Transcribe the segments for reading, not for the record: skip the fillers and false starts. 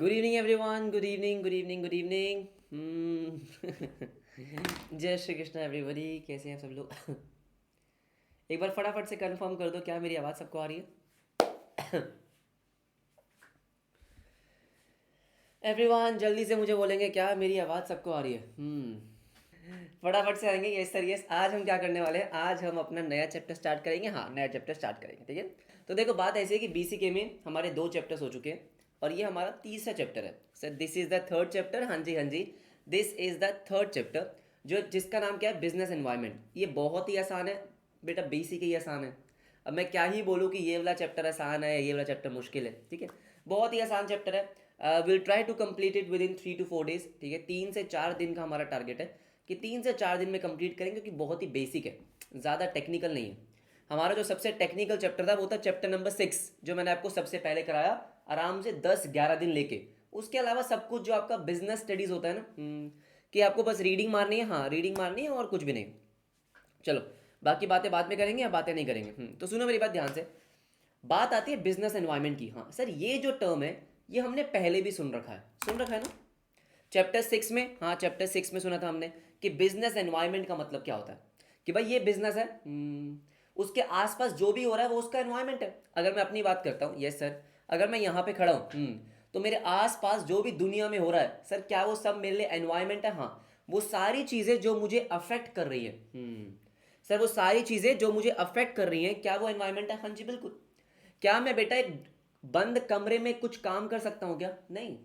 Good evening everyone, good evening, good evening, good evening. जय Shri Krishna everybody, कैसे हैं सब लोग? एक बार फटाफट से कंफर्म कर दो, क्या मेरी आवाज़ सबको आ रही है? एवरीवन जल्दी से मुझे बोलेंगे क्या मेरी आवाज़ सबको आ रही है? फटाफट से आएंगे। Yes sir, yes. आज हम क्या करने वाले हैं? आज हम अपना नया चैप्टर स्टार्ट करेंगे। हाँ, नया चैप्टर स्टार्ट करेंगे, ठीक है। तो देखो, बात ऐसी है कि बीसीके में हमारे 2 चैप्टर्स हो चुके हैं और ये हमारा तीसरा चैप्टर है। Sir this is the third chapter. हाँ जी, हाँ जी, this is the third chapter, जो जिसका नाम क्या है? Business environment. ये बहुत ही आसान है बेटा, बीसीके ही आसान है। अब मैं क्या ही बोलूँ कि ये वाला चैप्टर आसान है, ये वाला चैप्टर मुश्किल है, ठीक है। बहुत ही आसान चैप्टर है। Will try to complete it within 3 to 4 days, ठीक है। 3 से 4 दिन का हमारा टारगेट है कि 3 से 4 दिन में कंप्लीट करेंगे, क्योंकि बहुत ही बेसिक है, ज़्यादा टेक्निकल नहीं है। हमारा जो सबसे टेक्निकल चैप्टर था वो था चैप्टर नंबर 6, जो मैंने आपको सबसे पहले कराया आराम से 10-11 दिन लेके। उसके अलावा सब कुछ जो आपका बिजनेस स्टडीज़ होता है ना, कि आपको बस रीडिंग मारनी है, हाँ रीडिंग मारनी है और कुछ भी नहीं। चलो, बाकी बातें बाद में करेंगे या बातें नहीं करेंगे? तो सुनो मेरी बात ध्यान से। बात आती है बिजनेस एनवायरनमेंट की। हाँ सर, ये जो टर्म है ये हमने पहले भी सुन रखा है ना, चैप्टर 6 में। हाँ, चैप्टर 6 में सुना था हमने कि बिजनेस एनवायरनमेंट का मतलब क्या होता है। कि भाई ये बिजनेस है, उसके आसपास जो भी हो रहा है वो उसका एनवायरनमेंट है। अगर मैं अपनी बात करता हूँ, यस सर, अगर मैं यहाँ पे खड़ा हूँ, तो मेरे आसपास जो भी दुनिया में हो रहा है सर, क्या वो सब मेरे लिए एनवायरनमेंट है? हाँ, वो सारी चीज़ें जो मुझे अफेक्ट कर रही है, सर वो सारी चीज़ें जो मुझे अफेक्ट कर रही हैं, क्या वो एनवायरनमेंट है? हाँ जी बिल्कुल। क्या मैं बेटा एक बंद कमरे में कुछ काम कर सकता हूँ क्या? नहीं।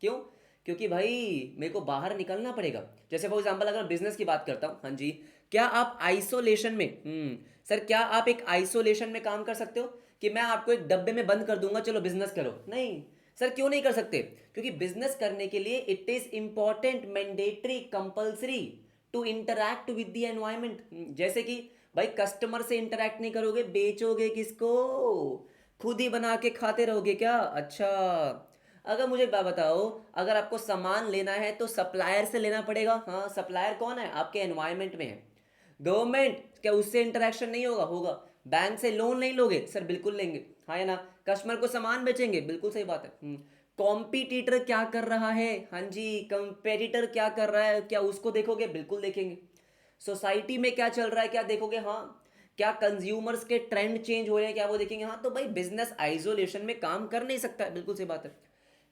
क्यों? क्योंकि भाई मेरे को बाहर निकलना पड़ेगा। जैसे फॉर एग्जांपल अगर बिजनेस की बात करता हूँ, हाँ जी, क्या आप आइसोलेशन में, सर क्या आप एक आइसोलेशन में काम कर सकते हो कि मैं आपको एक डब्बे में बंद कर दूंगा, चलो बिजनेस करो? नहीं सर, क्यों नहीं कर सकते? क्योंकि बिजनेस करने के लिए it is important, mandatory, compulsory to interact with the environment. जैसे कि भाई कस्टमर से इंटरैक्ट नहीं करोगे, बेचोगे किसको? खुद ही बना के खाते रहोगे क्या? अच्छा, अगर मुझे बात बताओ, अगर आपको सामान लेना है तो सप्लायर से लेना पड़ेगा। हाँ, सप्लायर कौन है? आपके एनवायरनमेंट में है गवर्नमेंट। क्या उससे इंटरेक्शन नहीं होगा? होगा। बैंक से लोन नहीं लोगे? सर बिल्कुल लेंगे, हाँ या ना। कस्टमर को सामान बेचेंगे, बिल्कुल सही बात है। कॉम्पिटिटर क्या कर रहा है? हाँ जी, कंपेटिटर क्या कर रहा है, क्या उसको देखोगे? बिल्कुल देखेंगे। सोसाइटी में क्या चल रहा है, क्या देखोगे? हाँ। क्या कंज्यूमर्स के ट्रेंड चेंज हो रहे हैं, क्या वो देखेंगे? हाँ। तो भाई बिजनेस आइसोलेशन में काम कर नहीं सकता है, बिल्कुल सही बात है।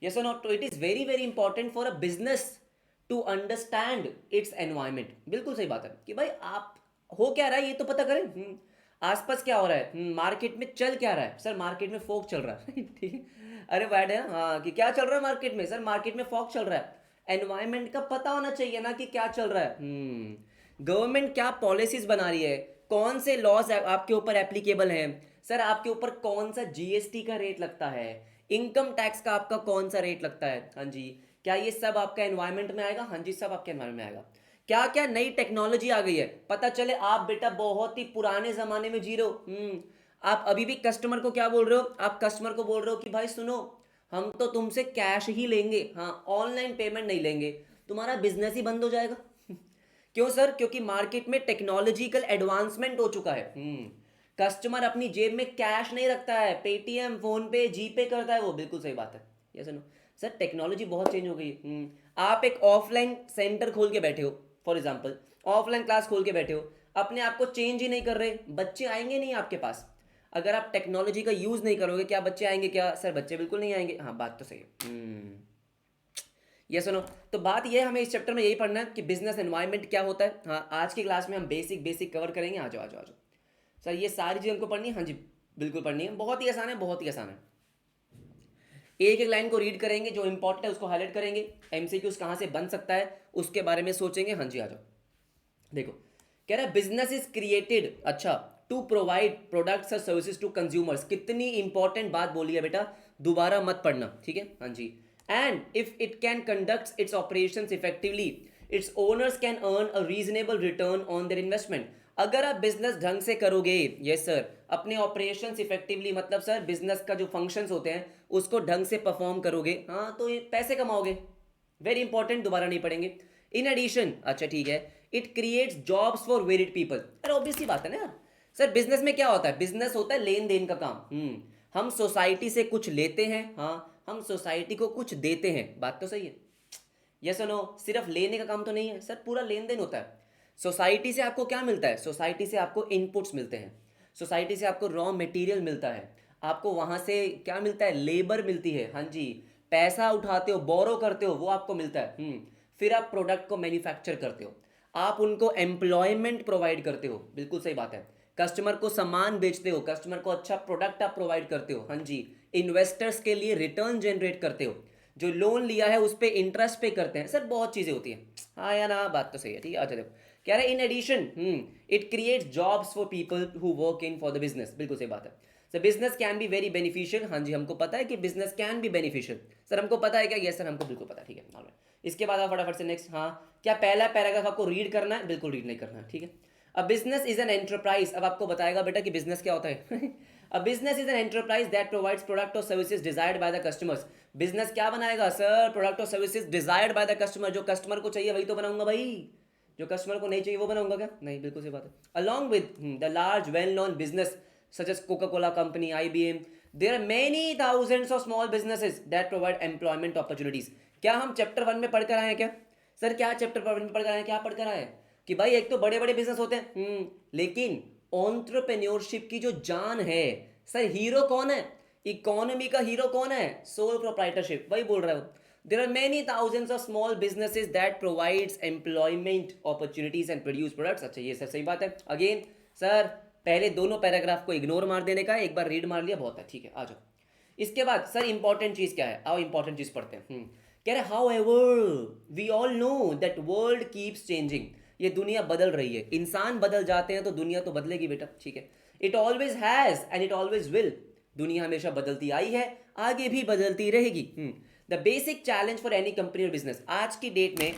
यस और नॉट? तो it is very very important for a business to understand its environment. बिल्कुल सही बात है कि भाई आप हो क्या रहा है ये तो पता करें। आसपास क्या हो रहा है, मार्केट में चल क्या रहा है? सर मार्केट में फोक चल रहा है। ठीक है, अरे बैड है ना। हाँ, कि क्या चल रहा है मार्केट में? सर मार्केट में फॉग चल रहा है। एनवायरनमेंट का पता होना चाहिए ना कि क्या चल रहा है। गवर्नमेंट क्या पॉलिसीज बना रही है, कौन से लॉज आपके ऊपर एप्लीकेबल हैं, सर आपके ऊपर कौन सा जीएसटी का रेट लगता है, इनकम टैक्स का आपका कौन सा रेट लगता है? हाँ जी, क्या ये सब आपका एनवायरनमेंट में आएगा? हाँ जी, सब आपके एनवायरनमेंट में आएगा। क्या क्या नई टेक्नोलॉजी आ गई है, पता चले आप बेटा बहुत ही पुराने जमाने में जी रहे हो। आप अभी भी कस्टमर को क्या बोल रहे हो? आप कस्टमर को बोल रहे हो कि भाई सुनो, हम तो तुमसे कैश ही लेंगे, हाँ ऑनलाइन पेमेंट नहीं लेंगे। तुम्हारा बिजनेस ही बंद हो जाएगा। क्यों सर? क्योंकि मार्केट में टेक्नोलॉजिकल एडवांसमेंट हो चुका है। कस्टमर अपनी जेब में कैश नहीं रखता है, पेटीएम, फोन पे, जीपे करता है वो। बिल्कुल सही बात है। ये सुनो सर, टेक्नोलॉजी बहुत चेंज हो गई है। आप एक ऑफलाइन सेंटर खोल के बैठे हो, फॉर एग्जाम्पल ऑफलाइन क्लास खोल के बैठे हो, अपने आप को चेंज ही नहीं कर रहे, बच्चे आएंगे नहीं आपके पास। अगर आप टेक्नोलॉजी का यूज नहीं करोगे, क्या बच्चे आएंगे? क्या सर, बच्चे बिल्कुल नहीं आएंगे। हाँ, बात तो सही है। ये सुनो, तो बात ये है, हमें इस चैप्टर में यही पढ़ना है कि बिजनेस एनवायरनमेंट क्या होता है। हाँ, आज की क्लास में हम बेसिक बेसिक कवर करेंगे। आ जाओ आ जाओ आ जाओ सर, ये सारी चीज़ हमको पढ़नी है। हाँ जी बिल्कुल पढ़नी है, बहुत ही आसान है, बहुत ही आसान है। एक एक लाइन को रीड करेंगे, जो इंपॉर्टेंट है उसको हाईलाइट करेंगे, एमसीक्यूज कहाँ से बन सकता है उसके बारे में सोचेंगे। हाँ जी, आ जाओ। देखो, कह रहा है बिजनेस इज क्रिएटेड, अच्छा, टू प्रोवाइड प्रोडक्ट्स और सर्विसेज टू कंज्यूमर्स। कितनी इंपॉर्टेंट बात बोली है बेटा, दोबारा मत पढ़ना, ठीक है। हाँ जी, and if it can conduct its operations effectively, its owners can earn a reasonable return on their investment. अगर आप बिजनेस ढंग से करोगे, यस सर, अपने ऑपरेशंस इफेक्टिवली, मतलब सर बिजनेस का जो फंक्शंस होते हैं उसको ढंग से परफॉर्म करोगे, हाँ तो ये पैसे कमाओगे। वेरी इंपॉर्टेंट, दोबारा नहीं पढ़ेंगे। इन एडिशन, अच्छा ठीक है, it creates jobs for varied people. अरे ऑब्वियसली बात है ना यार। सर बिजनेस में क्या होता है? बिजनेस होता है लेन देन का काम। हम सोसाइटी से कुछ लेते हैं, हाँ, हम सोसाइटी को कुछ देते हैं। बात तो सही है, यस और नो? सिर्फ लेने का काम तो नहीं है सर, पूरा लेन देन होता है। सोसाइटी से आपको क्या मिलता है? सोसाइटी से आपको इनपुट्स मिलते हैं, सोसाइटी से आपको रॉ मटेरियल मिलता है, आपको वहाँ से क्या मिलता है? लेबर मिलती है, हाँ जी। पैसा उठाते हो, बोरो करते हो, वो आपको मिलता है। फिर आप प्रोडक्ट को मैन्युफैक्चर करते हो, आप उनको एम्प्लॉयमेंट प्रोवाइड करते हो, बिल्कुल सही बात है। कस्टमर को सामान बेचते हो, कस्टमर को अच्छा प्रोडक्ट आप प्रोवाइड करते हो, हाँ जी। इन्वेस्टर्स के लिए रिटर्न जनरेट करते हो, जो लोन लिया है उस पर इंटरेस्ट पे करते हैं। सर बहुत चीज़ें होती हैं, हाँ या ना? बात तो सही है, ठीक है। अच्छा देखो, कह रहे in addition it creates jobs for people who work in for the business. बिल्कुल सही बात है। Sir business can be very beneficial, हाँ जी हमको पता है कि business can be beneficial. Sir हमको पता है क्या? यस सर हमको बिल्कुल पता है, ठीक है ऑलराइट। इसके बाद आप फटाफट से नेक्स्ट, हाँ क्या पहला पैराग्राफ आपको रीड करना है? बिल्कुल रीड नहीं करना है, ठीक है। A business is an enterprise, अब आपको बताएगा बेटा कि बिजनेस क्या होता है। A business is an enterprise that provides product और services desired by the customers. Business क्या बनाएगा सर? प्रोडक्ट और services desired by the customer. जो कस्टमर को चाहिए वही तो बनाऊंगा भाई, जो कस्टमर को नहीं चाहिए वो बनाऊंगा क्या? नहीं, बिल्कुल सही बात है। Along with the large well known business such as Coca Cola company, IBM, there are many thousands of small businesses that provide employment opportunities. क्या हम चैप्टर 1 में पढ़कर आए हैं क्या? सर क्या चैप्टर 1 में पढ़कर आए हैं? क्या पढ़कर आए हैं कि भाई एक तो बड़े बड़े बिजनेस होते हैं, लेकिन एंटरप्रेन्योरशिप की जो जान है, सर हीरो कौन है? इकोनॉमी का हीरो कौन है? सोल प्रोप्राइटरशिप, वही बोल रहा हूं। There are many thousands of small businesses that provides employment opportunities and produce products. अच्छा ये सर सही बात है। अगेन सर पहले दोनों पैराग्राफ को इग्नोर मार देने का, एक बार रीड मार लिया बहुत है, ठीक है आ जाओ। इसके बाद सर इंपॉर्टेंट चीज क्या है? आओ इंपॉर्टेंट चीज पढ़ते हैं। कह रहे however we all know that world keeps changing. ये दुनिया बदल रही है, इंसान बदल जाते हैं तो दुनिया तो बदलेगी बेटा, ठीक है। It always has and it always will. दुनिया हमेशा बदलती आई है, आगे भी बदलती रहेगी। The basic challenge for any company और बिजनेस, आज की डेट में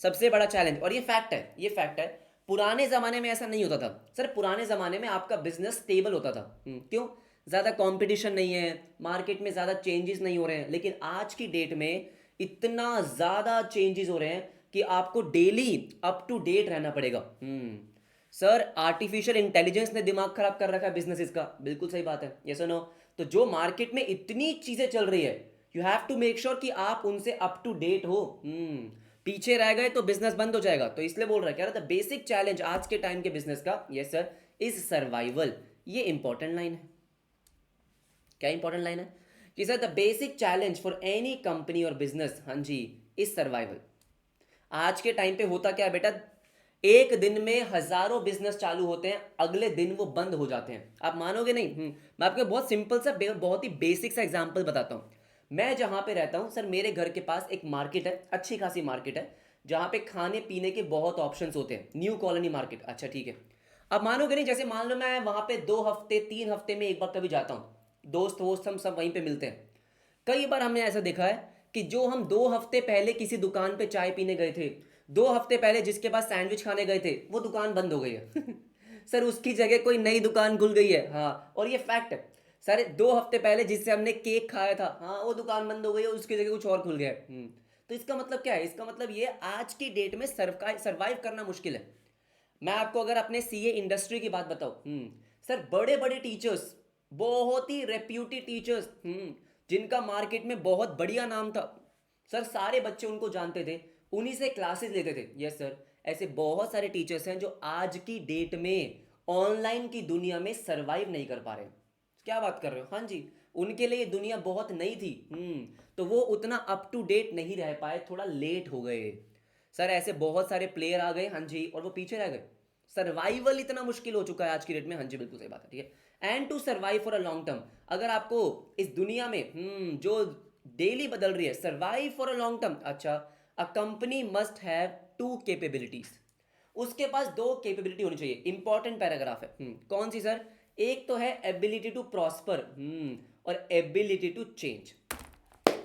सबसे बड़ा चैलेंज, और ये फैक्ट है, ये फैक्ट है, पुराने जमाने में ऐसा नहीं होता था सर। पुराने जमाने में आपका बिजनेस स्टेबल होता था, क्यों? ज़्यादा कंपटीशन नहीं है, मार्केट में ज़्यादा चेंजेस नहीं हो रहे हैं। लेकिन आज की डेट में इतना ज़्यादा चेंजेस हो रहे हैं कि आपको डेली अप टू डेट रहना पड़ेगा। सर आर्टिफिशियल इंटेलिजेंस ने दिमाग खराब कर रखा है बिजनेसेस का, बिल्कुल सही बात है, यस और नो? तो जो मार्केट में इतनी चीज़ें चल रही है, you have to make sure कि आप उनसे अप टू डेट हो। पीछे रह गए तो बिजनेस बंद हो जाएगा। तो इसलिए बोल रहा है, कह रहा था बेसिक चैलेंज आज के टाइम के बिजनेस का, यस सर, इज सर्वाइवल। ये इंपॉर्टेंट लाइन है। क्या इंपॉर्टेंट लाइन है? कि sir the basic challenge for any company और बिजनेस, हाँ जी, इज सर्वाइवल। आज के टाइम पे होता क्या है बेटा? एक दिन में हजारों बिजनेस चालू होते हैं, अगले दिन वो बंद हो जाते हैं। आप मानोगे नहीं। मैं आपको बहुत सिंपल सा बहुत ही बेसिक सा एग्जांपल बताता हूँ। मैं जहाँ पे रहता हूँ सर, मेरे घर के पास एक मार्केट है, अच्छी खासी मार्केट है, जहाँ पे खाने पीने के बहुत ऑप्शंस होते हैं। न्यू कॉलोनी मार्केट, अच्छा ठीक है। अब मानोगे नहीं, जैसे मान लो मैं वहाँ पे 2 हफ्ते 3 हफ्ते में एक बार कभी जाता हूँ, दोस्त वोस्त हम सब वहीं पे मिलते हैं। कई बार हमने ऐसा देखा है कि जो हम 2 हफ्ते पहले किसी दुकान पे चाय पीने गए थे, 2 हफ्ते पहले जिसके पास सैंडविच खाने गए थे, वो दुकान बंद हो गई है। सर उसकी जगह कोई नई दुकान खुल गई है, हाँ, और ये फैक्ट है। सर 2 हफ्ते पहले जिससे हमने केक खाया था, हाँ वो दुकान बंद हो गई है, उसकी जगह कुछ और खुल गया है। तो इसका मतलब क्या है? इसका मतलब ये आज की डेट में सर्वाइव करना मुश्किल है। मैं आपको अगर अपने सीए इंडस्ट्री की बात बताऊं, सर बड़े बड़े टीचर्स, बहुत ही रेप्यूटेड टीचर्स, जिनका मार्केट में बहुत बढ़िया नाम था, सर सारे बच्चे उनको जानते थे, उन्हीं से क्लासेस लेते थे। यस सर, ऐसे बहुत सारे टीचर्स हैं जो आज की डेट में ऑनलाइन की दुनिया में सरवाइव नहीं कर पा रहे। क्या बात कर रहे हो? हाँ जी, उनके लिए ये दुनिया बहुत नई थी। तो वो उतना अप टू डेट नहीं रह पाए, थोड़ा लेट हो गए। सर ऐसे बहुत सारे प्लेयर आ गए, हाँ जी, और वो पीछे रह गए। सर्वाइवल इतना मुश्किल हो चुका है आज की डेट में, हाँ जी बिल्कुल सही बात है, ठीक है। And to survive for a long term, अगर आपको इस दुनिया में जो डेली बदल रही है, survive for a long term, अच्छा, a company must have 2 capabilities. उसके पास 2 कैपेबिलिटी होनी चाहिए। इंपॉर्टेंट पैराग्राफ है। कौन सी सर? एक तो है एबिलिटी टू प्रॉस्पर, और एबिलिटी टू चेंज।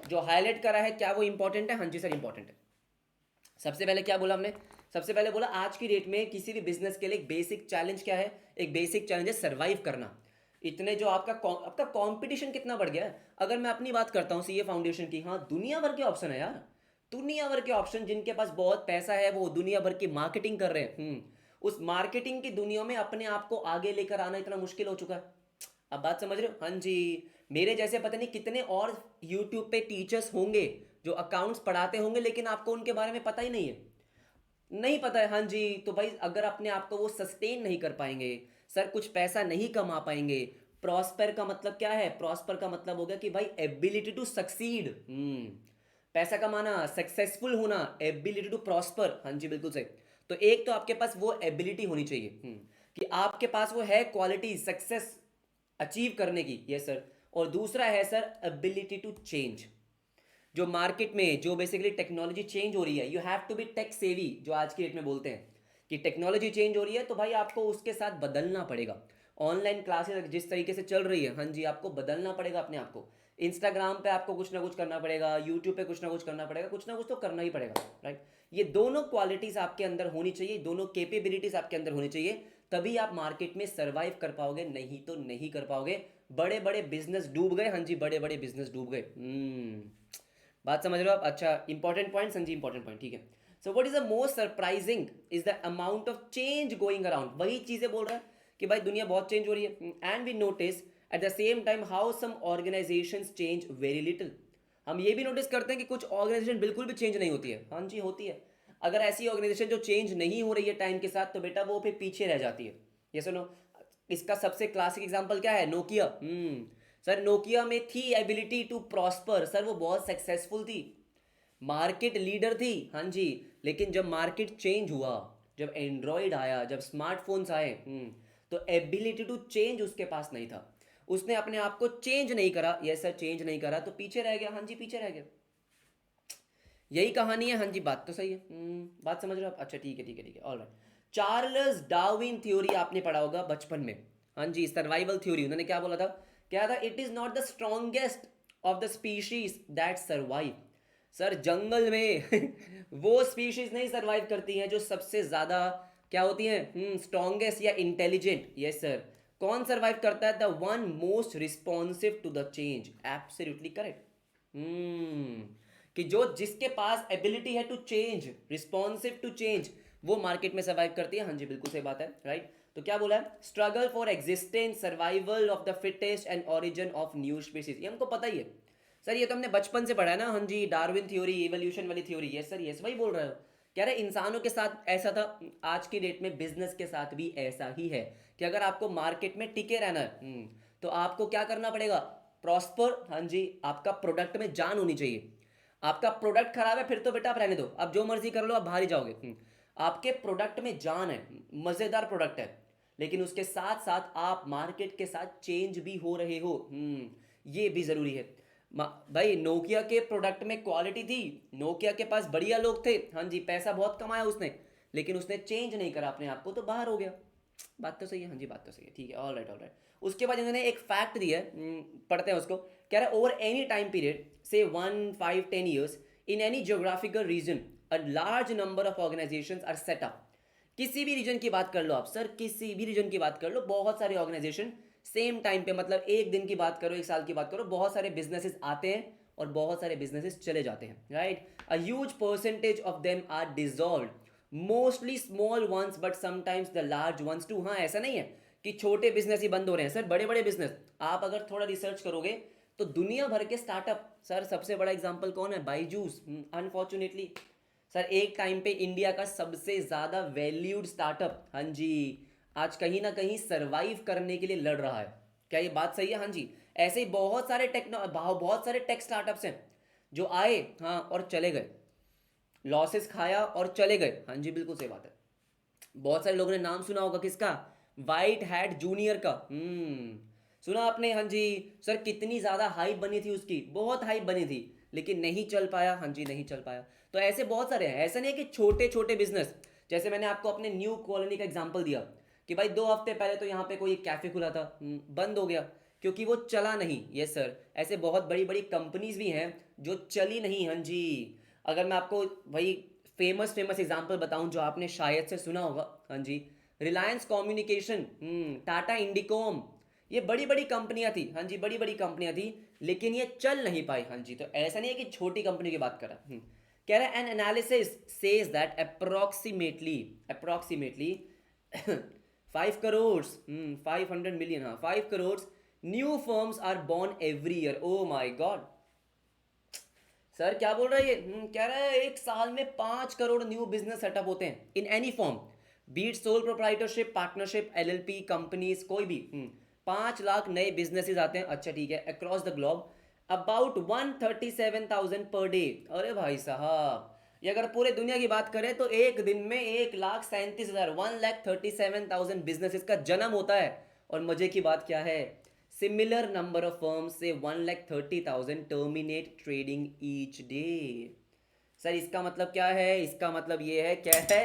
जो हाईलाइट करा है, क्या वो इंपॉर्टेंट है? हाँ जी सर इंपॉर्टेंट है। सबसे पहले क्या बोला हमने? सबसे पहले बोला आज की डेट में किसी भी बिजनेस के लिए एक बेसिक चैलेंज क्या है? एक बेसिक चैलेंज है सर्वाइव करना। इतने जो आपका कंपटीशन कितना बढ़ गया है। अगर मैं अपनी बात करता हूँ सीए फाउंडेशन की, हाँ दुनिया भर के ऑप्शन है यार, दुनिया भर के ऑप्शन। जिनके पास बहुत पैसा है वो दुनिया भर की मार्केटिंग कर रहे हैं। उस मार्केटिंग की दुनिया में अपने आप को आगे लेकर आना इतना मुश्किल हो चुका है। अब बात समझ रहे हो? हाँ जी, मेरे जैसे पता नहीं कितने और यूट्यूब पे टीचर्स होंगे जो अकाउंट्स पढ़ाते होंगे, लेकिन आपको उनके बारे में पता ही नहीं है, नहीं पता है। हाँ जी, तो भाई अगर अपने आप को वो सस्टेन नहीं कर पाएंगे, सर कुछ पैसा नहीं कमा पाएंगे। प्रॉस्पर का मतलब क्या है? प्रॉस्पर का मतलब हो गया कि भाई एबिलिटी टू सक्सीड। पैसा कमाना, सक्सेसफुल होना, एबिलिटी टू प्रॉस्पर। हाँ जी बिल्कुल सही। तो एक तो आपके पास वो एबिलिटी होनी चाहिए, कि आपके पास वो है क्वालिटी सक्सेस अचीव करने की, यस सर। और दूसरा है सर एबिलिटी टू चेंज। जो मार्केट में जो बेसिकली टेक्नोलॉजी चेंज हो रही है, you have to be tech savvy, जो आज की डेट में बोलते हैं कि टेक्नोलॉजी चेंज हो रही है, तो भाई आपको उसके साथ बदलना पड़ेगा। ऑनलाइन क्लासेस जिस तरीके से चल रही है, हाँ जी, आपको बदलना पड़ेगा अपने आप को। इंस्टाग्राम पे आपको कुछ ना कुछ करना पड़ेगा, यूट्यूब पे कुछ ना कुछ करना पड़ेगा, कुछ ना कुछ तो करना ही पड़ेगा, राइट। ये दोनों क्वालिटीज आपके अंदर होनी चाहिए, दोनों कैपेबिलिटीज आपके अंदर होनी चाहिए, तभी आप मार्केट में सर्वाइव कर पाओगे, नहीं तो नहीं कर पाओगे। बड़े बड़े बिजनेस डूब गए, हाँ जी, बड़े बड़े बिजनेस डूब गए। बात समझ रहे हो आप? अच्छा, इंपॉर्टेंट पॉइंट संजी, इंपॉर्टेंट पॉइंट, ठीक है। So what is the most surprising is the amount of change going around. वही चीजें बोल रहा है कि भाई दुनिया बहुत चेंज हो रही है, and we notice at the same time how some organisations change very little. हम ये भी नोटिस करते हैं कि कुछ ऑर्गेनाइजेशन बिल्कुल भी चेंज नहीं होती है। हाँ जी, होती है। अगर ऐसी ऑर्गेनाइजेशन जो चेंज नहीं हो रही है टाइम के साथ, तो बेटा वो फिर पीछे रह जाती है। ये सुनो, इसका सबसे क्लासिक एग्जांपल क्या है? नोकिया। सर नोकिया में थी एबिलिटी टू प्रॉस्पर, सर वो बहुत सक्सेसफुल थी, मार्केट लीडर थी, हाँ जी। लेकिन जब मार्केट चेंज हुआ, जब एंड्रॉयड आया, जब स्मार्टफोन्स आए, तो एबिलिटी टू चेंज उसके पास नहीं था। उसने अपने आप को चेंज नहीं करा, यस सर, चेंज नहीं करा, तो पीछे रह गया। हाँ जी, पीछे रह गया। यही कहानी है। हाँ जी, बात तो सही है। बात समझ रहे हो आप? अच्छा, ठीक है, ठीक है, ठीक है, ऑलराइट। चार्ल्स डार्विन थ्योरी आपने पढ़ा होगा बचपन में। हाँ जी, सर्वाइवल थ्योरी। उन्होंने क्या बोला था? क्या था? It is not the strongest of the species that survive. Sir जंगल में वो स्पीशीज नहीं सर्वाइव करती हैं जो सबसे ज्यादा क्या होती हैं, स्ट्रॉन्गेस्ट या इंटेलिजेंट। Yes sir. कौन सर्वाइव करता है? The one most responsive to the change. Absolutely correct. कि जो जिसके पास एबिलिटी है to change, responsive to change, वो मार्केट में सर्वाइव करती है। हाँ जी, बिल्कुल सही बात है, राइट। तो क्या बोला है? Struggle for existence, survival of the fittest and origin of new species. ये हमको पता ही है सर, ये तो हमने बचपन से पढ़ा है ना। हाँ जी, डार्विन थ्योरी, इवोल्यूशन वाली थ्योरी। यस सर, यस, वही बोल रहे हो। कह रहे इंसानों के साथ ऐसा था, आज की डेट में बिजनेस के साथ भी ऐसा ही है, कि अगर आपको मार्केट में टिके रहना है, तो आपको क्या करना पड़ेगा? प्रॉस्पर। हाँ जी, आपका प्रोडक्ट में जान होनी चाहिए। आपका प्रोडक्ट खराब है, फिर तो बेटा आप रहने दो, आप जो मर्जी कर लो, आप बाहर ही जाओगे। आपके प्रोडक्ट में जान है, मजेदार प्रोडक्ट है, लेकिन उसके साथ साथ आप मार्केट के साथ चेंज भी हो रहे हो। ये भी जरूरी है। भाई नोकिया के प्रोडक्ट में क्वालिटी थी, नोकिया के पास बढ़िया लोग थे, हाँ जी, पैसा बहुत कमाया उसने, लेकिन उसने चेंज नहीं करा अपने आप को, तो बाहर हो गया। बात तो सही है। हाँ जी, बात तो सही है, ठीक है, ऑल राइट, ऑल राइट। उसके बाद इन्होंने एक फैक्ट दिया है, पढ़ते हैं उसको। कह रहा है ओवर एनी टाइम पीरियड से 1 5 10 years in any geographical region a large number of organisations are set up. किसी भी रीजन की बात कर लो आप सर, किसी भी रीजन की बात कर लो, बहुत सारे ऑर्गेनाइजेशन सेम टाइम पे, मतलब एक दिन की बात करो, एक साल की बात करो, बहुत सारे बिजनेसेस आते हैं और बहुत सारे बिजनेसेस चले जाते हैं, right. A huge percentage of them are dissolved, mostly small ones but sometimes the large ones too. हाँ, ऐसा नहीं है कि छोटे बिजनेस ही बंद हो रहे हैं सर, बड़े बड़े बिजनेस। आप अगर थोड़ा रिसर्च करोगे तो दुनिया भर के स्टार्टअप, सर सबसे बड़ा एग्जांपल कौन है? बाईजूस। अनफॉर्चुनेटली सर एक टाइम पे इंडिया का सबसे ज्यादा वैल्यूड स्टार्टअप, हाँ जी, आज कहीं ना कहीं सरवाइव करने के लिए लड़ रहा है। क्या ये बात सही है? हाँ जी। ऐसे ही बहुत सारे बहुत सारे टेक स्टार्टअप्स हैं जो आए, हाँ, और चले गए, लॉसेस खाया और चले गए। हाँ जी, बिल्कुल सही बात है। बहुत सारे लोगों ने नाम सुना होगा किसका? वाइट हैट जूनियर का। सुना आपने? हाँ जी। सर कितनी ज्यादा हाइप बनी थी उसकी, बहुत हाइप बनी थी, लेकिन नहीं चल पाया। हाँ जी, नहीं चल पाया। तो ऐसे बहुत सारे हैं, ऐसा नहीं है कि छोटे छोटे बिजनेस, जैसे मैंने आपको अपने न्यू कॉलोनी का एग्जांपल दिया कि भाई 2 हफ्ते पहले तो यहाँ पे कोई कैफे खुला था, बंद हो गया क्योंकि वो चला नहीं। यस सर, ऐसे बहुत बड़ी बड़ी कंपनीज भी हैं जो चली नहीं। हाँ जी। अगर मैं आपको वही फेमस फेमस एग्जांपल बताऊं जो आपने शायद से सुना होगा, हाँ जी, रिलायंस कम्युनिकेशन, टाटा इंडिकॉम, ये बड़ी बड़ी कंपनियां थी। हाँ जी, बड़ी बड़ी कंपनियां थी, लेकिन ये चल नहीं पाई। हाँ जी, तो ऐसा नहीं है कि छोटी कंपनी की बात कर रहा। कह रहा है an analysis says that approximately 5 crore, 500 million, हाँ, 5 crore new firms are born every year. Oh my god, sir क्या बोल रहा है ये? कह रहा है एक साल में 5 करोड़ न्यू बिजनेस सेटअप होते हैं in any form, be it sole proprietorship, partnership, LLP companies, कोई भी। 5 लाख नए बिजनेसेस आते हैं, अच्छा ठीक है, across the globe, about 137,000 per day. अरे भाई साहब, ये अगर पूरे दुनिया की बात करें तो एक दिन में 1,37,000, 1,37,000 बिजनेसेस का जन्म होता है। और मजे की बात क्या है, सिमिलर नंबर ऑफ फर्म्स से 1,30,000 terminate trading each day. Sir इसका मतलब क्या है? इसका मतलब ये है, क्या है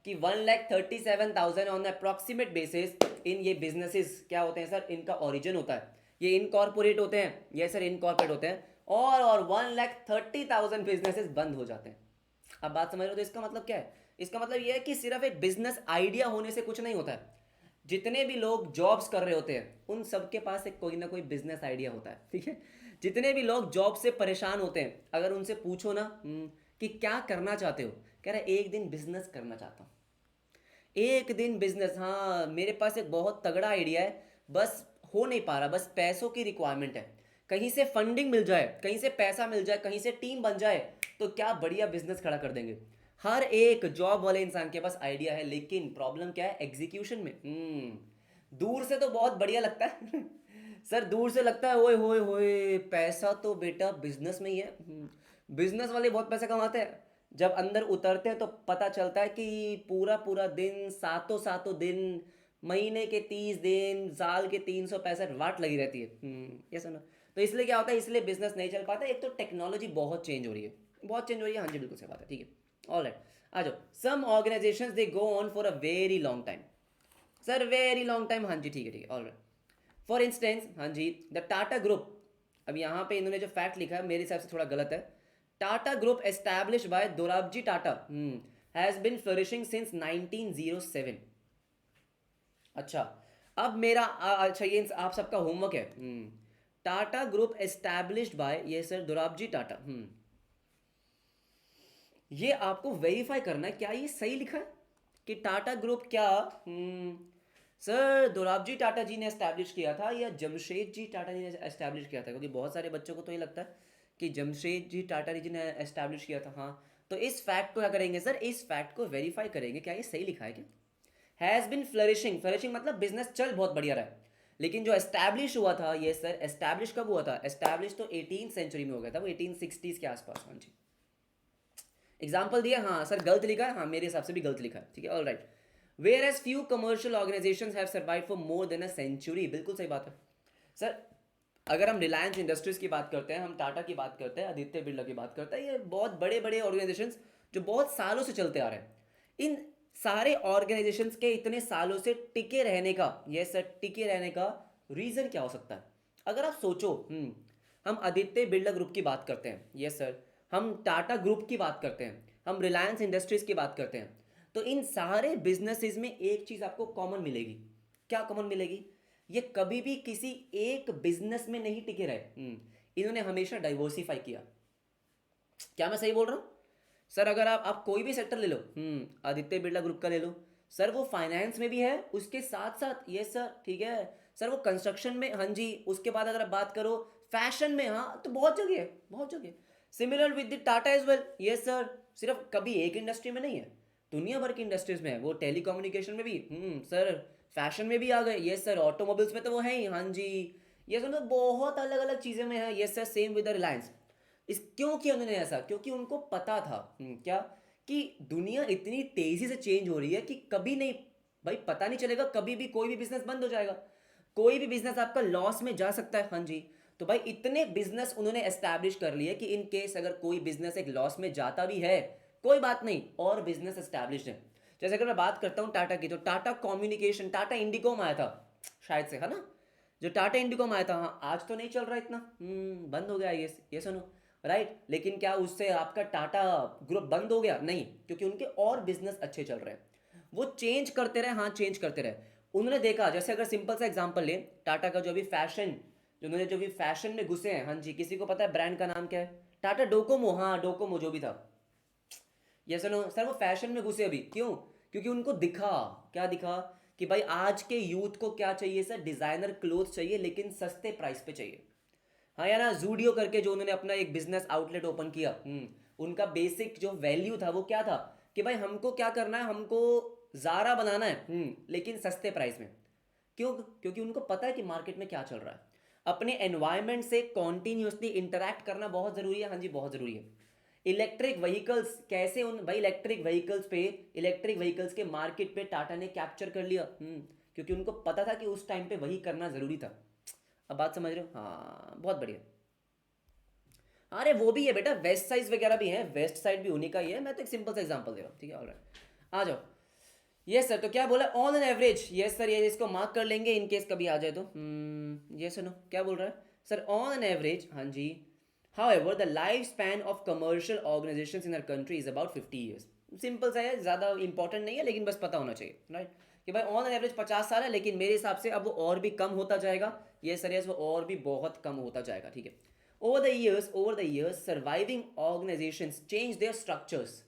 कि 1,37,000 ऑन अप्रॉक्सीमेट बेसिस इन ये बिजनेसेस क्या होते हैं सर, इनका ओरिजिन होता है, ये इनकॉर्पोरेट होते हैं, ये सर इनकॉर्पोरेट होते हैं, और 1,30,000 बिजनेसेस बंद हो जाते हैं। अब बात समझ रहे हो? तो इसका मतलब क्या है? इसका मतलब ये है कि सिर्फ एक बिजनेस आइडिया होने से कुछ नहीं होता है। जितने भी लोग जॉब्स कर रहे होते हैं उन सबके पास एक कोई ना कोई बिजनेस आइडिया होता है, ठीक है। जितने भी लोग जॉब से परेशान होते हैं, अगर उनसे पूछो ना कि क्या करना चाहते हो, कह रहे एक दिन बिजनेस करना चाहता हूँ, एक दिन बिजनेस, हाँ मेरे पास एक बहुत तगड़ा आइडिया है, बस हो नहीं पा रहा, बस पैसों की रिक्वायरमेंट है, कहीं से फंडिंग मिल जाए, कहीं से पैसा मिल जाए, कहीं से टीम बन जाए, तो क्या बढ़िया बिजनेस खड़ा कर देंगे। हर एक जॉब वाले इंसान के पास आइडिया है, लेकिन प्रॉब्लम क्या है? एग्जीक्यूशन में। दूर से तो बहुत बढ़िया लगता है सर, दूर से लगता है ओए होए होए, पैसा तो बेटा बिजनेस में ही है। बिजनेस वाले बहुत पैसा कमाते हैं, जब अंदर उतरते हैं तो पता चलता है कि पूरा पूरा दिन, सातों सातों दिन, महीने के 30 दिन, साल के 365 वाट लगी रहती है। ये सुनो, तो इसलिए क्या होता है, इसलिए बिजनेस नहीं चल पाता। एक तो टेक्नोलॉजी बहुत चेंज हो रही है, बहुत चेंज हो रही है, हाँ जी बिल्कुल सही बात है, ठीक है। ऑल राइट, आ जाओ। Some organisations they go on for a very long time. Sir very long time, हाँ जी ठीक है, ठीक है, ऑल राइट। फॉर इंस्टेंस, हाँ जी, द टाटा ग्रुप, अब यहाँ पे इन्होंने जो फैक्ट लिखा है मेरे हिसाब से थोड़ा गलत है। Tata group establish bye Dorabji Tata has been flourishing since 1907। अच्छा, अब मेरा अच्छा ये आप सबका होमवर्क है। टाटा ग्रुप एस्टैब्लिश्ड बाय, ये सर दोराबजी टाटा। ये आपको वेरीफाई करना है क्या ये सही लिखा है कि टाटा ग्रुप क्या सर दोराबजी टाटा जी ने एस्टैब्लिश किया था या जमशेद जी टाटा जी ने एस्टैब्लिश किया था, क्योंकि बहुत सारे बच्चों को तो ये लगता है कि जमशेद जी टाटा जी ने एस्टैब्लिश किया था। हाँ, तो इस फैक्ट को क्या करेंगे सर, इस फैक्ट को वेरीफाई करेंगे क्या ये सही लिखा है क्या। हैज़ बिन फ्लरिशिंग, फ्लरिशिंग मतलब बिजनेस चल बहुत बढ़िया रहा है, लेकिन जो एस्टैब्लिश हुआ था, ये सर एस्टैब्लिश कब हुआ था? एस्टैब्लिश तो 18th सेंचुरी में हो गया था, वो 1860s के आसपास। हाँ जी, एग्जाम्पल दिया, हाँ सर गलत लिखा है, हाँ मेरे हिसाब से भी गलत लिखा है, ठीक है, all right. Whereas few commercial organisations have survive for more than a century, बिल्कुल सही बात है सर। अगर हम रिलायंस इंडस्ट्रीज की बात करते हैं, हम टाटा की बात करते हैं, आदित्य बिरला की बात करते हैं, ये बहुत बड़े बड़े ऑर्गेनाइजेशंस जो बहुत सालों से चलते आ रहे हैं। इन सारे ऑर्गेनाइजेशंस के इतने सालों से टिके रहने का, ये सर टिके रहने का रीजन क्या हो सकता है? अगर आप सोचो, हम आदित्य बिरला ग्रुप की बात करते हैं, यस सर, हम टाटा ग्रुप की बात करते हैं, हम रिलायंस इंडस्ट्रीज की बात करते हैं, तो इन सारे बिजनेसेस में एक चीज आपको कॉमन मिलेगी। क्या कॉमन मिलेगी? ये कभी भी किसी एक बिजनेस में नहीं टिके रहे। इन्होंने हमेशा डाइवर्सिफाई किया। क्या मैं सही बोल रहा हूँ सर? अगर आप कोई भी सेक्टर ले लो, आदित्य बिरला ग्रुप का ले लो सर, वो फाइनेंस में भी है, उसके साथ साथ ये सर, ठीक है सर, वो कंस्ट्रक्शन में, हाँ जी, उसके बाद अगर आप बात करो फैशन में, हाँ तो बहुत जगह है, बहुत जगह। Similar with the Tata as well, ये सर, सिर्फ कभी एक इंडस्ट्री में नहीं है, दुनिया भर की इंडस्ट्रीज में है वो, टेलीकम्युनिकेशन में भी, सर फैशन में भी आ गए, ये सर ऑटोमोबाइल्स में तो वो है ही, हाँ जी, ये सर बहुत अलग अलग चीज़ें में है, ये sir same with the Reliance. इस क्यों किया उन्होंने ऐसा? क्योंकि उनको पता था, क्या, कि दुनिया इतनी तेजी से चेंज हो रही है कि कभी नहीं, भाई पता नहीं चलेगा, कभी भी कोई भी बिजनेस बंद हो जाएगा, कोई भी बिजनेस आपका लॉस में जा सकता है। हाँ जी, तो भाई इतने बिजनेस उन्होंने एस्टैब्लिश कर लिए कि इन केस अगर कोई बिजनेस एक लॉस में जाता भी है, कोई बात नहीं, और बिजनेस एस्टैब्लिश है। जैसे अगर मैं बात करता हूँ टाटा की, तो टाटा कम्युनिकेशन, टाटा इंडिकॉम आया था शायद से, है ना, जो टाटा इंडिकॉम आया था, हाँ आज तो नहीं चल रहा इतना, बंद हो गया, ये सुनो, राइट। लेकिन क्या उससे आपका टाटा ग्रुप बंद हो गया? नहीं, क्योंकि उनके और बिजनेस अच्छे चल रहे हैं, वो चेंज करते रहे, हाँ चेंज करते रहे। उन्होंने देखा, जैसे अगर सिंपल सा एग्जांपल ले, टाटा का जो अभी फैशन, जो उन्होंने जो भी फैशन में घुसे हैं, हाँ जी, किसी को पता है ब्रांड का नाम क्या है? टाटा डोकोमो, हाँ डोकोमो जो भी था, ये सुनो सर, वो फैशन में घुसे अभी, क्यों? क्योंकि उनको दिखा, क्या दिखा, कि भाई आज के यूथ को क्या चाहिए सर, डिजाइनर क्लोथ चाहिए लेकिन सस्ते प्राइस पे चाहिए। हाँ या ना, जूडियो करके जो उन्होंने अपना एक बिजनेस आउटलेट ओपन किया, उनका बेसिक जो वैल्यू था वो क्या था कि भाई हमको क्या करना है, हमको ज़ारा बनाना है, लेकिन सस्ते प्राइस में। क्यों? क्योंकि उनको पता है कि मार्केट में क्या चल रहा है। अपने एनवायरनमेंट से कॉन्टिन्यूसली इंटरैक्ट करना बहुत ज़रूरी है। हाँ जी, बहुत ज़रूरी है। इलेक्ट्रिक व्हीकल्स कैसे, उन भाई इलेक्ट्रिक व्हीकल्स के मार्केट पे टाटा ने कैप्चर कर लिया, क्योंकि उनको पता था कि उस टाइम पे वही करना ज़रूरी था। अब बात समझ रहे हो? हाँ, बहुत बढ़िया। अरे वो भी है बेटा, वेस्ट साइड वगैरह भी है, वेस्ट साइड भी उन्हीं का ही है। मैं तो एक सिंपल सा एग्जांपल दे रहा हूँ, ठीक है? ऑलराइट, आ जाओ। यस सर, तो क्या बोला? On an average, yes sir, ये इसको मार्क कर लेंगे इन केस कभी आ जाए तो। यस नो, क्या बोल रहा है सर? ऑन एन एवरेज, हाँ जी। However, the lifespan of commercial organizations in our country is about 50 years. Simple सा है, ज़्यादा इंपॉर्टेंट नहीं है, लेकिन बस पता होना चाहिए, राइट? कि भाई ऑन एन एवरेज 50 साल है, लेकिन मेरे हिसाब से अब वो और भी कम होता जाएगा। ये सर यस, वो और भी बहुत कम होता जाएगा, ठीक है? Over the years surviving organisations change their structures.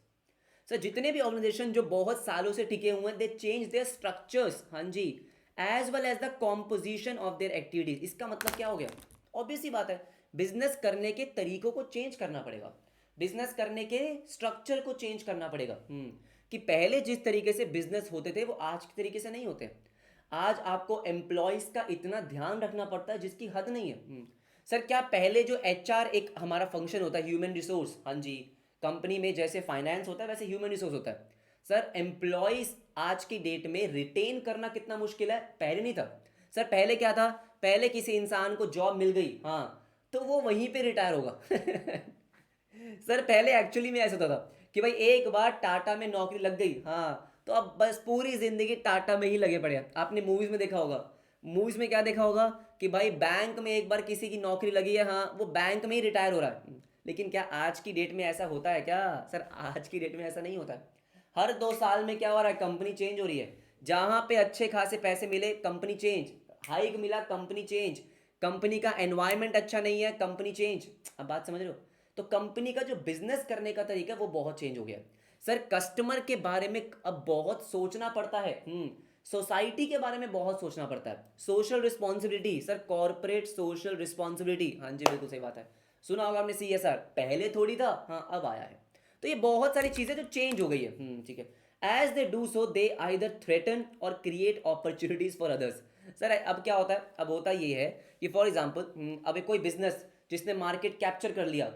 Sir जितने भी ऑर्गेनाइजेशन जो बहुत सालों से टिके हुए हैं, दे चेंज देयर स्ट्रक्चर्स, हाँ जी, as well as the composition of their activities. इसका मतलब क्या हो गया? ऑब्वियस सी बात है, बिजनेस करने के तरीकों को चेंज करना पड़ेगा, बिजनेस करने के स्ट्रक्चर को चेंज करना पड़ेगा। कि पहले जिस तरीके से बिजनेस होते थे वो आज के तरीके से नहीं होते। आज आपको एम्प्लॉयज का इतना ध्यान रखना पड़ता है जिसकी हद नहीं है। सर क्या पहले जो एचआर एक हमारा फंक्शन होता है, ह्यूमन रिसोर्स, हाँ जी, कंपनी में जैसे फाइनेंस होता है वैसे ह्यूमन रिसोर्स होता है। सर एम्प्लॉयज आज की डेट में रिटेन करना कितना मुश्किल है, पहले नहीं था। सर पहले क्या था? पहले किसी इंसान को जॉब मिल गई, हाँ, तो वो वहीं पे रिटायर होगा। सर पहले एक्चुअली में ऐसा होता था कि भाई एक बार टाटा में नौकरी लग गई, हाँ, तो अब बस पूरी जिंदगी टाटा में ही लगे पड़े हैं। आपने मूवीज में देखा होगा, मूवीज में क्या देखा होगा कि भाई बैंक में एक बार किसी की नौकरी लगी है, हाँ, वो बैंक में ही रिटायर हो रहा है। लेकिन क्या आज की डेट में ऐसा होता है क्या? सर आज की डेट में ऐसा नहीं होता है। हर 2 साल में क्या हो रहा है? कंपनी चेंज हो रही है। जहां पे अच्छे खासे पैसे मिले, कंपनी चेंज। हाइक मिला, कंपनी चेंज। कंपनी का एनवायरनमेंट अच्छा नहीं है, कंपनी चेंज। अब बात समझ रहे हो? तो कंपनी का जो बिजनेस करने का तरीका है वो बहुत चेंज हो गया। सर कस्टमर के बारे में अब बहुत सोचना पड़ता है। सोसाइटी के बारे में बहुत सोचना पड़ता है। Social responsibility, sir corporate social responsibility, हाँ जी बिल्कुल सही बात है। सुना होगा आपने सीएसआर, पहले थोड़ी था, हाँ अब आया है। तो ये बहुत सारी चीजें जो चेंज हो गई है, ठीक है। As they do so they either threaten और create opportunities for others. Sir अब क्या होता है? अब होता ये है कि फॉर एग्जाम्पल अब एक कोई बिजनेस जिसने मार्केट कैप्चर कर लिया,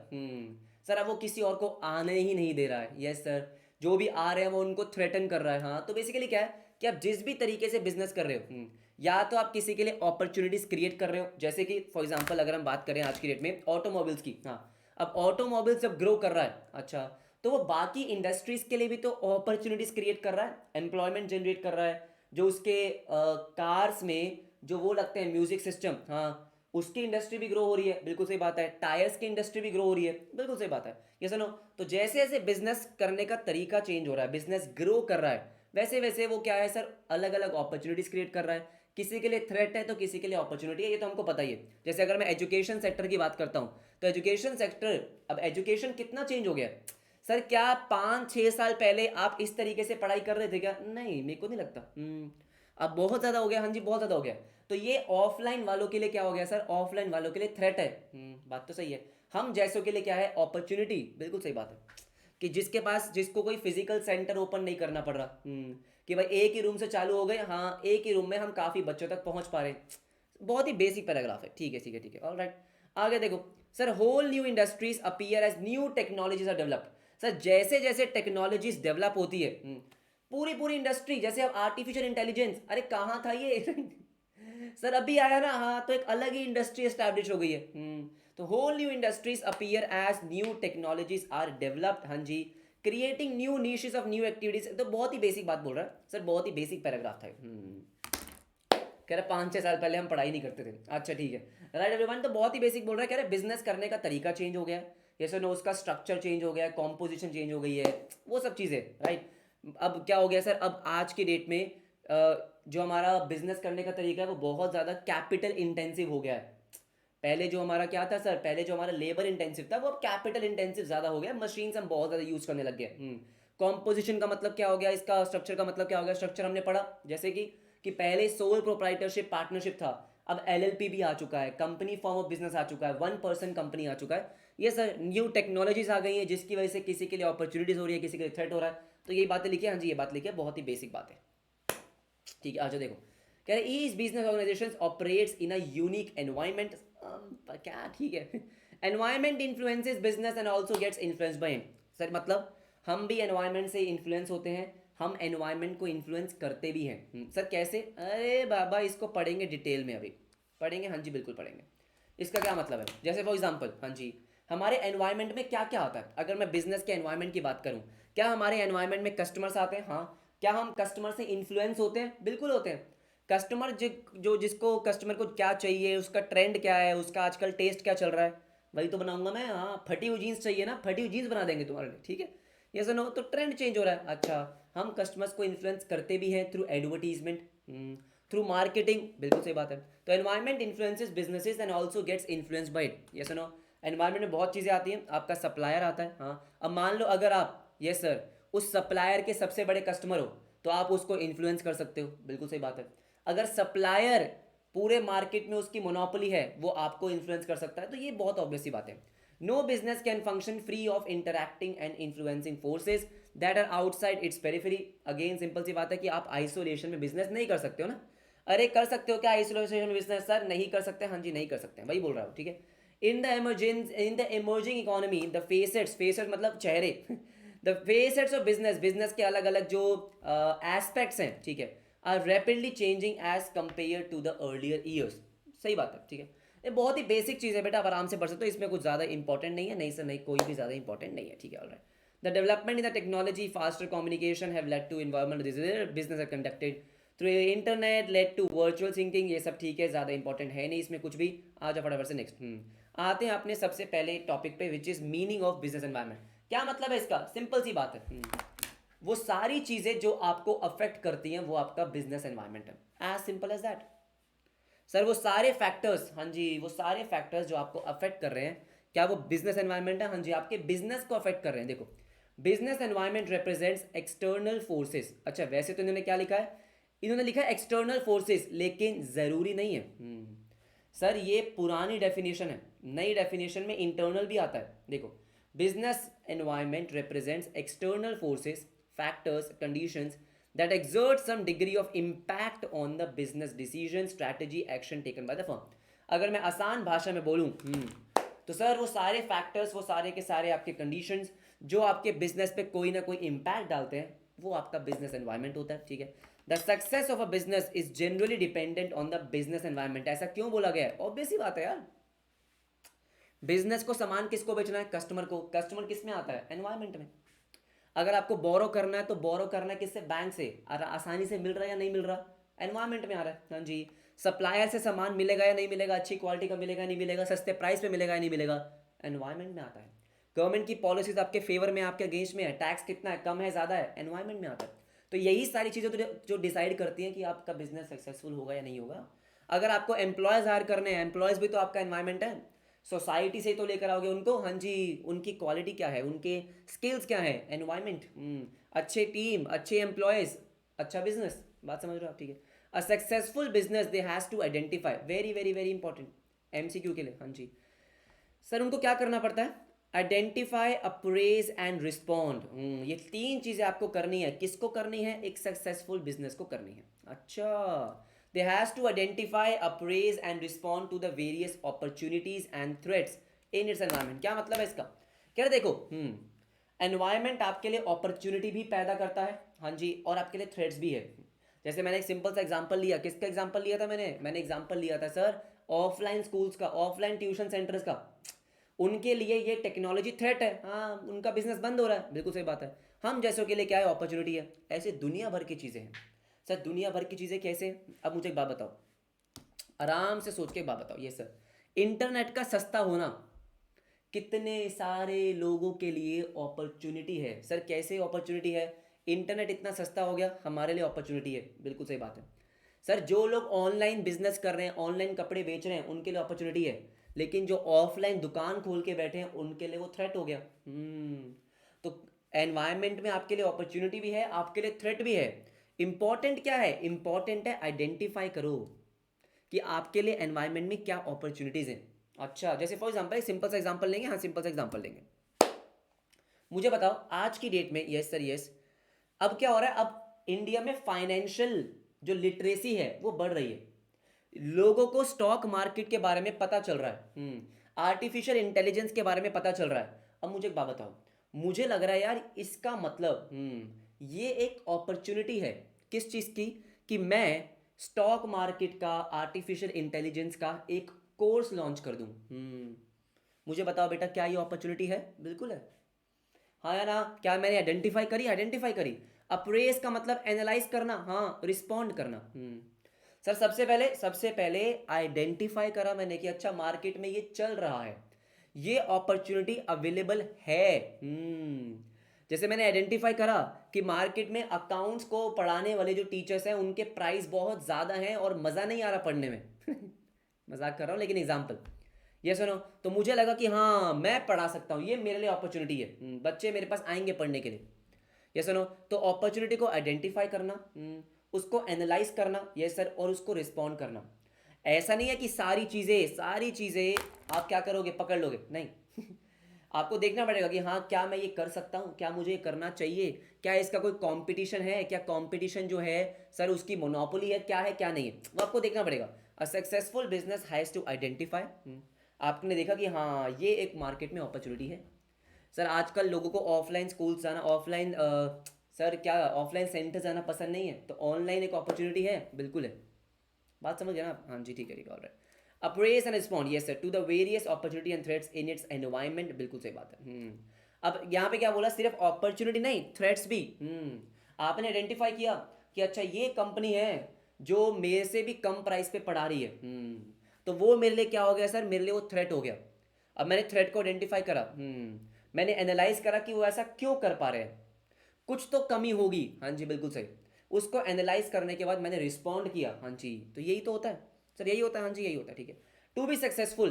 सर अब वो किसी और को आने ही नहीं दे रहा है। यस सर, जो भी आ रहे हैं वो उनको थ्रेटन कर रहा है। हाँ, तो बेसिकली क्या है कि आप जिस भी तरीके से बिजनेस कर रहे हो, या तो आप किसी के लिए अपॉर्चुनिटीज क्रिएट कर रहे हो, जैसे कि फॉर एग्जांपल अगर हम बात करें आज की डेट में ऑटोमोबाइल्स की, हाँ, अब ऑटोमोबाइल्स जब ग्रो कर रहा है, अच्छा, तो वो बाकी इंडस्ट्रीज के लिए भी तो अपॉर्चुनिटीज क्रिएट कर रहा है, एम्प्लॉयमेंट जनरेट कर रहा है। जो उसके कार्स में जो वो लगते हैं म्यूजिक सिस्टम, हाँ, उसकी इंडस्ट्री भी ग्रो हो रही है, बिल्कुल सही बात है। टायर्स की इंडस्ट्री भी ग्रो हो रही है, बिल्कुल सही बात है। ये सुनो, तो जैसे जैसे बिजनेस करने का तरीका चेंज हो रहा है, बिजनेस ग्रो कर रहा है, वैसे वैसे वो क्या है सर, अलग अलग अपॉर्चुनिटीज क्रिएट कर रहा है। किसी के लिए थ्रेट है तो किसी के लिए अपॉर्चुनिटी है, ये तो हमको पता ही है। जैसे अगर मैं एजुकेशन सेक्टर की बात करता हूँ, तो एजुकेशन सेक्टर, अब एजुकेशन कितना चेंज हो गया सर। क्या 5-6 साल पहले आप इस तरीके से पढ़ाई कर रहे थे क्या? नहीं, मेरे को नहीं लगता। अब बहुत ज़्यादा हो गया, हाँ जी बहुत ज़्यादा हो गया। तो ये ऑफलाइन वालों के लिए क्या हो गया सर? ऑफलाइन वालों के लिए थ्रेट है। बात तो सही है। हम जैसों के लिए क्या है? अपॉर्चुनिटी, बिल्कुल सही बात है। कि जिसके पास, जिसको कोई फिजिकल सेंटर ओपन नहीं करना पड़ रहा, कि भाई एक ही रूम से चालू हो गए, हाँ, एक ही रूम में हम काफ़ी बच्चों तक पहुंच पा रहे हैं। बहुत ही बेसिक पैराग्राफ है, ठीक है ठीक है ठीक है, ऑलराइट। आगे देखो sir, whole new industries appear as new technologies are developed. Sir जैसे जैसे टेक्नोलॉजीज डेवलप होती है, पूरी पूरी इंडस्ट्री, जैसे अब आर्टिफिशियल इंटेलिजेंस, अरे कहाँ था ये? सर अभी आया ना, हाँ, तो एक अलग ही इंडस्ट्री एस्टैब्लिश हो गई है। तो whole new industries appear as new technologies are developed, हाँ जी, creating new niches of new activities. तो बहुत ही बेसिक बात बोल रहा है सर, बहुत ही बेसिक पैराग्राफ था। कह रहा 5-6 साल पहले हम पढ़ाई नहीं करते थे, अच्छा ठीक है, राइट एवरीवन। तो बहुत ही बेसिक बोल रहा है, कह रहे बिजनेस करने का तरीका चेंज हो गया है, ये सो नो, उसका स्ट्रक्चर चेंज हो गया है, कॉम्पोजिशन चेंज हो गई है, वो सब चीज़ें, राइट। अब क्या हो गया सर, अब आज की डेट में जो हमारा बिजनेस करने का तरीका है वो बहुत ज़्यादा कैपिटल इंटेंसिव हो गया है। पहले जो हमारा क्या था सर, पहले जो हमारा लेबर इंटेंसिव था वो अब कैपिटल इंटेंसिव ज़्यादा हो गया, मशीन्स हम बहुत ज़्यादा यूज़ करने लग गए। कॉम्पोजिशन का मतलब क्या हो गया, इसका स्ट्रक्चर का मतलब क्या हो गया? स्ट्रक्चर हमने पढ़ा, जैसे कि कि पहले सोल प्रोप्राइटरशिप पार्टनरशिप था, अब एलएलपी भी आ चुका है, कंपनी फॉर्म ऑफ बिजनेस आ चुका है, वन पर्सन कंपनी आ चुका है। ये सर न्यू टेक्नोलॉजीज आ गई हैं जिसकी वजह से किसी के लिए अपॉर्चुनिटीज हो रही है, किसी के लिए थ्रेट हो रहा है। तो यही बातें लिखी है, हाँ जी ये बात लिखी है, बहुत ही बेसिक बात है। ठीक है, अच्छा देखो, कह रहे each business organisation operates in a unique environment. क्या ठीक है, environment influences business and also gets influence by. Sir मतलब हम भी एनवायरमेंट से इन्फ्लुएंस होते हैं, हम एनवायरमेंट को इन्फ्लुएंस करते भी हैं। सर कैसे? अरे बाबा इसको पढ़ेंगे डिटेल में, अभी पढ़ेंगे, हाँ जी बिल्कुल पढ़ेंगे। इसका क्या मतलब है? जैसे फॉर एग्जांपल, हाँ जी हमारे एनवायरनमेंट में क्या क्या आता है। अगर मैं बिजनेस के एनवायरनमेंट की बात करूं, क्या हमारे एनवायरनमेंट में कस्टमर्स आते हैं? हाँ। क्या हम कस्टमर से इन्फ्लुएंस होते हैं? बिल्कुल होते हैं। कस्टमर जो जिसको कस्टमर को क्या चाहिए, उसका ट्रेंड क्या है, उसका आजकल टेस्ट क्या चल रहा है, वही तो बनाऊंगा मैं। हाँ फटी हुई जीन्स चाहिए ना, फटी हुई जीन्स बना देंगे तुम्हारे लिए, ठीक है। ये सुनो, तो ट्रेंड चेंज हो रहा है। अच्छा, हम कस्टमर्स को इन्फ्लुएंस करते भी हैं थ्रू एडवर्टीजमेंट, थ्रू मार्केटिंग, बिल्कुल सही बात है। तो environment influences businesses and also gets influenced by it. ये सुनो, एनवायरमेंट में बहुत चीज़ें आती हैं। आपका सप्लायर आता है, हाँ। अब मान लो अगर आप, यस सर, उस सप्लायर के सबसे बड़े कस्टमर हो तो आप उसको इन्फ्लुएंस कर सकते हो, बिल्कुल सही बात है। अगर सप्लायर पूरे मार्केट में उसकी मोनोपोली है, वो आपको इन्फ्लुएंस कर सकता है, तो ये बहुत ऑब्वियस सी बात है। No business can function free of interacting and influencing forces that are outside its periphery. Again simple सी बात है कि आप आइसोलेशन में बिजनेस नहीं कर सकते हो ना। अरे कर सकते हो क्या आइसोलेशन में बिजनेस? सर नहीं कर सकते, हाँ जी नहीं कर सकते, वही बोल रहा हूँ, ठीक है। In the emerging economy the facets मतलब चेहरे द फेसेट्स ऑफ बिजनेस के अलग अलग जो एस्पेक्ट्स हैं, ठीक है, are rapidly changing as compare to the earlier years. सही बात है, ठीक है। ये बहुत ही बेसिक चीज़ है बेटा, आप आराम से पढ़ सकते हो, इसमें कुछ ज़्यादा इंपॉर्टेंट नहीं है। नहीं सर नहीं, कोई भी ज़्यादा इंपॉर्टेंट नहीं है, ठीक है, alright. The development in the technology faster communication have led to environment business are conducted through internet led to virtual thinking. ये सब ठीक है, ज़्यादा इंपॉर्टेंट है नहीं इसमें कुछ भी। आ जाओ फटाफट से नेक्स्ट। आते हैं अपने सबसे पहले टॉपिक पे, which is meaning of business environment. क्या मतलब है इसका? सिंपल सी बात है, वो सारी चीज़ें जो आपको अफेक्ट करती हैं वो आपका बिजनेस एनवायरनमेंट है, as simple as that. Sir वो सारे फैक्टर्स, हाँ जी वो सारे फैक्टर्स जो आपको अफेक्ट कर रहे हैं, क्या वो बिजनेस एनवायरनमेंट है? हाँ जी, आपके बिजनेस को अफेक्ट कर रहे हैं। देखो, business environment represents external forces. अच्छा वैसे तो इन्होंने क्या लिखा है? इन्होंने लिखा है एक्सटर्नल फोर्सेस, लेकिन ज़रूरी नहीं है। सर ये पुरानी डेफिनेशन है, नई डेफिनेशन में इंटरनल भी आता है। देखो, business environment represents external forces, factors, conditions that exert some degree of impact on the business decision, strategy, action taken by the firm। अगर मैं आसान भाषा में बोलूँ तो सर वो सारे फैक्टर्स, वो सारे के सारे आपके कंडीशंस जो आपके बिजनेस पे कोई ना कोई इम्पैक्ट डालते हैं, वो आपका बिजनेस एनवायरनमेंट होता है, ठीक है। The success of a business is generally dependent on the business environment. ऐसा क्यों बोला गया है? ऑब्वियस ही बात है यार, बिजनेस को सामान किसको बेचना है? कस्टमर को। कस्टमर किस में आता है? एनवायरनमेंट में। अगर आपको बोरो करना है तो बोरो करना है किससे? बैंक से। आसानी से मिल रहा है या नहीं मिल रहा? एनवायरनमेंट में आ रहा है, हाँ जी। सप्लायर से सामान मिलेगा या नहीं मिलेगा, अच्छी क्वालिटी का मिलेगा या नहीं मिलेगा, सस्ते प्राइस पे मिलेगा या नहीं मिलेगा, एनवायरनमेंट में आता है। गवर्नमेंट की पॉलिसीज आपके फेवर में, आपके अगेंस्ट में है, टैक्स कितना है, कम है, ज़्यादा है, एनवायरनमेंट में आता है। तो यही सारी चीज़ें जो डिसाइड करती हैं कि आपका बिजनेस सक्सेसफुल होगा या नहीं होगा। अगर आपको एम्प्लॉयज़ हायर करने हैं, एम्प्लॉयज़ भी तो आपका एनवायरनमेंट है। सोसाइटी से तो लेकर आओगे उनको, हाँ जी, उनकी क्वालिटी क्या है, उनके स्किल्स क्या है, एनवायरनमेंट। अच्छे टीम, अच्छे एम्प्लॉयज़, अच्छा बिजनेस। बात समझ रहे हो आप, ठीक है। A successful business they has to identify, very very very important MCQ के लिए, हाँ जी। सर उनको क्या करना पड़ता है? Identify, appraise and respond. ये तीन चीज़ें आपको करनी है। किसको करनी है? एक सक्सेसफुल बिजनेस को करनी है। अच्छा, they has to identify, appraise and respond to the various opportunities and threats in its environment. क्या मतलब है इसका? कह रहे देखो, एनवायरमेंट आपके लिए अपॉर्चुनिटी भी पैदा करता है, हाँ जी, और आपके लिए थ्रेट्स भी है। जैसे मैंने एक सिंपल सा एग्जांपल लिया, किसका एग्जांपल लिया था मैंने एग्जांपल लिया था सर ऑफलाइन स्कूल्स का, ऑफलाइन ट्यूशन सेंटर्स का। उनके लिए ये टेक्नोलॉजी थ्रेट है, हाँ, उनका बिजनेस बंद हो रहा है, बिल्कुल सही बात है। हम जैसों के लिए क्या है? अपॉर्चुनिटी है। ऐसे दुनिया भर की चीज़ें हैं सर, दुनिया भर की चीज़ें कैसे? अब मुझे एक बात बताओ, आराम से सोच के एक बात बताओ, ये सर इंटरनेट का सस्ता होना कितने सारे लोगों के लिए अपॉर्चुनिटी है। सर कैसे अपॉर्चुनिटी है? इंटरनेट इतना सस्ता हो गया, हमारे लिए अपॉर्चुनिटी है, बिल्कुल सही बात है। सर जो लोग ऑनलाइन बिजनेस कर रहे हैं, ऑनलाइन कपड़े बेच रहे हैं, उनके लिए अपॉर्चुनिटी है, लेकिन जो ऑफलाइन दुकान खोल के बैठे हैं उनके लिए वो थ्रेट हो गया। तो एनवायरनमेंट में आपके लिए अपॉर्चुनिटी भी है, आपके लिए थ्रेट भी है। इंपॉर्टेंट क्या है? इंपॉर्टेंट है आइडेंटिफाई करो कि आपके लिए एनवायरनमेंट में क्या अपॉर्चुनिटीज हैं। अच्छा, जैसे फॉर एग्जांपल सिंपल सा एग्जांपल लेंगे, हाँ सिंपल सा एग्जांपल लेंगे। मुझे बताओ आज की डेट में, यस सर यस, अब क्या हो रहा है? अब इंडिया में फाइनेंशियल जो लिटरेसी है वो बढ़ रही है। लोगों को स्टॉक मार्केट के बारे में पता चल रहा है, आर्टिफिशियल इंटेलिजेंस के बारे में पता चल रहा है। अब मुझे एक बात बताओ, मुझे लग रहा है यार इसका मतलब ये एक अपॉर्चुनिटी है। किस चीज़ की? कि मैं स्टॉक मार्केट का, आर्टिफिशियल इंटेलिजेंस का एक कोर्स लॉन्च कर दूं। मुझे बताओ बेटा, क्या ये अपॉर्चुनिटी है? बिल्कुल है। हाँ या ना? क्या मैंने आइडेंटिफाई करी? आइडेंटिफाई करी। अप्रेस का मतलब एनालाइज करना, हाँ रिस्पॉन्ड करना। सर सबसे पहले आइडेंटिफाई करा मैंने कि अच्छा मार्केट में ये चल रहा है, ये अपॉर्चुनिटी अवेलेबल है। जैसे मैंने आइडेंटिफाई करा कि मार्केट में अकाउंट्स को पढ़ाने वाले जो टीचर्स हैं उनके प्राइस बहुत ज़्यादा हैं और मज़ा नहीं आ रहा पढ़ने में। मजाक कर रहा हूँ लेकिन एग्जाम्पल, ये सुनो, तो मुझे लगा कि हाँ मैं पढ़ा सकता हूँ, ये मेरे लिए अपॉर्चुनिटी है। बच्चे मेरे पास आएंगे पढ़ने के लिए। ये सुनो, तो अपॉर्चुनिटी को आइडेंटिफाई करना, उसको एनालाइज करना, ये सर, और उसको रिस्पॉन्ड करना। ऐसा नहीं है कि सारी चीज़ें आप क्या करोगे, पकड़ लोगे, नहीं। आपको देखना पड़ेगा कि हाँ क्या मैं ये कर सकता हूँ, क्या मुझे ये करना चाहिए, क्या इसका कोई कंपटीशन है, क्या कंपटीशन जो है सर उसकी मोनोपोली है, क्या है क्या नहीं है, वो आपको देखना पड़ेगा। A successful business has to identify. आपने देखा कि हाँ ये एक मार्केट में अपॉर्चुनिटी है। सर आजकल लोगों को ऑफलाइन स्कूल जाना, ऑफलाइन सर क्या ऑफलाइन सेंटर जाना पसंद नहीं है, तो ऑनलाइन एक अपॉर्चुनिटी है, बिल्कुल है। बात समझ गए ना आप? हाँ जी ठीक है, ठीक है, alright. Appraise and respond, yes sir, to the various opportunity and threats in its environment, बिल्कुल सही बात है। अब यहाँ पे क्या बोला? सिर्फ अपॉर्चुनिटी नहीं, थ्रेट्स भी। आपने आइडेंटिफाई किया कि अच्छा ये कंपनी है जो मेरे से भी कम प्राइस पे पढ़ा रही है, तो वो मेरे लिए क्या हो गया सर? मेरे लिए वो थ्रेट हो गया। अब मैंने थ्रेट को आइडेंटिफाई करा, मैंने एनालाइज करा कि वो ऐसा क्यों कर पा रहे हैं, कुछ तो कमी होगी, हाँ जी बिल्कुल सही। उसको एनालाइज करने के बाद मैंने रिस्पॉन्ड किया, हाँ जी, तो यही तो होता है सर, यही होता है, हाँ जी यही होता है, ठीक है। To be successful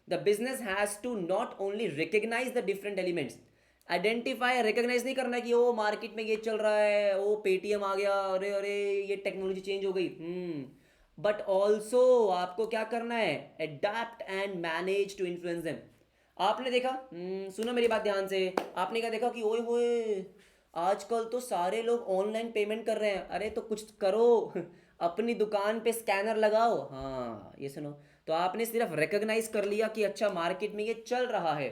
the business has to not only recognise the different elements, identify recognise नहीं करना कि ओ मार्केट में ये चल रहा है, ओ पेटीएम आ गया, अरे अरे ये टेक्नोलॉजी चेंज हो गई, बट ऑल्सो आपको क्या करना है? Adapt and manage to influence them. आपने देखा, सुनो मेरी बात ध्यान से, आपने क्या देखा कि ओए होए आजकल तो सारे लोग ऑनलाइन पेमेंट कर रहे हैं, अरे तो कुछ करो। अपनी दुकान पे स्कैनर लगाओ, हाँ ये सुनो। तो आपने सिर्फ रिकग्नाइज कर लिया कि अच्छा मार्केट में ये चल रहा है,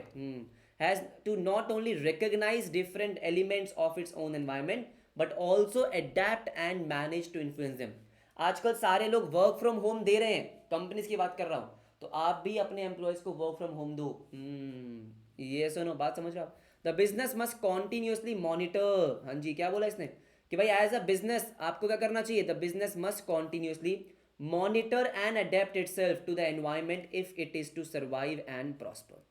has to not only recognise different elements of its own environment but also adapt and manage to influence them. आजकल सारे लोग वर्क फ्रॉम होम दे रहे हैं, कंपनीज की बात कर रहा हूँ, तो आप भी अपने एम्प्लॉयज को वर्क फ्रॉम होम दो। ये सुनो, बात समझ रहे हो? The business must continuously monitor, हाँ जी क्या बोला इसने कि भाई एज अ बिजनेस आपको क्या करना चाहिए? The business must continuously monitor and adapt itself to the environment if it is to survive and prosper.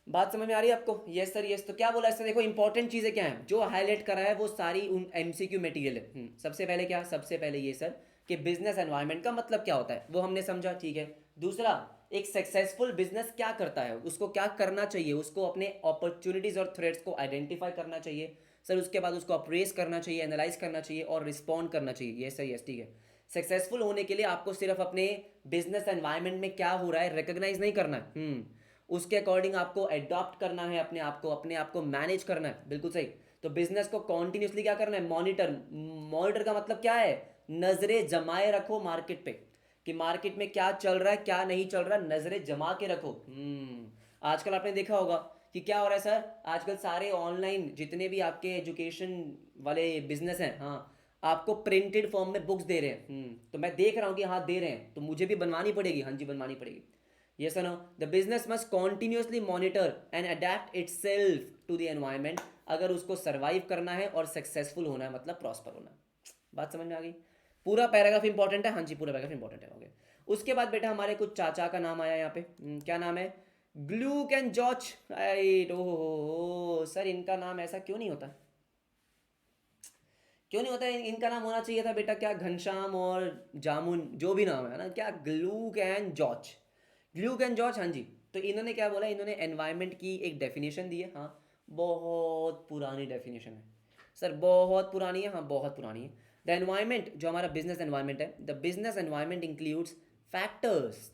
बात समझ में आ रही है आपको? Yes sir yes. तो क्या बोला इससे? देखो इंपॉर्टेंट चीज़ें क्या है जो हाईलाइट करा है, वो सारी उन एमसीक्यू मटेरियल है। सबसे पहले क्या? सबसे पहले ये सर कि बिजनेस एनवायरनमेंट का मतलब क्या होता है वो हमने समझा, ठीक है। दूसरा, एक सक्सेसफुल बिजनेस क्या करता है, उसको क्या करना चाहिए, उसको अपने अपॉर्चुनिटीज और थ्रेट्स को आइडेंटिफाई करना चाहिए सर, उसके बाद उसको अप्रेस करना चाहिए, एनालाइज करना चाहिए और रिस्पॉन्ड करना चाहिए। यस सर यस, ठीक है। सक्सेसफुल होने के लिए आपको सिर्फ अपने बिजनेस एनवायरनमेंट में क्या हो रहा है रिकॉग्नाइज नहीं करना है, उसके अकॉर्डिंग आपको एडॉप्ट करना है, अपने आप को मैनेज करना है, बिल्कुल सही। तो बिजनेस को कॉन्टिन्यूसली क्या करना है? मॉनिटर। मॉनिटर का मतलब क्या है? नजरें जमाए रखो मार्केट पे कि मार्केट में क्या चल रहा है क्या नहीं चल रहा है, नजरें जमा के रखो। आजकल आपने देखा होगा कि क्या हो रहा है सर, आजकल सारे ऑनलाइन जितने भी आपके एजुकेशन वाले बिजनेस हैं, हाँ आपको प्रिंटेड फॉर्म में बुक्स दे रहे हैं। तो मैं देख रहा हूँ कि हाँ दे रहे हैं, तो मुझे भी बनवानी पड़ेगी, हाँ जी बनवानी पड़ेगी। Yes or no? The business must continuously monitor and adapt itself to the environment अगर उसको सर्वाइव करना है और सक्सेसफुल होना है, मतलब प्रॉस्पर होना है। बात समझ में आ गई? पूरा पैराग्राफ इंपॉर्टेंट है, हाँ जी पूरा पैराग्राफ इंपॉर्टेंट है, ओके। उसके बाद बेटा हमारे कुछ चाचा का नाम आया यहाँ पे, क्या नाम है? Glueck and George, right. ओहो सर, इनका नाम ऐसा क्यों नहीं होता? क्यों नहीं होता? इनका नाम होना चाहिए था बेटा क्या, घनश्याम और जामुन, जो भी नाम है ना, क्या Glueck and George. Glueck and George, हाँ जी। तो इन्होंने क्या बोला? इन्होंने एनवायरनमेंट की एक डेफिनेशन दी है, हाँ बहुत पुरानी डेफिनेशन है। सर बहुत पुरानी है, हाँ बहुत पुरानी है। द एनवायरमेंट, जो हमारा बिजनेस एनवायरमेंट है, the business environment includes factors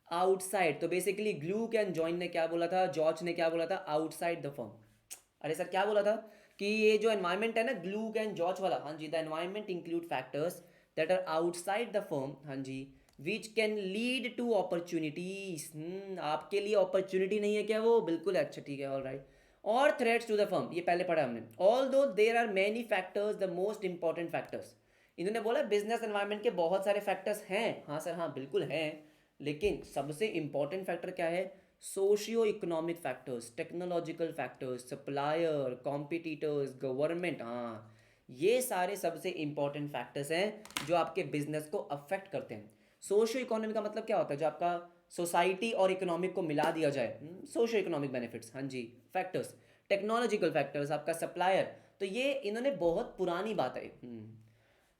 outside. तो बेसिकली ग्लूक एंड जॉइन ने क्या बोला था, जॉर्ज ने क्या बोला था, आउटसाइड द फर्म। अरे सर क्या बोला था कि ये जो एनवायरमेंट है ना ग्लूक एंड जॉर्ज वाला, हाँ जी, the environment include factors that are outside the firm, हाँ जी, which can lead to opportunities. आपके लिए अपॉर्चुनिटी नहीं है क्या वो, बिल्कुल, अच्छा ठीक है, ऑल राइट। और थ्रेट्स टू द फर्म, ये पहले पढ़ा हमने। Although there are many factors, the most important factors. इन्होंने बोला बिजनेस एनवायरनमेंट के बहुत सारे फैक्टर्स हैं, हाँ सर हाँ बिल्कुल हैं, लेकिन सबसे इंपॉर्टेंट फैक्टर क्या है, socio economic factors, technological factors, supplier, competitors, government, हाँ, ये सारे सबसे इंपॉर्टेंट फैक्टर्स हैं जो आपके बिजनेस को अफेक्ट करते हैं। सोशियो इकोनॉमिक का मतलब क्या होता है, जो आपका सोसाइटी और इकोनॉमिक को मिला दिया जाए, सोशियो इकोनॉमिक बेनिफिट्स, हाँ जी, फैक्टर्स। टेक्नोलॉजिकल फैक्टर्स, आपका सप्लायर। तो ये इन्होंने बहुत पुरानी बात है।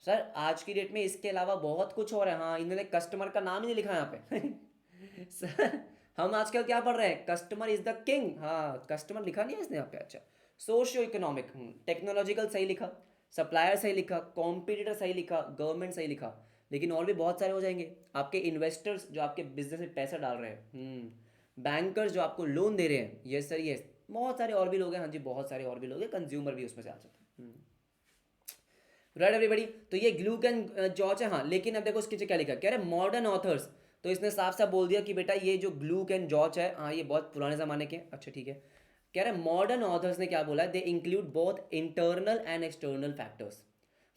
सर आज की डेट में इसके अलावा बहुत कुछ हो रहा है, हाँ इन्होंने कस्टमर का नाम ही नहीं लिखा यहाँ पे सर हम आजकल क्या पढ़ रहे हैं, कस्टमर इज द किंग, हाँ कस्टमर लिखा नहीं है इसने यहाँ पे। अच्छा, सोशियो इकोनॉमिक, टेक्नोलॉजिकल सही लिखा, सप्लायर सही लिखा, कॉम्पिटिटर सही लिखा, गवर्नमेंट सही लिखा, लेकिन और भी बहुत सारे हो जाएंगे। आपके इन्वेस्टर्स जो आपके बिजनेस में पैसा डाल रहे हैं, बैंकर्स जो आपको लोन दे रहे हैं, यस सर यस, बहुत सारे और भी लोग हैं, हाँ जी बहुत सारे और भी लोग हैं, कंज्यूमर भी उसमें से आ जाते हैं। राइट एवरीबडी, तो ये ग्लूक एंड जॉर्ज है, हाँ, लेकिन अब देखो उसके नीचे क्या लिखा, कह रहे मॉडर्न ऑथर्स। तो इसने साफ साफ बोल दिया कि बेटा ये जो ग्लूक एंड जॉर्ज है, हाँ ये बहुत पुराने ज़माने के, अच्छा ठीक है। कह रहे मॉडर्न ऑथर्स ने क्या बोला है, they include both internal and external factors,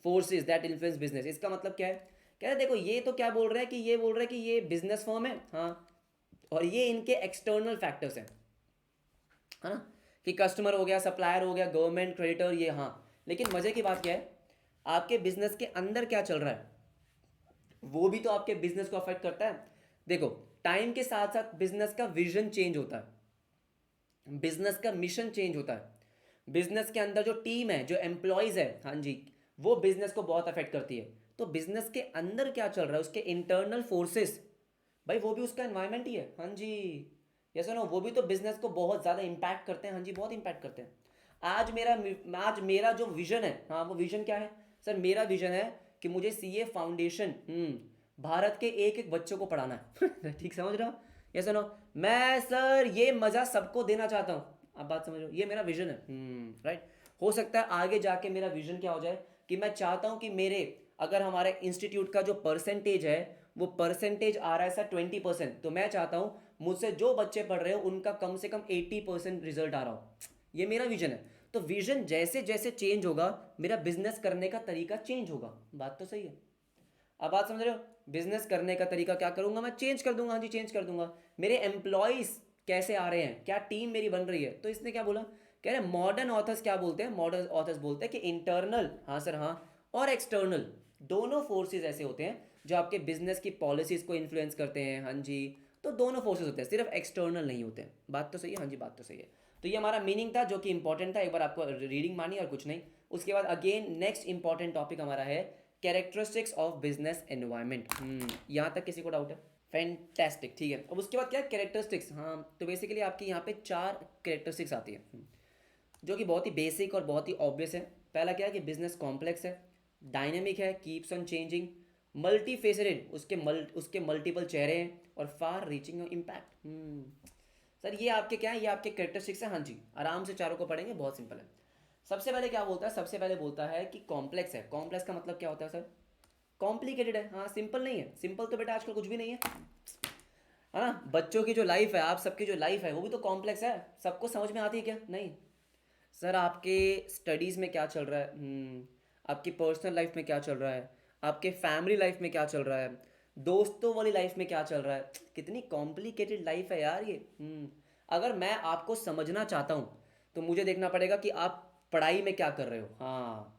forces that influence business. इसका मतलब क्या है, कह रहे देखो ये तो क्या बोल रहे हैं कि ये बोल रहे हैं कि ये बिजनेस फर्म है, हाँ, और ये इनके एक्सटर्नल फैक्टर्स हैं, है ना, कि कस्टमर हो गया, सप्लायर हो गया, गवर्नमेंट, क्रेडिटर, ये हाँ। लेकिन मजे की बात क्या है, आपके बिजनेस के अंदर क्या चल रहा है वो भी तो आपके बिजनेस को अफेक्ट करता है। देखो टाइम के साथ साथ बिजनेस का विजन चेंज होता है, बिजनेस का मिशन चेंज होता है, बिजनेस के अंदर जो टीम है, जो एम्प्लॉयज है, हाँ जी, वो बिजनेस को बहुत अफेक्ट करती है। तो बिजनेस के अंदर क्या चल रहा है, उसके इंटरनल फोर्सेस, भाई वो भी उसका एनवायरनमेंट ही है, हाँ जी, यस नो, वो भी तो बिजनेस को बहुत ज़्यादा इम्पैक्ट करते हैं, हाँ जी बहुत इम्पैक्ट करते हैं। आज मेरा जो विजन है, हाँ वो विजन क्या है सर, मेरा विजन है कि मुझे सीए फाउंडेशन भारत के एक एक बच्चों को पढ़ाना है ठीक समझ रहे हो, यस नो, मैं सर ये मज़ा सबको देना चाहता हूँ, आप बात समझ रहे हो, ये मेरा विजन है, राइट। हो सकता है आगे जाके मेरा विजन क्या हो जाए कि मैं चाहता हूँ कि मेरे, अगर हमारे इंस्टीट्यूट का जो परसेंटेज है वो परसेंटेज आ रहा है सर 20%, तो मैं चाहता हूँ मुझसे जो बच्चे पढ़ रहे हो उनका कम से कम 80% रिजल्ट आ रहा हो, ये मेरा विजन है। तो विजन जैसे जैसे चेंज होगा मेरा बिजनेस करने का तरीका चेंज होगा, बात तो सही है। अब बात समझ रहे हो, बिजनेस करने का तरीका क्या करूंगा मैं, चेंज कर दूंगा, हाँ जी चेंज कर दूंगा। मेरे एम्प्लॉयज कैसे आ रहे हैं, क्या टीम मेरी बन रही है, तो इसने क्या बोला, कह रहे मॉडर्न ऑथर्स क्या बोलते हैं, मॉडर्न ऑथर्स बोलते हैं कि इंटरनल, हाँ सर हाँ, और एक्सटर्नल, दोनों फोर्सेज ऐसे होते हैं जो आपके बिजनेस की पॉलिसीज को इन्फ्लुएंस करते हैं, हाँ जी। तो दोनों फोर्सेज होते हैं, सिर्फ एक्सटर्नल नहीं होते हैं, बात तो सही है, हाँ जी बात तो सही है। तो ये हमारा मीनिंग था जो कि इंपॉर्टेंट था, एक बार आपको रीडिंग मानी और कुछ नहीं। उसके बाद अगेन नेक्स्ट इंपॉर्टेंट टॉपिक हमारा है कैरेक्टरिस्टिक्स ऑफ बिजनेस एनवायरनमेंट। यहाँ तक किसी को डाउट है, फैंटेस्टिक, ठीक है। अब उसके बाद क्या है कैरेक्टरिस्टिक्स, हाँ तो बेसिकली आपकी यहाँ पे 4 कैरेक्टरिस्टिक्स आती है, जो कि बहुत ही बेसिक और बहुत ही ऑब्वियस है। पहला क्या है कि बिजनेस कॉम्प्लेक्स है, डायनेमिक है, keeps on changing, multi faceted, उसके मल्टीपल चेहरे हैं, और फार रीचिंग इम्पैक्ट। सर ये आपके क्या है, ये आपके कैरेक्टरिस्टिक्स हैं, हाँ जी, आराम से चारों को पढ़ेंगे, बहुत सिंपल है। सबसे पहले क्या बोलता है, सबसे पहले बोलता है कि कॉम्प्लेक्स है। कॉम्प्लेक्स का मतलब क्या होता है सर, कॉम्प्लिकेटेड है, हाँ सिंपल नहीं है। सिंपल तो बेटा आजकल कुछ भी नहीं है, है ना। बच्चों की जो लाइफ है, आप सबकी जो लाइफ है वो भी तो कॉम्प्लेक्स है, सबको समझ में आती है क्या, नहीं। सर आपके स्टडीज़ में क्या चल रहा है, आपकी पर्सनल लाइफ में क्या चल रहा है, आपके फैमिली लाइफ में क्या चल रहा है, दोस्तों वाली लाइफ में क्या चल रहा है, कितनी कॉम्प्लिकेटेड लाइफ है यार ये। अगर मैं आपको समझना चाहता हूँ तो मुझे देखना पड़ेगा कि आप पढ़ाई में क्या कर रहे हो, हाँ,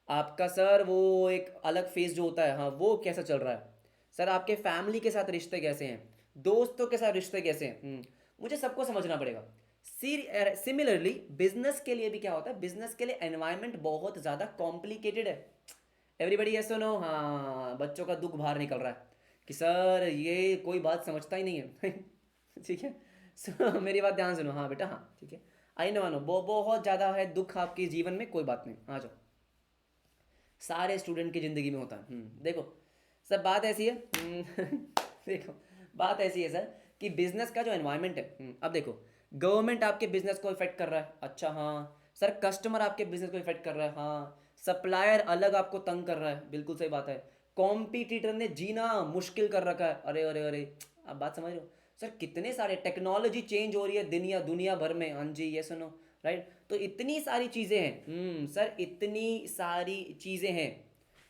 आपका सर वो एक अलग फेज जो होता है, हाँ वो कैसा चल रहा है, सर आपके फैमिली के साथ रिश्ते कैसे हैं, दोस्तों के साथ रिश्ते कैसे हैं, मुझे सबको समझना पड़ेगा। सिमिलरली बिजनेस के लिए भी क्या होता है, बिजनेस के लिए एनवायरनमेंट बहुत ज़्यादा कॉम्प्लिकेटेड है। एवरीबडी ये सुनो, हाँ बच्चों का दुख बाहर निकल रहा है कि सर ये कोई बात समझता ही नहीं है ठीक है, मेरी बात ध्यान सुनो, हाँ बेटा हाँ ठीक है। आई नो बहुत ज़्यादा है दुख आपके जीवन में, कोई बात नहीं, आ जाओ। सारे स्टूडेंट की ज़िंदगी में होता है। देखो सर बात ऐसी है। देखो बात ऐसी है सर कि बिजनेस का जो एनवायरनमेंट है, अब देखो गवर्नमेंट आपके बिजनेस को इफेक्ट कर रहा है, अच्छा हाँ सर, कस्टमर आपके बिजनेस को इफेक्ट कर रहा है, हाँ सप्लायर अलग आपको तंग कर रहा है, बिल्कुल सही बात है, कॉम्पिटिटर ने जीना मुश्किल कर रखा है, अरे अरे अरे, आप बात समझ रहे हो सर, कितने सारे टेक्नोलॉजी चेंज हो रही है दुनिया दुनिया भर में, हाँ जी ये सुनो, राइट, तो इतनी सारी चीज़ें हैं, सर इतनी सारी चीज़ें हैं,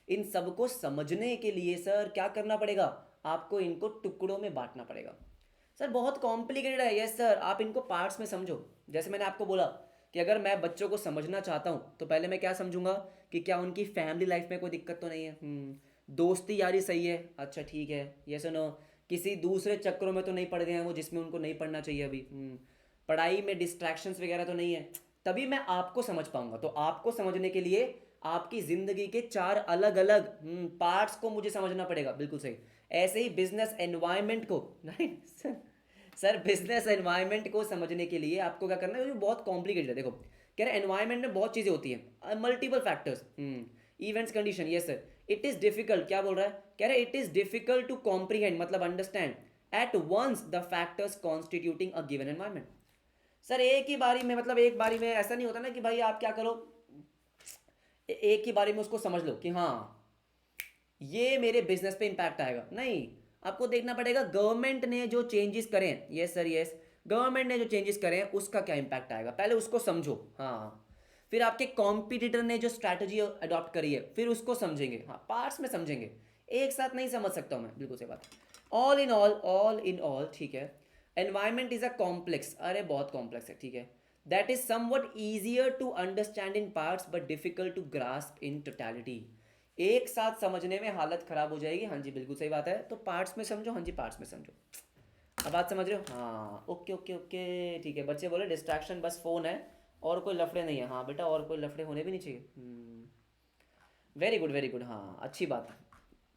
इन सबको समझने के लिए सर क्या करना पड़ेगा, आपको इनको टुकड़ों में बांटना पड़ेगा। सर बहुत कॉम्प्लिकेटेड है, यस सर, आप इनको पार्ट्स में समझो। जैसे मैंने आपको बोला कि अगर मैं बच्चों को समझना चाहता हूँ तो पहले मैं क्या समझूंगा कि क्या उनकी फैमिली लाइफ में कोई दिक्कत तो नहीं है, दोस्ती यारी सही है, अच्छा ठीक है, ये सुनो, किसी दूसरे चक्करों में तो नहीं पड़ गए हैं वो जिसमें उनको नहीं पढ़ना चाहिए अभी, पढ़ाई में डिस्ट्रैक्शंस वगैरह तो नहीं है, तभी मैं आपको समझ पाऊंगा। तो आपको समझने के लिए आपकी ज़िंदगी के 4 अलग अलग पार्ट्स को मुझे समझना पड़ेगा, बिल्कुल सही। ऐसे ही बिजनेस एनवायरनमेंट को, राइट सर, बिजनेस एनवायरनमेंट को समझने के लिए आपको क्या करना है, ये बहुत कॉम्प्लिकेटेड है। देखो कह रहे एनवायरनमेंट में बहुत चीज़ें होती हैं, multiple factors, events condition, yes sir, it is difficult, क्या बोल रहा है, कह रहे it is difficult to comprehend, मतलब understand at once the factors constituting a given environment. Sir एक ही बारी में, मतलब एक बारी में ऐसा नहीं होता ना कि भाई आप क्या करो, एक ही बारी में उसको समझ लो कि हाँ ये मेरे बिजनेस पे इम्पैक्ट आएगा, नहीं, आपको देखना पड़ेगा गवर्नमेंट ने जो चेंजेस करे हैं, यस सर यस, गवर्नमेंट ने जो चेंजेस करे हैं उसका क्या इम्पैक्ट आएगा, पहले उसको समझो, हाँ, फिर आपके कॉम्पिटिटर ने जो स्ट्रैटेजी अडॉप्ट करी है फिर उसको समझेंगे, हाँ पार्ट्स में समझेंगे, एक साथ नहीं समझ सकता हूँ मैं, बिल्कुल सही बात। ऑल इन ऑल, ठीक है, एनवायरमेंट इज अ कॉम्प्लेक्स, अरे बहुत कॉम्प्लेक्स है, ठीक है, that is somewhat easier to understand in parts but difficult to grasp in totality. एक साथ समझने में हालत खराब हो जाएगी, हाँ जी बिल्कुल सही बात है, तो पार्ट्स में समझो, हाँ जी पार्ट्स में समझो। अब बात समझ रहे हो, हाँ ओके ओके ओके, ठीक है, बच्चे बोले डिस्ट्रैक्शन बस फ़ोन है और कोई लफड़े नहीं है, हाँ बेटा और कोई लफड़े होने भी नहीं चाहिए, वेरी गुड वेरी गुड, हाँ अच्छी बात है।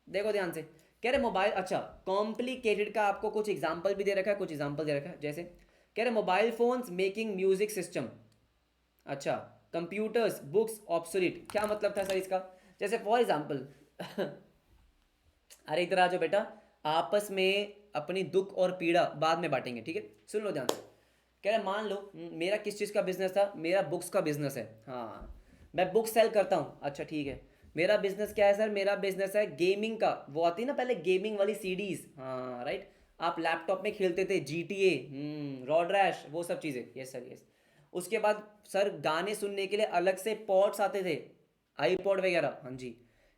देखो ध्यान से, कह रहे मोबाइल, अच्छा कॉम्प्लिकेटेड का आपको कुछ एग्जाम्पल भी दे रखा है, कुछ एग्जाम्पल दे रखा है, जैसे कह रहे mobile phones making music system, अच्छा कंप्यूटर्स बुक्स ऑब्सोलीट, क्या मतलब था सर इसका, जैसे फॉर एग्जाम्पल अरे इधर आ जाओ बेटा, आपस में अपनी दुख और पीड़ा बाद में बांटेंगे, ठीक है, सुन लो ध्यान से। कह रहे मान लो मेरा किस चीज़ का बिजनेस था, मेरा बुक्स का बिजनेस है, हाँ मैं बुक सेल करता हूँ, अच्छा ठीक है, मेरा बिजनेस क्या है सर, मेरा बिजनेस है गेमिंग का, वो आती है ना पहले गेमिंग वाली सीडीज, हाँ राइट, आप लैपटॉप में खेलते थे GTA, रॉड रैश, वो सब चीज़ें, यस सर यस। उसके बाद सर गाने सुनने के लिए अलग से पॉड्स आते थे, आईपॉड वगैरह, हाँ जी।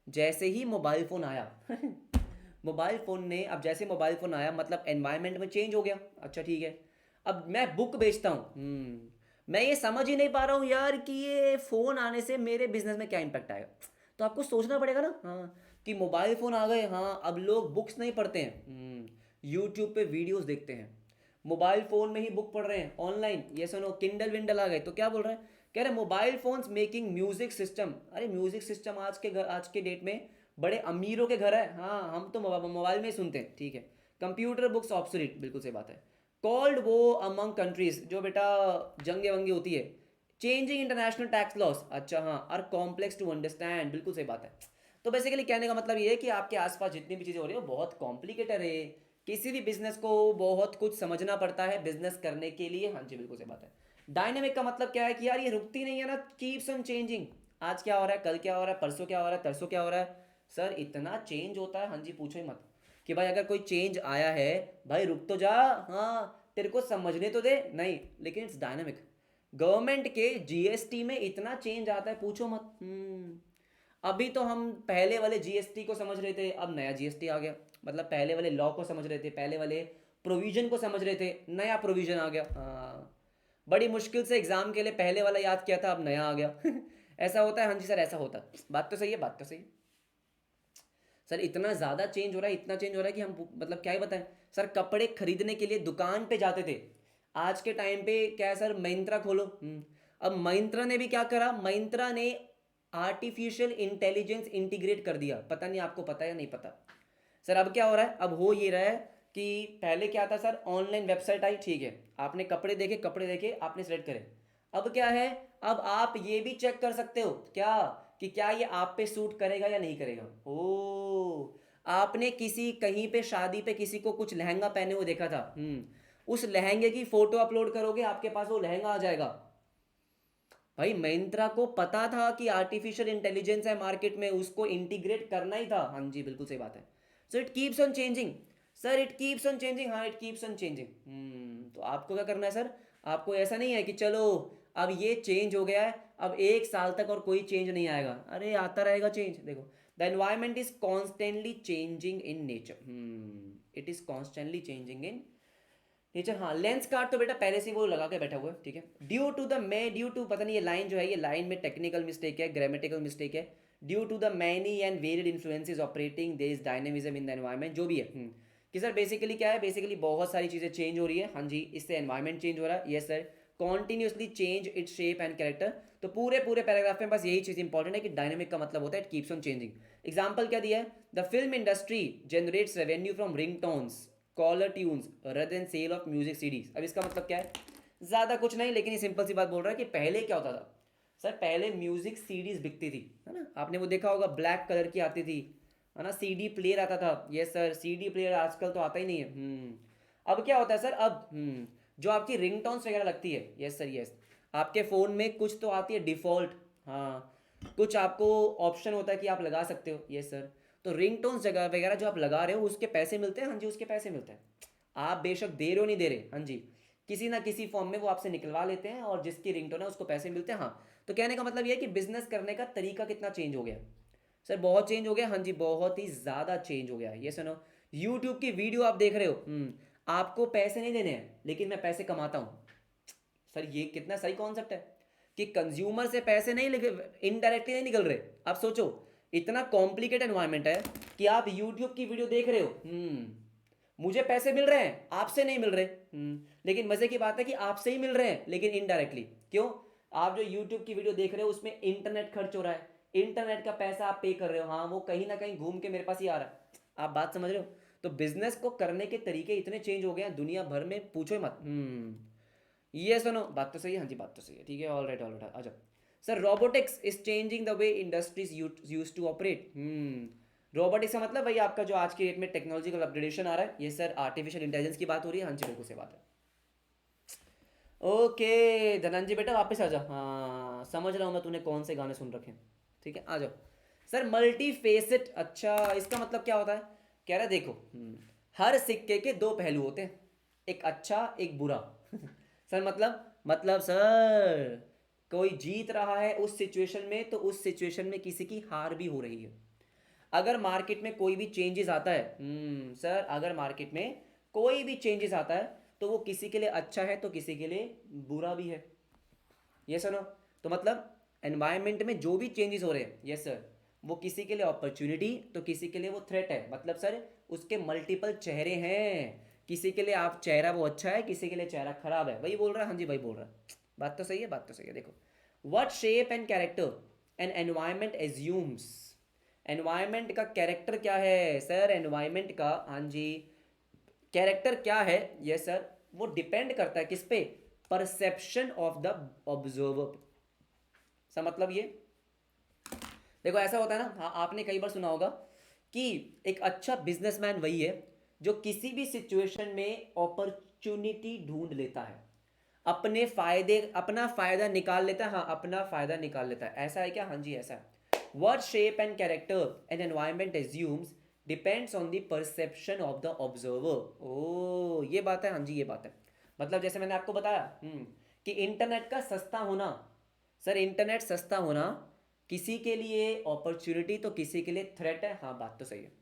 जैसे ही मोबाइल फ़ोन आया मोबाइल फ़ोन ने, अब जैसे मोबाइल फ़ोन आया मतलब एनवायरनमेंट में चेंज हो गया, अच्छा ठीक है, अब मैं बुक बेचता हूँ, मैं ये समझ ही नहीं पा रहा हूँ यार कि ये फ़ोन आने से मेरे बिजनेस में क्या इम्पैक्ट आएगा, तो आपको सोचना पड़ेगा ना, हाँ कि मोबाइल फ़ोन आ गए, हाँ अब लोग बुक्स नहीं पढ़ते हैं, यूट्यूब पे वीडियोस देखते हैं, मोबाइल फ़ोन में ही बुक पढ़ रहे हैं ऑनलाइन, ये सुनो किंडल विंडल आ गए, तो क्या बोल रहे हैं, कह रहे mobile phones making music system, अरे म्यूजिक सिस्टम आज के घर, आज के डेट में बड़े अमीरों के घर है, हाँ हम तो मोबाइल में ही सुनते हैं, ठीक है, कंप्यूटर बुक्स ऑब्सोलीट, बिल्कुल सही बात है, कॉल्ड वो अमंग कंट्रीज, जो बेटा जंगे वंगे होती है, चेंजिंग इंटरनेशनल टैक्स लॉस, अच्छा हाँ, आर कॉम्प्लेक्स टू अंडरस्टैंड, बिल्कुल सही बात है। तो बेसिकली कहने का मतलब ये है कि आपके आसपास जितनी भी चीज़ें हो रही है वो बहुत कॉम्प्लिकेटेड है, किसी भी बिजनेस को बहुत कुछ समझना पड़ता है बिजनेस करने के लिए, हाँ जी बिल्कुल सही बात है। डायनेमिक का मतलब क्या है कि यार ये रुकती नहीं है ना, कीप्स ऑन चेंजिंग, आज क्या हो रहा है, कल क्या हो रहा है, परसों क्या हो रहा है, तरसों क्या हो रहा है, सर इतना चेंज होता है, हाँ जी पूछो ही मत, कि भाई अगर कोई चेंज आया है, भाई रुक तो जा, हाँ तेरे को समझने तो दे, नहीं, लेकिन इट्स डायनेमिक। गवर्नमेंट के GST में इतना चेंज आता है पूछो मत, अभी तो हम पहले वाले GST को समझ रहे थे, अब नया GST आ गया, मतलब पहले वाले लॉ को समझ रहे थे, पहले वाले प्रोविजन को समझ रहे थे, नया प्रोविजन आ गया, हाँ बड़ी मुश्किल से एग्जाम के लिए पहले वाला याद किया था, अब नया आ गया ऐसा होता है, हाँ जी सर ऐसा होता है, बात तो सही है, बात तो सही है। सर इतना ज़्यादा चेंज हो रहा है, इतना चेंज हो रहा है कि हम मतलब क्या ही बताएं। सर कपड़े खरीदने के लिए दुकान पे जाते थे, आज के टाइम पे क्या है सर, महिंद्रा खोलो, अब महिंद्रा ने भी क्या करा, महिंद्रा ने आर्टिफिशियल इंटेलिजेंस इंटीग्रेट कर दिया, पता नहीं आपको पता है या नहीं पता। सर अब क्या हो रहा है, अब हो ये रहा है कि पहले क्या था सर, ऑनलाइन वेबसाइट आई, ठीक है, आपने कपड़े देखे आपने सेलेक्ट करे, अब क्या है, अब आप ये भी चेक कर सकते हो क्या, कि क्या ये आप पे सूट करेगा या नहीं करेगा। ओ, आपने किसी कहीं पे शादी पे किसी को कुछ लहंगा पहने हुए देखा था, उस लहंगे की फोटो अपलोड करोगे, आपके पास वो लहंगा आ जाएगा। भाई महिंद्रा को पता था कि आर्टिफिशियल इंटेलिजेंस है मार्केट में, उसको इंटीग्रेट करना ही था। हाँ जी, बिल्कुल सही बात है। So it keeps on changing. Sir it keeps on changing, हाँ इट कीप्स ऑन चेंजिंग। तो आपको क्या करना है सर, आपको ऐसा नहीं है कि चलो अब ये चेंज हो गया है, अब 1 साल तक और कोई चेंज नहीं आएगा। अरे आता रहेगा चेंज। देखो, the environment is constantly changing in nature, it is constantly changing in nature. हाँ, लेंस कार्ड तो बेटा पहले से ही वो लगा के बैठा हुआ है, ठीक है। ड्यू टू पता नहीं ये लाइन जो है, ये लाइन में टेक्निकल मिस्टेक है, ग्रामेटिकल मिस्टेक है। Due to the many and varied influences operating there is dynamism in the environment, जो भी है। कि सर बेसिकली क्या है, बेसिकली बहुत सारी चीज़ें चेंज हो रही है, हाँ जी, इससे एनवायरमेंट चेंज हो रहा है, yes sir. Continuously change its shape and character. तो पूरे पूरे पैराग्राफ में बस यही चीज़ इंपॉर्टेंट है कि डायनेमिक का मतलब होता है it keeps on changing. Example क्या दिया है, the film industry generates revenue from ringtones, caller tunes rather than sale of music CDs. अब इसका मतलब क्या है, ज़्यादा कुछ नहीं, लेकिन ये सिंपल सी बात बोल रहा है कि पहले क्या होता था। सर पहले म्यूजिक सीडीज बिकती थी, है ना, आपने वो देखा होगा, ब्लैक कलर की आती थी, है ना, सीडी प्लेयर आता था। यस सर, सीडी प्लेयर आजकल तो आता ही नहीं है। अब क्या होता है सर, अब जो आपकी रिंगटोन्स वगैरह लगती है, यस सर यस, आपके फ़ोन में कुछ तो आती है डिफ़ॉल्ट, हाँ, कुछ आपको ऑप्शन होता है कि आप लगा सकते हो, यस सर। तो रिंगटोन्स जगह वगैरह जो आप लगा रहे हो उसके पैसे मिलते हैं, हाँ जी, उसके पैसे मिलते हैं। आप बेशक दे रहे हो नहीं दे रहे, हाँ जी, किसी ना किसी फॉर्म में वो आपसे निकलवा लेते हैं, और जिसकी रिंगटोन है उसको पैसे मिलते हैं। हाँ, तो कहने का मतलब ये है कि बिजनेस करने का तरीका कितना चेंज हो गया। सर बहुत चेंज हो गया, हाँ जी, बहुत ही ज़्यादा चेंज हो गया है, ये सुनो। यूट्यूब की वीडियो आप देख रहे हो, आपको पैसे नहीं देने हैं, लेकिन मैं पैसे कमाता हूँ। सर ये कितना सही कॉन्सेप्ट है, कि कंज्यूमर से पैसे नहीं, इनडायरेक्टली नहीं निकल रहे। आप सोचो, इतना कॉम्प्लिकेटेड एनवायरनमेंट है कि आप यूट्यूब की वीडियो देख रहे हो, मुझे पैसे मिल रहे हैं, आपसे नहीं मिल रहे। लेकिन मजे की बात है कि आपसे ही मिल रहे हैं, लेकिन इनडायरेक्टली। क्यों, आप जो यूट्यूब की वीडियो देख रहे हो उसमें इंटरनेट खर्च हो रहा है, इंटरनेट का पैसा आप पे कर रहे हो, हाँ वो कहीं ना कहीं घूम के मेरे पास ही आ रहा है। आप बात समझ रहे हो। तो बिजनेस को करने के तरीके इतने चेंज हो गए हैं दुनिया भर में, पूछो ही मत। ये सुनो, बात तो सही है, हाँ जी बात तो सही है, ठीक है, ऑल राइट आ जाओ। Sir robotics is changing the way industries use to operate. Robotics का मतलब भाई आपका जो आज की डेट में टेक्नोलॉजिकल अपग्रेडेशन आ रहा है, ये सर आर्टिफिशियल इंटेलिजेंस की बात हो रही है, हाँ जी बिल्कुल सही बात है। ओके धनंजय बेटा वापस आ जाओ, हाँ समझ रहा हूँ मैं तूने कौन से गाने सुन रखे हैं, ठीक है आ जाओ। सर मल्टी फेसेट, अच्छा इसका मतलब क्या होता है, कह रहा है देखो, हर सिक्के के दो पहलू होते हैं, एक अच्छा एक बुरा। सर मतलब सर, कोई जीत रहा है उस सिचुएशन में, तो उस सिचुएशन में किसी की हार भी हो रही है। अगर मार्केट में कोई भी चेंजेस आता है, सर अगर मार्केट में कोई भी चेंजेस आता है, तो वो किसी के लिए अच्छा है तो किसी के लिए बुरा भी है। ये सुनो, तो मतलब एनवायरनमेंट में जो भी चेंजेस हो रहे हैं, यस सर, वो किसी के लिए अपॉर्चुनिटी तो किसी के लिए वो थ्रेट है। मतलब सर उसके मल्टीपल चेहरे हैं, किसी के लिए आप चेहरा वो अच्छा है, किसी के लिए चेहरा खराब है। वही बोल रहा है, हाँ जी वही बोल रहा है, बात तो सही है, बात तो सही है। देखो, what shape and character an environment assumes. Environment का कैरेक्टर क्या है सर, एनवायरनमेंट का, हाँ जी, कैरेक्टर क्या है, यस सर, वो डिपेंड करता है किस पे, परसेप्शन ऑफ द ऑब्जर्वर। सा मतलब ये, देखो ऐसा होता है ना, हाँ आपने कई बार सुना होगा कि एक अच्छा बिजनेसमैन वही है जो किसी भी सिचुएशन में अपॉर्चुनिटी ढूंढ लेता है, अपने फायदे, अपना फायदा निकाल लेता है, हाँ अपना फायदा निकाल लेता है। ऐसा है क्या, हाँ जी ऐसा है। What shape and character an environment assumes depends on the perception of the observer। ओ ये बात है, हाँ जी ये बात है। मतलब जैसे मैंने आपको बताया, कि इंटरनेट का सस्ता होना, सर इंटरनेट सस्ता होना किसी के लिए अपॉर्चुनिटी तो किसी के लिए थ्रेट है, हाँ बात तो सही है।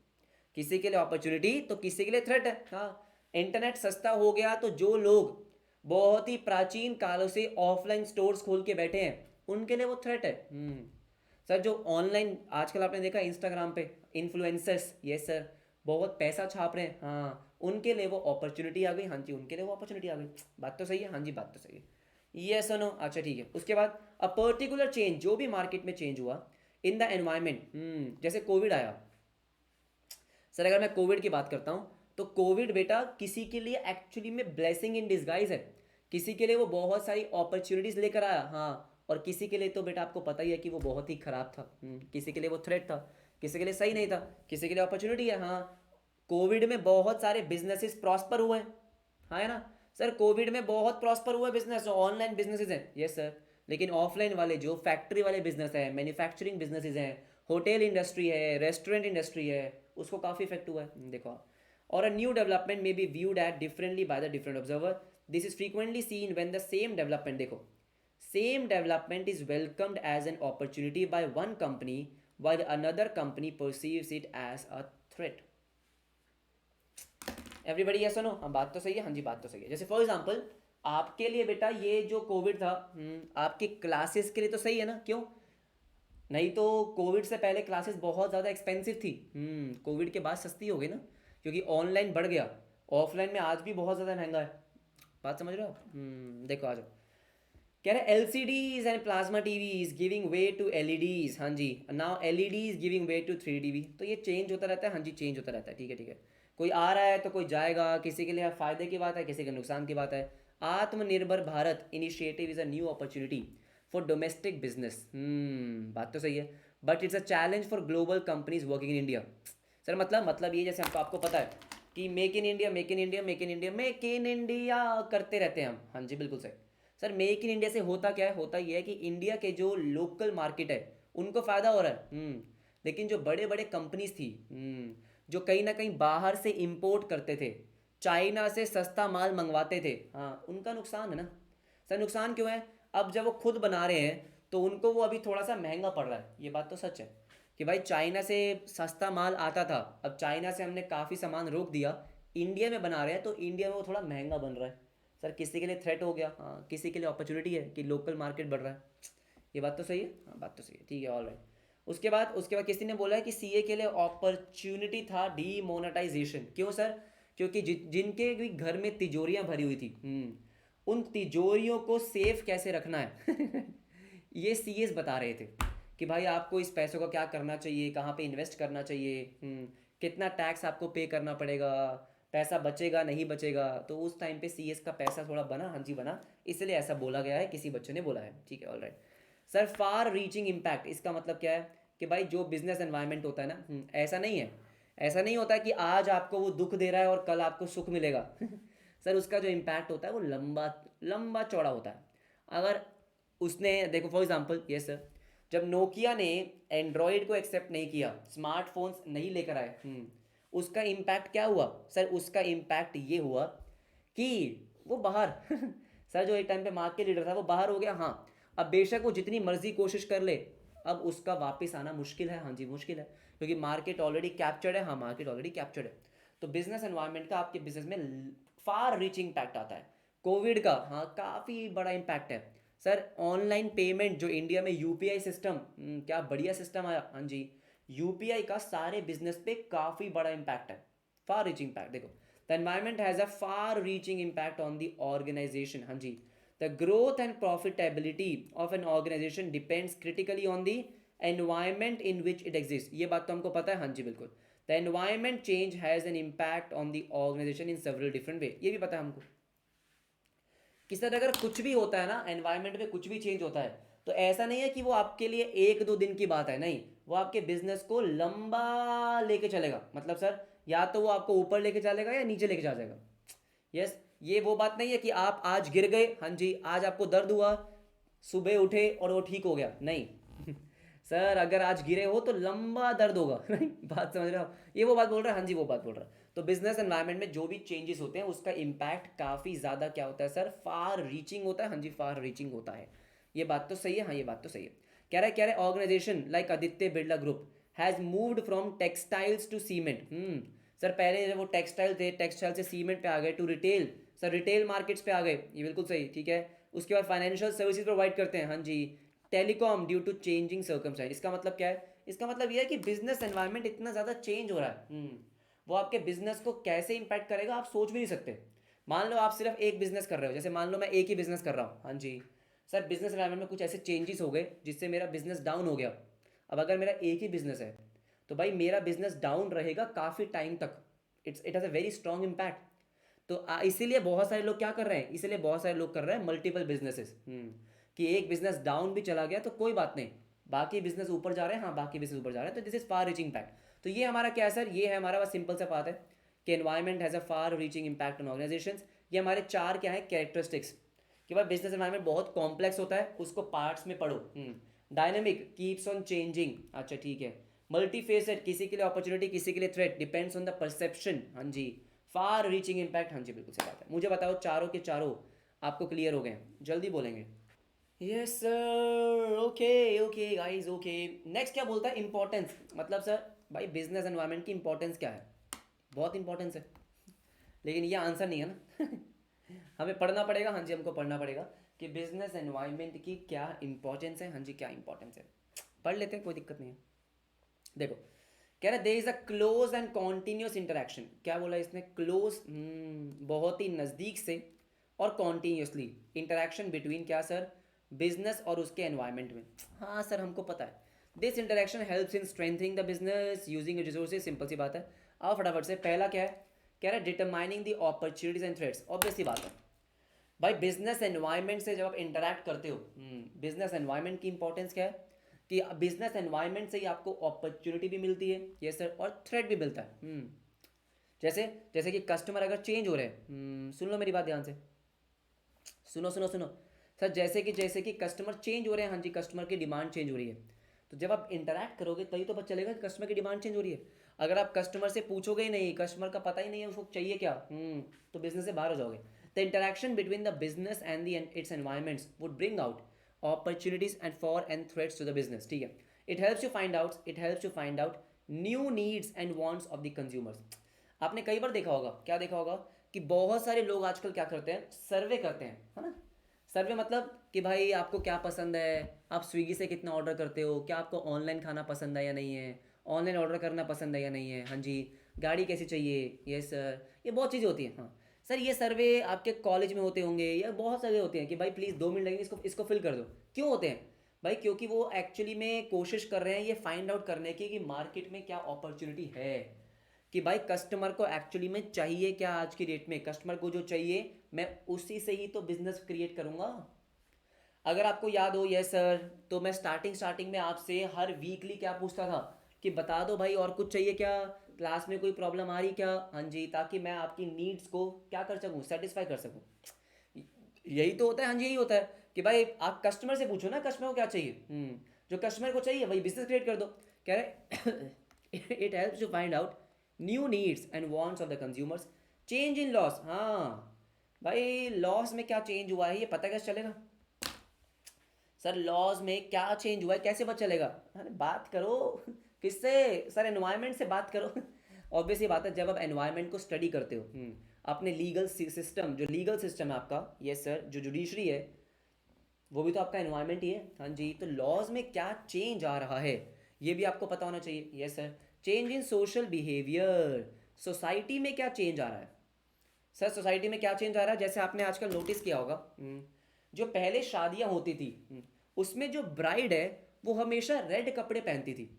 किसी के लिए अपॉर्चुनिटी तो किसी के लिए थ्रेट है, हाँ। इंटरनेट सस्ता हो गया तो जो लोग बहुत ही प्राचीन कालों से ऑफलाइन स्टोर्स खोल के बैठे हैं, उनके लिए वो थ्रेट है। सर जो ऑनलाइन आजकल आपने देखा इंस्टाग्राम पे इन्फ्लुएंसर्स, ये सर बहुत पैसा छाप रहे हैं, हाँ उनके लिए वो अपॉर्चुनिटी आ गई, हाँ जी उनके लिए वो अपॉर्चुनिटी आ गई। बात तो सही है, हाँ जी बात तो सही है। ये सुनो, अच्छा ठीक है, उसके बाद अ पर्टिकुलर चेंज, जो भी मार्केट में चेंज हुआ इन द एनवायरमेंट, जैसे कोविड आया। सर अगर मैं कोविड की बात करता हूँ, तो कोविड बेटा किसी के लिए एक्चुअली में ब्लेसिंग इन डिस्गाइज है, किसी के लिए वो बहुत सारी अपॉर्चुनिटीज़ लेकर आया, हाँ, और किसी के लिए तो बेटा आपको पता ही है कि वो बहुत ही ख़राब था। किसी के लिए वो थ्रेट था, किसी के लिए सही नहीं था, किसी के लिए अपॉर्चुनिटी है। हाँ, कोविड में बहुत सारे बिजनेसेस प्रॉस्पर हुए, हाँ है ना सर, कोविड में बहुत प्रॉस्पर हुए बिजनेस, जो ऑनलाइन बिजनेसेस हैं, यस सर। लेकिन ऑफलाइन वाले जो फैक्ट्री वाले बिजनेस हैं, मैन्युफैक्चरिंग बिजनेसेस हैं, होटल इंडस्ट्री है, रेस्टोरेंट इंडस्ट्री है, उसको काफ़ी इफेक्ट हुआ है। देखो आप, और a new development may be viewed at differently by the different observer. This is frequently seen when the same development, देखो, same development is welcomed as an opportunity by one company while another company perceives it as a threat। Everybody yes no, हाँ बात तो सही है, हाँ जी बात तो सही है। जैसे फॉर एग्जांपल आपके लिए बेटा ये जो कोविड था, आपकी क्लासेस के लिए तो सही है ना, क्यों? नहीं तो कोविड से पहले क्लासेस बहुत ज़्यादा एक्सपेंसिव थी, कोविड के बाद सस्ती हो गई ना, क्योंकि ऑनलाइन बढ़ गया। ऑफलाइन में आज भी बहुत ज़्यादा महंगा है, बात समझ रहे हो आप? देखो आ जाओ, कह रहे L C Ds and plasma TVs giving way to L E Ds, हाँ जी, now L E Ds giving way to 3D। तो ये चेंज होता रहता है, हाँ जी चेंज होता रहता है, ठीक है ठीक है। कोई आ रहा है तो कोई जाएगा, किसी के लिए फ़ायदे की बात है, किसी के नुकसान की बात है। आत्मनिर्भर Bharat initiative is a new opportunity for domestic business, बात तो सही है, but it's a challenge for global companies working in India. Sir मतलब ये जैसे हमको आपको पता है कि make in India, make in India, make in India, make in India करते रहते हैं हम, हाँ जी बिल्कुल सही। सर मेक इन इंडिया से होता क्या है, होता ये है कि इंडिया के जो लोकल मार्केट है उनको फ़ायदा हो रहा है, लेकिन जो बड़े बड़े कंपनीज थी, जो कहीं ना कहीं बाहर से इंपोर्ट करते थे, चाइना से सस्ता माल मंगवाते थे, हाँ उनका नुकसान है ना। सर नुकसान क्यों है? अब जब वो खुद बना रहे हैं तो उनको वो अभी थोड़ा सा महंगा पड़ रहा है, ये बात तो सच है कि भाई चाइना से सस्ता माल आता था, अब चाइना से हमने काफ़ी सामान रोक दिया, इंडिया में बना रहे हैं तो इंडिया में वो थोड़ा महंगा बन रहा है। सर किसी के लिए थ्रेट हो गया, हाँ किसी के लिए अपॉर्चुनिटी है कि लोकल मार्केट बढ़ रहा है, ये बात तो सही है, हाँ बात तो सही है, ठीक है ऑल राइट। उसके बाद किसी ने बोला है कि सीए के लिए अपॉर्चुनिटी था डीमोनेटाइजेशन, क्यों सर? क्योंकि जिनके भी घर में तिजोरियां भरी हुई थी, उन तिजोरियों को सेफ कैसे रखना है ये सीएस बता रहे थे कि भाई आपको इस पैसों का क्या करना चाहिए, कहाँ पे इन्वेस्ट करना चाहिए, कितना टैक्स आपको पे करना पड़ेगा, पैसा बचेगा नहीं बचेगा। तो उस टाइम पे सीएस का पैसा थोड़ा बना, हाँ जी बना, इसलिए ऐसा बोला गया है, किसी बच्चे ने बोला है, ठीक है ऑल राइट। सर फार रीचिंग इम्पैक्ट, इसका मतलब क्या है कि भाई जो बिजनेस एनवायरनमेंट होता है ना, ऐसा नहीं है, ऐसा नहीं होता कि आज आपको वो दुख दे रहा है और कल आपको सुख मिलेगा सर उसका जो इम्पैक्ट होता है वो लंबा लंबा चौड़ा होता है। अगर उसने देखो फॉर एग्जांपल ये सर, जब नोकिया ने एंड्रॉयड को एक्सेप्ट नहीं किया, स्मार्टफोन्स नहीं लेकर आए, उसका इम्पैक्ट क्या हुआ सर? उसका इम्पैक्ट ये हुआ कि वो बाहर सर जो एक टाइम पे मार्केट लीडर था वो बाहर हो गया, हाँ। अब बेशक वो जितनी मर्जी कोशिश कर ले, अब उसका वापस आना मुश्किल है, हाँ जी मुश्किल है, क्योंकि मार्केट ऑलरेडी कैप्चर्ड है, हाँ मार्केट ऑलरेडी कैप्चर्ड है। तो बिजनेस एनवायरनमेंट का आपके बिजनेस में फार रीचिंग इम्पैक्ट आता है। कोविड का हाँ काफ़ी बड़ा इम्पैक्ट है सर। ऑनलाइन पेमेंट जो इंडिया में यूपीआई सिस्टम, क्या बढ़िया सिस्टम आया, हाँ जी, यूपीआई का सारे बिजनेस पे काफ़ी बड़ा इम्पैक्ट है, फार रीचिंग इम्पैक्ट। देखो the environment has a far reaching impact on the organisation, हाँ जी। The growth and profitability of an organisation depends critically on the environment in which it exist, ये बात तो हमको पता है, हाँ जी बिल्कुल। The environment change has an impact on the organisation in several different way, ये भी पता है हमको कि सर अगर कुछ भी होता है ना एनवायरनमेंट में, कुछ भी चेंज होता है तो ऐसा नहीं है कि वो आपके लिए एक दो दिन की बात है, नहीं, वो आपके बिजनेस को लंबा लेके चलेगा। मतलब सर या तो वो आपको ऊपर लेके चलेगा या नीचे लेके जा जाएगा। यस, ये वो बात नहीं है कि आप आज गिर गए, हाँ जी आज आपको दर्द हुआ, सुबह उठे और वो ठीक हो गया, नहीं सर अगर आज गिरे हो तो लंबा दर्द होगा नहीं, बात समझ रहे हो? ये वो बात बोल रहा है, हाँ जी वो बात बोल रहा है। तो बिजनेस एनवायरनमेंट में जो भी चेंजेस होते हैं उसका इम्पैक्ट काफ़ी ज़्यादा क्या होता है सर? फार रीचिंग होता है, हाँ जी फार रीचिंग होता है। ये बात तो सही है, हाँ ये बात तो सही है। कह रहा है organisation like Aditya Birla group has moved from textiles to cement. Sir पहले जब वो टेक्सटाइल थे, टेक्सटाइल से सीमेंट पे आ गए, to retail, sir retail markets पे आ गए, ये बिल्कुल सही, ठीक है। उसके बाद फाइनेंशियल सर्विसेज प्रोवाइड करते हैं, हाँ जी। Telecom due to changing circumstance, इसका मतलब क्या है? इसका मतलब ये है कि बिजनेस एनवायरनमेंट इतना ज़्यादा चेंज हो रहा है, वो आपके बिजनेस को कैसे इंपैक्ट करेगा आप सोच भी नहीं सकते। मान लो आप सिर्फ एक बिजनेस कर रहे हो, जैसे मान लो मैं एक ही बिजनेस कर रहा हूँ, हाँ जी। सर बिजनेस एनवायरनमेंट में कुछ ऐसे चेंजेस हो गए जिससे मेरा बिजनेस डाउन हो गया। अब अगर मेरा एक ही बिजनेस है तो भाई मेरा बिजनेस डाउन रहेगा काफ़ी टाइम तक, it has a very strong impact. तो इसीलिए बहुत सारे लोग क्या कर रहे हैं, इसीलिए बहुत सारे लोग कर रहे हैं मल्टीपल बिजनेसेस। कि एक बिजनेस डाउन भी चला गया तो कोई बात नहीं, बाकी बिजनेस ऊपर जा रहे हैं, हाँ बाकी बिजनेस ऊपर जा रहे हैं, तो this is far reaching impact. तो ये हमारा क्या है सर, ये है हमारा बस सिंपल सा बात है कि environment has a far reaching impact on organisations. ये हमारे चार क्या है कैरेक्टरिस्टिक्स, कि भाई बिजनेस एनवायरमेंट बहुत कॉम्प्लेक्स होता है, उसको पार्ट्स में पढ़ो। डायनेमिक, कीप्स ऑन चेंजिंग, अच्छा ठीक है। मल्टी फेसेड, किसी के लिए अपॉर्चुनिटी किसी के लिए threat, depends on the perception, हाँ जी। फार रीचिंग इम्पैक्ट, हाँ जी बिल्कुल सही बात है। मुझे बताओ चारों के चारों आपको क्लियर हो गए, जल्दी बोलेंगे। Yes sir, okay okay guys, okay. Next क्या बोलता है, इंपॉर्टेंस, मतलब सर भाई बिजनेस एनवायरनमेंट की इंपॉर्टेंस क्या है, बहुत इंपॉर्टेंस है, लेकिन ये आंसर नहीं है ना हमें पढ़ना पड़ेगा, हाँ जी हमको पढ़ना पड़ेगा कि बिजनेस एनवायरनमेंट की क्या इंपॉर्टेंस है, हाँ जी क्या इंपॉर्टेंस है। पढ़ लेते हैं, कोई दिक्कत नहीं है। देखो कह रहा है there is a close and continuous interaction, क्या बोला इसने, क्लोज, बहुत ही नज़दीक से, और कॉन्टीन्यूसली इंटरेक्शन बिटवीन क्या सर, बिजनेस और उसके एनवायरनमेंट में। हाँ सर हमको पता है, this interaction helps in strengthening the business using resources, simple सी बात है। आओ फटाफट से, पहला क्या है, कह रहा है determining the opportunities and threats, obvious सी बात है भाई बिजनेस एनवायरनमेंट से जब आप इंटरेक्ट करते हो, बिजनेस एनवायरनमेंट की इंपॉर्टेंस क्या है कि बिजनेस एनवायरनमेंट से ही आपको अपॉर्चुनिटी भी मिलती है, ये सर, और थ्रेट भी मिलता है। जैसे जैसे कि कस्टमर अगर चेंज हो रहे हैं, सुन लो मेरी बात ध्यान से, सुनो सुनो सुनो सर, जैसे कि कस्टमर चेंज हो रहे हैं, हाँ जी कस्टमर की डिमांड चेंज हो रही है, तो जब आप इंटरैक्ट करोगे तभी तो पता चलेगा कि कस्टमर की डिमांड चेंज हो रही है। अगर आप कस्टमर से पूछोगे ही नहीं, कस्टमर का पता ही नहीं है उसको चाहिए क्या, तो बिजनेस से बाहर हो जाओगे। The interaction between the business and the its environments would bring out opportunities and for and threats to the business, ठीक है। It helps to find out new needs and wants of the consumers. आपने कई बार देखा होगा, क्या देखा होगा कि बहुत सारे लोग आजकल क्या करते हैं, सर्वे करते हैं, है ना। सर्वे मतलब कि भाई आपको क्या पसंद है, आप स्विगी से कितना ऑर्डर करते हो, क्या आपको ऑनलाइन खाना पसंद है या नहीं है, ऑनलाइन ऑर्डर करना पसंद है या नहीं है, हाँ जी, गाड़ी कैसी चाहिए, ये सर, ये बहुत चीज़ें होती हैं। हाँ सर, ये सर्वे आपके कॉलेज में होते होंगे या बहुत सारे होते हैं कि भाई प्लीज़ 2 मिनट लगेंगे, इसको फिल कर दो। क्यों होते हैं भाई, क्योंकि वो एक्चुअली में कोशिश कर रहे हैं ये फाइंड आउट करने की कि मार्केट में क्या अपॉर्चुनिटी है, कि भाई कस्टमर को एक्चुअली में चाहिए क्या, आज की डेट में कस्टमर को जो चाहिए मैं उसी से ही तो बिजनेस क्रिएट करूंगा। अगर आपको याद हो, यस सर, तो मैं स्टार्टिंग में आपसे हर वीकली क्या पूछता था कि बता दो भाई और कुछ चाहिए क्या, क्लास में कोई प्रॉब्लम आ रही क्या, हाँ जी, ताकि मैं आपकी नीड्स को क्या कर सकूँ, सेटिस्फाई कर सकूँ। यही तो होता है, हाँ जी यही होता है कि भाई आप कस्टमर से पूछो ना कस्टमर को क्या चाहिए, जो कस्टमर को चाहिए वही बिजनेस क्रिएट कर दो। कह रहे it helps to find out new needs and wants of the consumers, change in laws. हाँ भाई लॉस में क्या चेंज हुआ है ये पता कैसे चलेगा सर, लॉज में क्या चेंज हुआ है कैसे पता चलेगा, अरे बात करो किससे सर, एनवायरनमेंट से बात करो ऑब्वियस ये बात है, जब आप एनवायरनमेंट को स्टडी करते हो, अपने लीगल सिस्टम, जो लीगल सिस्टम है आपका, यस सर, जो जुडिशरी है वो भी तो आपका एनवायरनमेंट ही है, हाँ जी, तो लॉज में क्या चेंज आ रहा है ये भी आपको पता होना चाहिए, yes sir. Change in social behaviour, society में क्या चेंज आ रहा है सर, सोसाइटी में क्या चेंज आ रहा है, जैसे आपने आजकल नोटिस किया होगा, जो पहले शादियां होती थी, उसमें जो ब्राइड है वो हमेशा रेड कपड़े पहनती थी,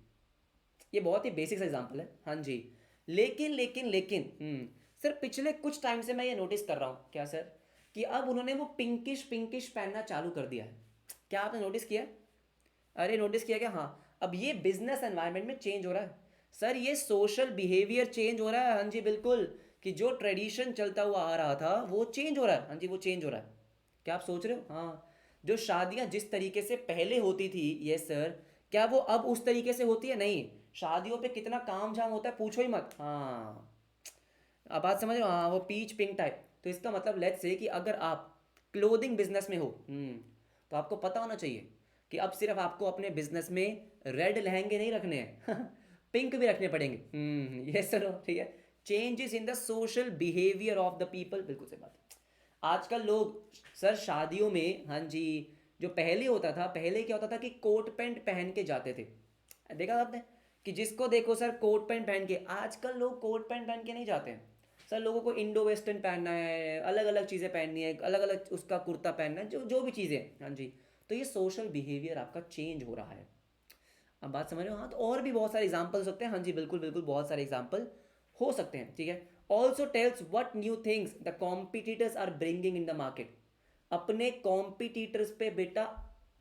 ये बहुत ही बेसिक सा एग्जांपल है, हाँ जी। लेकिन सर पिछले कुछ टाइम से मैं ये नोटिस कर रहा हूँ, क्या सर, कि अब उन्होंने वो पिंकिश पिंकिश पहनना चालू कर दिया है। क्या आपने नोटिस किया, अरे नोटिस किया क्या, हाँ। अब ये बिजनेस एनवायरनमेंट में चेंज हो रहा है सर, ये सोशल बिहेवियर चेंज हो रहा है, हाँ जी बिल्कुल, कि जो ट्रेडिशन चलता हुआ आ रहा था वो चेंज हो रहा है, हाँ जी वो चेंज हो रहा है। क्या आप सोच रहे हो, हाँ, जो शादियां जिस तरीके से पहले होती थी, ये सर, क्या वो अब उस तरीके से होती है, नहीं। शादियों पे कितना काम झाम होता है पूछो ही मत, हाँ। अब बात समझ रहे हो, हाँ, वो पीच पिंक टाइप, तो इसका मतलब लेट्स से कि अगर आप क्लोथिंग बिजनेस में हो, तो आपको पता होना चाहिए कि अब सिर्फ आपको अपने बिजनेस में रेड लहंगे नहीं रखने हैं पिंक भी रखने पड़ेंगे, ये सर, ठीक है। Changes in the social behaviour of the people, बिल्कुल सही बात है। आजकल लोग सर शादियों में, हाँ जी, जो पहले होता था, पहले क्या होता था कि कोट पैंट पहन के जाते थे, देखा आपने, कि जिसको देखो सर कोट पैंट पहन के, आजकल लोग कोट पैंट पहन के नहीं जाते हैं सर, लोगों को इंडो वेस्टर्न पहनना है, अलग अलग चीज़ें पहननी है, अलग अलग उसका कुर्ता पहनना है, जो जो भी चीज़ें, हाँ जी। तो ये सोशल बिहेवियर आपका चेंज हो रहा है, अब बात समझ रहे हो, हाँ। तो और भी बहुत सारे एग्जांपल्स होते हैं, हाँ जी बिल्कुल बिल्कुल, बहुत सारे एग्जांपल हो सकते हैं, ठीक है। Also tells what new things the competitors are bringing in the market. अपने कॉम्पिटिटर्स पे बेटा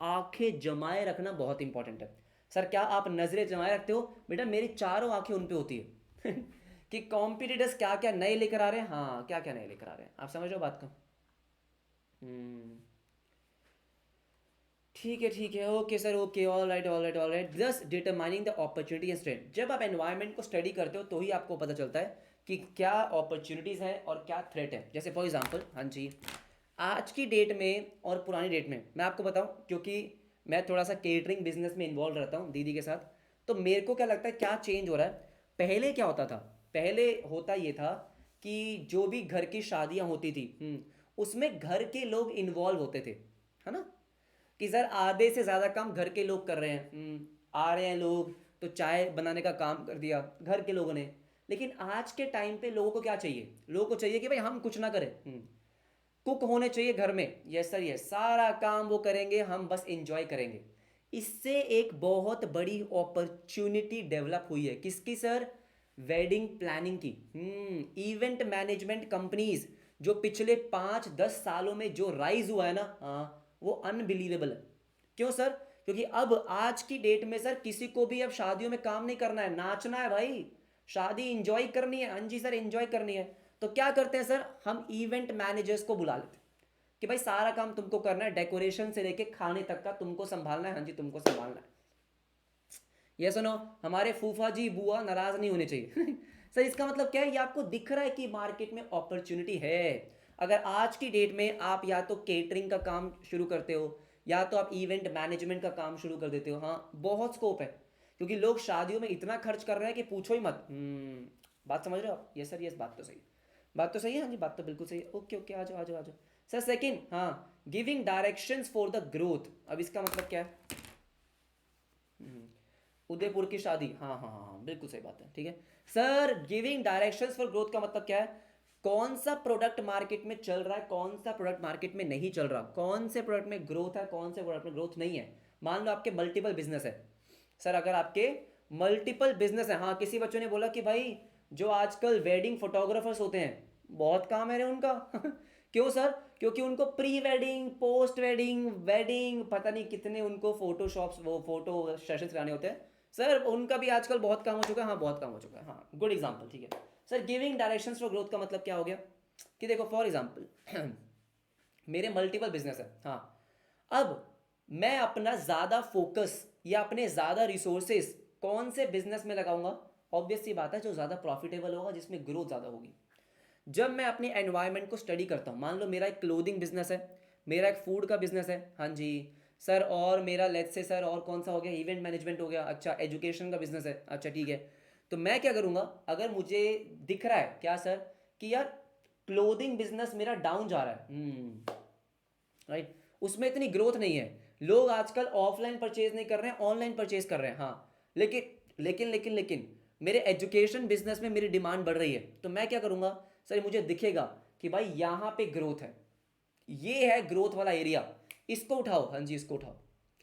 आंखें जमाए रखना बहुत इंपॉर्टेंट है। सर क्या आप नजरें जमाए रखते हो? बेटा मेरी चारों आंखें उन पे होती है कि कॉम्पिटिटर्स क्या क्या नए लेकर आ रहे हैं, हाँ क्या क्या नए लेकर आ रहे हैं। आप समझ रहे हो बात को? हम्म, ठीक है, okay sir, okay, all right. Just determining the opportunity and threat. जब आप एनवायरनमेंट को स्टडी करते हो तो ही आपको पता चलता है कि क्या अपॉर्चुनिटीज़ हैं और क्या थ्रेट है। जैसे फॉर एग्जांपल, हाँ जी, आज की डेट में और पुरानी डेट में मैं आपको बताऊं, क्योंकि मैं थोड़ा सा केटरिंग बिजनेस में इन्वॉल्व रहता हूँ दीदी के साथ, तो मेरे को क्या लगता है क्या चेंज हो रहा है। पहले क्या होता था? पहले होता ये था कि जो भी घर की शादियां होती थी, उसमें घर के लोग इन्वॉल्व होते थे, है ना? कि सर आधे से ज़्यादा काम घर के लोग कर रहे हैं। आ रहे हैं लोग तो चाय बनाने का काम कर दिया घर के लोगों ने। लेकिन आज के टाइम पे लोगों को क्या चाहिए? लोगों को चाहिए कि भाई हम कुछ ना करें, कुक होने चाहिए घर में। यस सर, यस, सारा काम वो करेंगे, हम बस इंजॉय करेंगे। इससे एक बहुत बड़ी अपॉर्चुनिटी डेवलप हुई है। किसकी सर? वेडिंग प्लानिंग की। इवेंट मैनेजमेंट कंपनीज जो पिछले 5-10 सालों में जो राइज हुआ है ना, हाँ, वो अनबिलीवेबल है। क्यों सर? क्योंकि अब आज की डेट में सर किसी को भी अब शादियों में काम नहीं करना है, नाचना है भाई। शादी इंजॉय करनी है, हाँ जी सर, इंजॉय करनी है। तो क्या करते हैं सर? हम इवेंट मैनेजर्स को बुला लेते हैं कि भाई सारा काम तुमको करना है, डेकोरेशन से लेके खाने तक का तुमको संभालना है। हाँ जी, तुमको संभालना है। ये सुनो, हमारे फूफा जी बुआ नाराज नहीं होने चाहिए सर इसका मतलब क्या है? ये आपको दिख रहा है कि मार्केट में अपॉर्चुनिटी है। अगर आज की डेट में आप या तो केटरिंग का काम शुरू करते हो या तो आप इवेंट मैनेजमेंट का काम शुरू कर देते हो, हाँ बहुत स्कोप है। क्योंकि लोग शादियों में इतना खर्च कर रहे हैं कि पूछो ही मत। बात समझ रहे हो आप? यस सर, यस, बात तो सही है। बात तो सही है, हाँ जी, बात तो बिल्कुल सही है। ओके ओके, आ जाओ आ जाओ आ जाओ। सर सेकंड, हाँ, giving directions for the growth. अब इसका मतलब क्या है? उदयपुर की शादी, हाँ हाँ हाँ हाँ, बिल्कुल सही बात है, ठीक है। Sir giving directions for growth का मतलब क्या है? कौन सा प्रोडक्ट मार्केट में चल रहा है, कौन सा प्रोडक्ट मार्केट में नहीं चल रहा, कौन से प्रोडक्ट में ग्रोथ है, कौन से प्रोडक्ट में ग्रोथ नहीं है। मान लो आपके मल्टीपल बिजनेस है। सर अगर आपके मल्टीपल बिजनेस है, हाँ, किसी बच्चों ने बोला कि भाई जो आजकल वेडिंग फोटोग्राफर्स होते हैं बहुत काम है रे उनका क्यों सर? क्योंकि उनको pre wedding, post wedding, wedding, पता नहीं कितने उनको फोटोशॉप्स, वो फोटो सेशंस कराने होते हैं। सर उनका भी आजकल बहुत काम हो चुका है, हाँ बहुत काम हो चुका है, हाँ, गुड एग्जांपल, ठीक है। Sir giving directions for growth का मतलब क्या हो गया? कि देखो फॉर एग्जांपल मेरे मल्टीपल बिजनेस है, हाँ, अब मैं अपना ज़्यादा फोकस या अपने ज़्यादा रिसोर्सेज कौन से बिजनेस में लगाऊंगा? ऑब्वियस सी बात है, जो ज़्यादा प्रॉफिटेबल होगा, जिसमें ग्रोथ ज़्यादा होगी। जब मैं अपने एनवायरनमेंट को स्टडी करता हूँ, मान लो मेरा एक क्लोथिंग बिजनेस है, मेरा एक फूड का बिजनेस है, हाँ जी सर, और मेरा लेट्स से सर और कौन सा हो गया, इवेंट मैनेजमेंट हो गया, अच्छा एजुकेशन का बिजनेस है, अच्छा ठीक है। तो मैं क्या करूँगा? अगर मुझे दिख रहा है क्या सर कि यार क्लोथिंग बिजनेस मेरा डाउन जा रहा है, राइट, उसमें इतनी ग्रोथ नहीं है, लोग आजकल ऑफलाइन परचेज नहीं कर रहे हैं, ऑनलाइन परचेज कर रहे हैं, हाँ, लेकिन मेरे एजुकेशन बिजनेस में मेरी डिमांड बढ़ रही है, तो मैं क्या करूंगा? सर मुझे दिखेगा कि भाई यहाँ पे ग्रोथ है, ये है ग्रोथ वाला एरिया, इसको उठाओ, हाँ जी इसको उठाओ।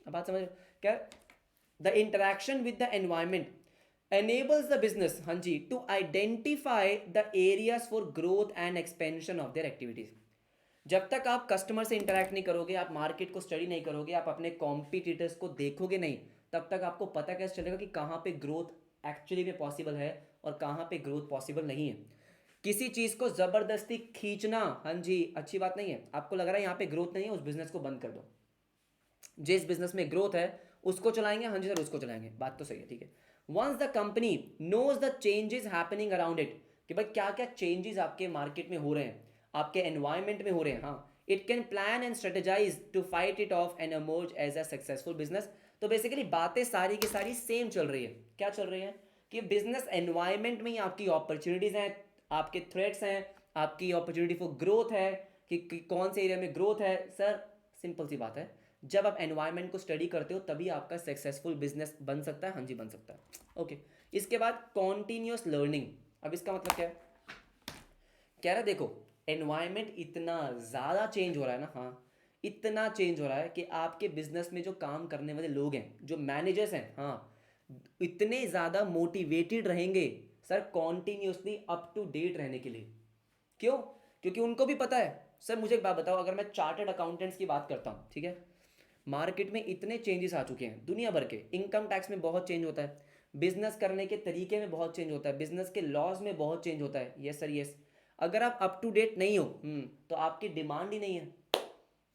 अब बात समझ क्या? The interaction with the environment enables the business, हाँ जी, to identify the areas for growth and expansion of their activities। जब तक आप कस्टमर से इंटरेक्ट नहीं करोगे, आप मार्केट को स्टडी नहीं करोगे, आप अपने कॉम्पिटिटर्स को देखोगे नहीं, तब तक आपको पता कैसे चलेगा कि कहाँ पे ग्रोथ एक्चुअली में पॉसिबल है और कहाँ पे ग्रोथ पॉसिबल नहीं है। किसी चीज़ को ज़बरदस्ती खींचना, हाँ जी, अच्छी बात नहीं है। आपको लग रहा है यहाँ पे ग्रोथ नहीं है, उस बिजनेस को बंद कर दो। जिस बिजनेस में ग्रोथ है उसको चलाएंगे, हाँ जी सर उसको चलाएंगे, बात तो सही है, ठीक है। Once the company knows the changes happening around it, कि भाई क्या क्या चेंजेस आपके मार्केट में हो रहे हैं, आपके एनवायरमेंट में हो रहे हैं, हाँ, it can plan and strategise to fight it off and emerge as a successful business. तो बेसिकली बातें सारी की सारी सेम चल रही है। क्या चल रही है? कि बिजनेस एनवायरमेंट में ही आपकी अपॉर्चुनिटीज हैं, आपके थ्रेट्स हैं, आपकी अपॉर्चुनिटी फॉर ग्रोथ है कि कौन से एरिया में ग्रोथ है। सर सिंपल सी बात है, जब आप एनवायरनमेंट को स्टडी करते हो तभी आपका सक्सेसफुल बिजनेस बन सकता है, हाँ जी बन सकता है। ओके, इसके बाद कॉन्टिन्यूस लर्निंग। अब इसका मतलब क्या है? कह रहा है देखो एनवायरनमेंट इतना ज़्यादा चेंज हो रहा है ना, हाँ, इतना चेंज हो रहा है कि आपके बिजनेस में जो काम करने वाले लोग हैं, जो मैनेजर्स हैं, हाँ, इतने ज़्यादा मोटिवेटेड रहेंगे sir continuously up to date रहने के लिए। क्यों? क्योंकि उनको भी पता है। सर मुझे एक बात बताओ, अगर मैं चार्टर्ड अकाउंटेंट्स की बात करता हूँ, ठीक है, मार्केट में इतने चेंजेस आ चुके हैं दुनिया भर के, इनकम टैक्स में बहुत चेंज होता है, बिजनेस करने के तरीके में बहुत चेंज होता है, बिजनेस के लॉज में बहुत चेंज होता है। Yes sir yes. अगर आप अप टू डेट नहीं हो तो आपकी डिमांड ही नहीं है।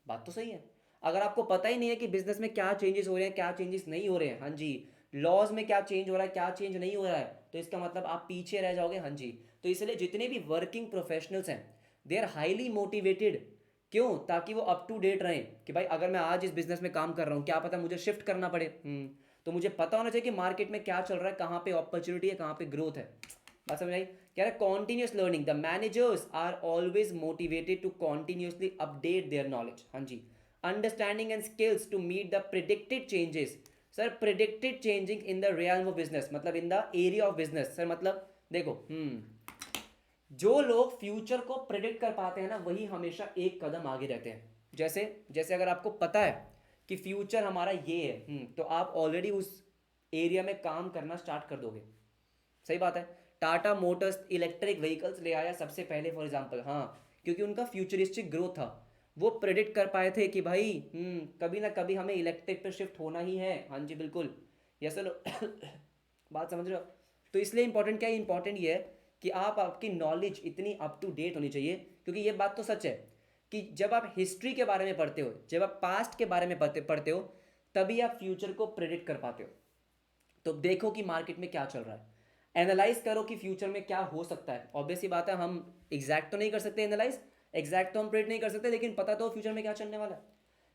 बात तो सही है। अगर आपको पता ही नहीं है कि बिजनेस में क्या चेंजेस हो रहे हैं, क्या चेंजेस नहीं हो रहे हैं, हाँ जी, लॉज में क्या चेंज हो रहा है, क्या चेंज नहीं हो रहा है, तो इसका मतलब आप पीछे रह जाओगे। हाँ जी। तो इसलिए जितने भी वर्किंग प्रोफेशनल्स हैं दे आर हाईली मोटिवेटेड। क्यों? ताकि वो अप टू डेट रहें कि भाई अगर मैं आज इस बिजनेस में काम कर रहा हूँ, क्या पता मुझे शिफ्ट करना पड़े, तो मुझे पता होना चाहिए कि मार्केट में क्या चल रहा है, कहाँ पे अपॉर्चुनिटी है, कहाँ पे ग्रोथ है। बात समझ आई? कह रहा है continuous learning, the managers are always motivated to continuously update their knowledge. हाँ जी। Understanding and skills to meet the predicted changes. Sir predicted changing in the real of business, मतलब in the area of business. Sir मतलब देखो, जो लोग future को predict कर पाते हैं ना, वही हमेशा एक कदम आगे रहते हैं। जैसे जैसे अगर आपको पता है कि फ्यूचर हमारा ये है, तो आप ऑलरेडी उस एरिया में काम करना स्टार्ट कर दोगे। सही बात है। टाटा मोटर्स इलेक्ट्रिक व्हीकल्स ले आया सबसे पहले फॉर एग्जांपल, हाँ, क्योंकि उनका फ्यूचरिस्टिक ग्रोथ था। वो प्रेडिक्ट कर पाए थे कि भाई कभी ना कभी हमें इलेक्ट्रिक पे शिफ्ट होना ही है। हाँ जी बिल्कुल। यस चलो बात समझ रहे हो? तो इसलिए इंपॉर्टेंट क्या है? इंपॉर्टेंट ये है कि आपकी नॉलेज इतनी अप टू डेट होनी चाहिए, क्योंकि ये बात तो सच है कि जब आप हिस्ट्री के बारे में पढ़ते हो, जब आप पास्ट के बारे में पढ़ते हो, तभी आप फ्यूचर को प्रेडिक्ट कर पाते हो। तो देखो कि मार्केट में क्या चल रहा है, एनालाइज करो कि फ्यूचर में क्या हो सकता है। ऑब्वियस सी बात है, हम एग्जैक्ट तो नहीं कर सकते एनालाइज, एग्जैक्ट तो हम प्रेडिक्ट नहीं कर सकते, लेकिन पता तो फ्यूचर में क्या चलने वाला है।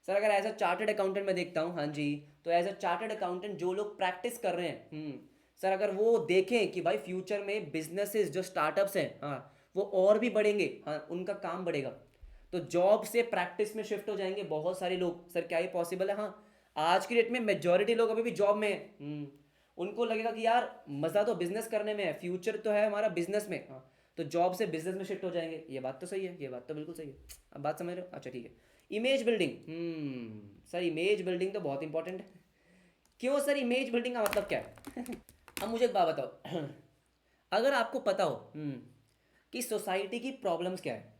सर अगर एज अ चार्टर्ड अकाउंटेंट मैं देखता हूँ, हाँ जी, तो एज अ चार्टर्ड अकाउंटेंट जो लोग प्रैक्टिस कर रहे हैं, सर अगर वो देखें कि भाई फ्यूचर में बिजनेसेस जो स्टार्टअप्स हैं, हाँ, वो और भी बढ़ेंगे, हाँ, उनका काम बढ़ेगा, तो जॉब से प्रैक्टिस में शिफ्ट हो जाएंगे बहुत सारे लोग। सर क्या ये पॉसिबल है? हाँ, आज की डेट में मेजॉरिटी लोग अभी भी जॉब में हैं। उनको लगेगा कि यार मज़ा तो बिजनेस करने में है, फ्यूचर तो है हमारा बिजनेस में, हाँ, तो जॉब से बिजनेस में शिफ्ट हो जाएंगे। ये बात तो सही है, ये बात तो बिल्कुल सही है। अब बात समझ रहे हो? अच्छा ठीक है। Image building, sir image building तो बहुत इंपॉर्टेंट है। क्यों सर? इमेज बिल्डिंग का मतलब क्या है? अब मुझे एक बात बताओ अगर आपको पता हो कि सोसाइटी की प्रॉब्लम्स क्या है,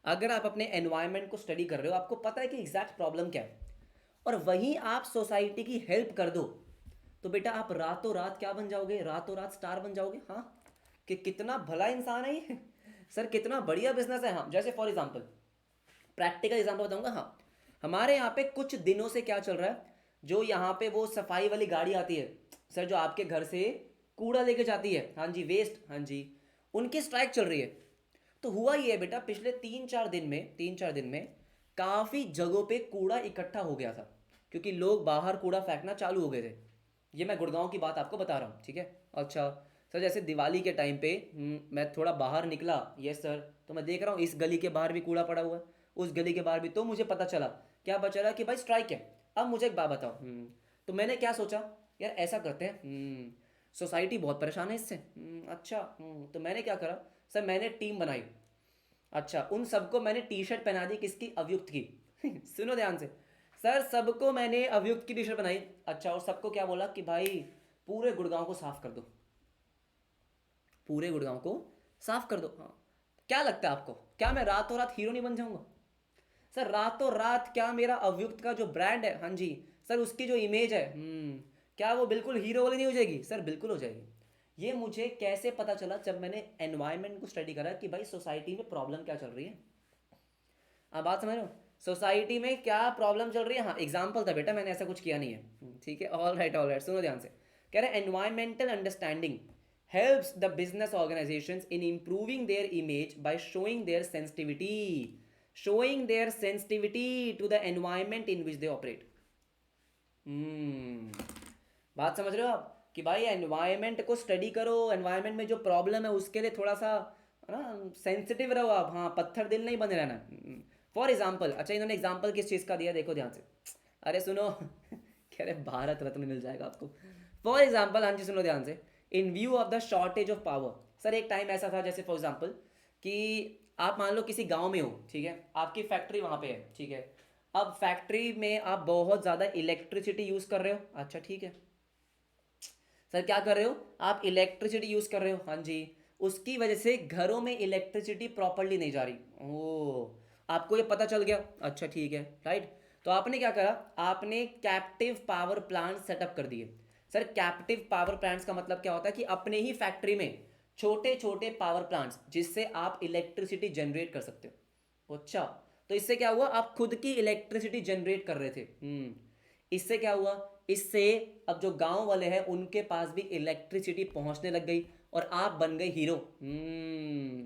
अगर आप अपने एनवायरनमेंट को स्टडी कर रहे हो, आपको पता है कि एग्जैक्ट प्रॉब्लम क्या है, और वहीं आप सोसाइटी की हेल्प कर दो, तो बेटा आप रातों रात क्या बन जाओगे? रातों रात स्टार बन जाओगे। हाँ, कि कितना भला इंसान है ये सर कितना बढ़िया बिजनेस है। हाँ, जैसे फॉर एग्जांपल प्रैक्टिकल एग्जांपल बताऊंगा। हाँ, हमारे यहाँ पे कुछ दिनों से क्या चल रहा है, जो यहाँ पे वो सफाई वाली गाड़ी आती है सर, जो आपके घर से कूड़ा लेके जाती है, हाँ जी, वेस्ट, हाँ जी, उनकी स्ट्राइक चल रही है। तो हुआ ये है बेटा, पिछले 3-4 दिन में काफ़ी जगहों पे कूड़ा इकट्ठा हो गया था, क्योंकि लोग बाहर कूड़ा फेंकना चालू हो गए थे। ये मैं गुड़गांव की बात आपको बता रहा हूँ, ठीक है। अच्छा सर, जैसे दिवाली के टाइम पे मैं थोड़ा बाहर निकला, यस सर, तो मैं देख रहा हूँ इस गली के बाहर भी कूड़ा पड़ा हुआ है, उस गली के बाहर भी, तो मुझे पता चला क्या बचा रहा कि भाई स्ट्राइक है। अब मुझे एक बात बताओ, तो मैंने क्या सोचा, यार ऐसा करते हैं, सोसाइटी बहुत परेशान है इससे, अच्छा, तो मैंने क्या करा, सर मैंने टीम बनाई। अच्छा, उन सबको मैंने टी शर्ट पहना दी, किसकी? अभियुक्त की सुनो ध्यान से, सर सबको मैंने अभियुक्त की टी शर्ट बनाई। अच्छा, और सबको क्या बोला कि भाई पूरे गुड़गांव को साफ कर दो, पूरे गुड़गांव को साफ कर दो। हाँ, क्या लगता है आपको, क्या मैं रातों रात हीरो नहीं बन जाऊंगा? सर रातों रात क्या मेरा अभियुक्त का जो ब्रांड है, हाँ जी, सर उसकी जो इमेज है, क्या वो बिल्कुल हीरो वाली नहीं हो जाएगी? सर बिल्कुल हो जाएगी। ये मुझे कैसे पता चला? जब मैंने एनवायरनमेंट को स्टडी करा कि भाई सोसाइटी में प्रॉब्लम क्या चल रही है। आप बात समझ रहे हो? सोसाइटी में क्या प्रॉब्लम चल रही है। हाँ, एग्जाम्पल था बेटा, मैंने ऐसा कुछ किया नहीं है, ठीक है। ऑल राइट सुनो ध्यान से। कह रहे environmental understanding helps the business organizations in improving their image by showing their sensitivity to the environment in which they operate. बात समझ रहे हो आप कि भाई एनवायरनमेंट को स्टडी करो, एनवायरनमेंट में जो प्रॉब्लम है उसके लिए थोड़ा सा है ना सेंसिटिव रहो आप। हाँ, पत्थर दिल नहीं बने रहना। फॉर एग्जाम्पल, अच्छा इन्होंने एग्जाम्पल किस चीज़ का दिया, देखो ध्यान से। अरे सुनो कह रहे भारत रत्न मिल जाएगा आपको। फॉर एग्जाम्पल, हाँ जी सुनो ध्यान से, इन view of the shortage of power. Sir एक टाइम ऐसा था, जैसे फॉर एग्जाम्पल कि आप मान लो किसी गांव में हो, ठीक है, आपकी फैक्ट्री वहाँ पे है, ठीक है। अब फैक्ट्री में आप बहुत ज़्यादा इलेक्ट्रिसिटी यूज़ कर रहे हो, अच्छा ठीक है। सर क्या कर रहे हो आप, इलेक्ट्रिसिटी यूज़ कर रहे हो, हाँ जी, उसकी वजह से घरों में इलेक्ट्रिसिटी प्रॉपरली नहीं जा रही। ओ, आपको ये पता चल गया, अच्छा ठीक है, राइट। तो आपने क्या करा, आपने कैप्टिव पावर प्लांट सेटअप कर दिए। सर कैप्टिव पावर प्लांट्स का मतलब क्या होता है कि अपने ही फैक्ट्री में छोटे छोटे पावर प्लांट्स जिससे आप इलेक्ट्रिसिटी जनरेट कर सकते हो। अच्छा, तो इससे क्या हुआ, आप खुद की इलेक्ट्रिसिटी जनरेट कर रहे थे। इससे क्या हुआ, इससे अब जो गांव वाले हैं उनके पास भी इलेक्ट्रिसिटी पहुंचने लग गई और आप बन गए हीरो।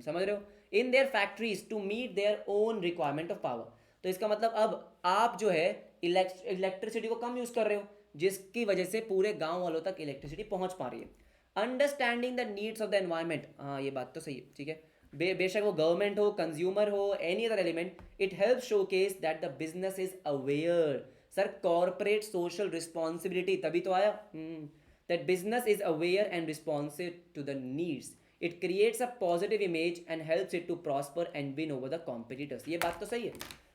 समझ रहे हो, in their factories to meet their own requirement of power. तो इसका मतलब अब आप जो है इलेक्ट्रिसिटी को कम यूज कर रहे हो, जिसकी वजह से पूरे गांव वालों तक इलेक्ट्रिसिटी पहुंच पा रही है। Understanding the needs of the environment, हाँ ये बात तो सही है, ठीक है। बेशक वो गवर्नमेंट हो, कंज्यूमर हो, any other element, it help showcase that the business is aware. Sir corporate social responsibility तभी तो आया, that business is aware and responsive to the needs, it creates a positive image and helps it to prosper and win over the competitors. ये बात तो सही है।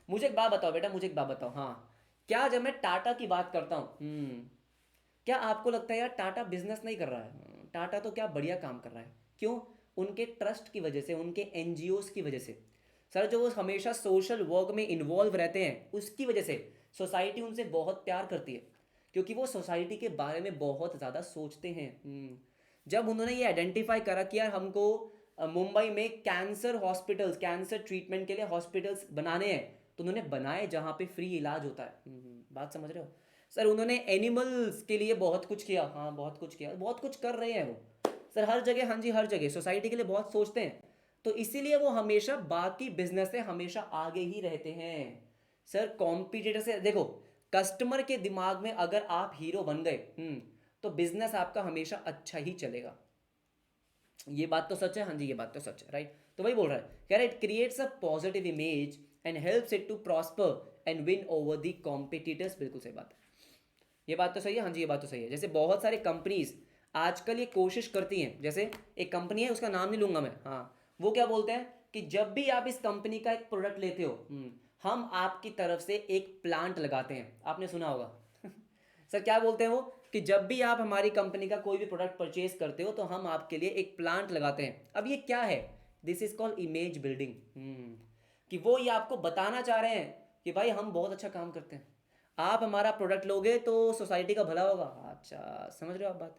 मुझे एक बात बताओ बेटा, मुझे एक बात बताओ, हाँ, क्या जब मैं टाटा की बात करता हूँ, क्या आपको लगता है यार टाटा बिजनेस नहीं कर रहा है? टाटा तो क्या बढ़िया काम कर रहा है। क्यों? उनके ट्रस्ट की वजह से, उनके एनजीओज की वजह से। सर जो वो हमेशा सोशल वर्क में इन्वॉल्व रहते हैं उसकी वजह से सोसाइटी उनसे बहुत प्यार करती है, क्योंकि वो सोसाइटी के बारे में बहुत ज़्यादा सोचते हैं। जब उन्होंने ये आइडेंटिफाई करा कि यार हमको मुंबई में कैंसर हॉस्पिटल्स, कैंसर ट्रीटमेंट के लिए हॉस्पिटल्स बनाने हैं, तो उन्होंने बनाए जहाँ पे फ्री इलाज होता है। बात समझ रहे हो? सर उन्होंने एनिमल्स के लिए बहुत कुछ किया, हाँ बहुत कुछ किया, बहुत कुछ कर रहे हैं वो सर हर जगह, हाँ जी हर जगह सोसाइटी के लिए बहुत सोचते हैं। तो इसीलिए वो हमेशा बाकी बिजनेस से हमेशा आगे ही रहते हैं। सर कॉम्पिटिटर से देखो, कस्टमर के दिमाग में अगर आप हीरो बन गए, तो बिजनेस आपका हमेशा अच्छा ही चलेगा। ये बात तो सच है, हाँ जी ये बात तो सच है, राइट। तो वही बोल रहा है, कह रहा it creates a positive image and helps it to prosper and win over the competitors. बिल्कुल सही बात है, ये बात तो सही है, हाँ जी ये बात तो सही है। जैसे बहुत सारे कंपनीज आजकल ये कोशिश करती हैं, जैसे एक कंपनी है उसका नाम नहीं लूंगा मैं, हाँ, वो क्या बोलते हैं कि जब भी आप इस कंपनी का एक प्रोडक्ट लेते हो, हम आपकी तरफ से एक प्लांट लगाते हैं। आपने सुना होगा सर क्या बोलते हैं वो, कि जब भी आप हमारी कंपनी का कोई भी प्रोडक्ट परचेज करते हो तो हम आपके लिए एक प्लांट लगाते हैं। अब ये क्या है, this is called image building. कि वो ये आपको बताना चाह रहे हैं कि भाई हम बहुत अच्छा काम करते हैं, आप हमारा प्रोडक्ट लोगे तो सोसाइटी का भला होगा। अच्छा समझ रहे हो आप बात,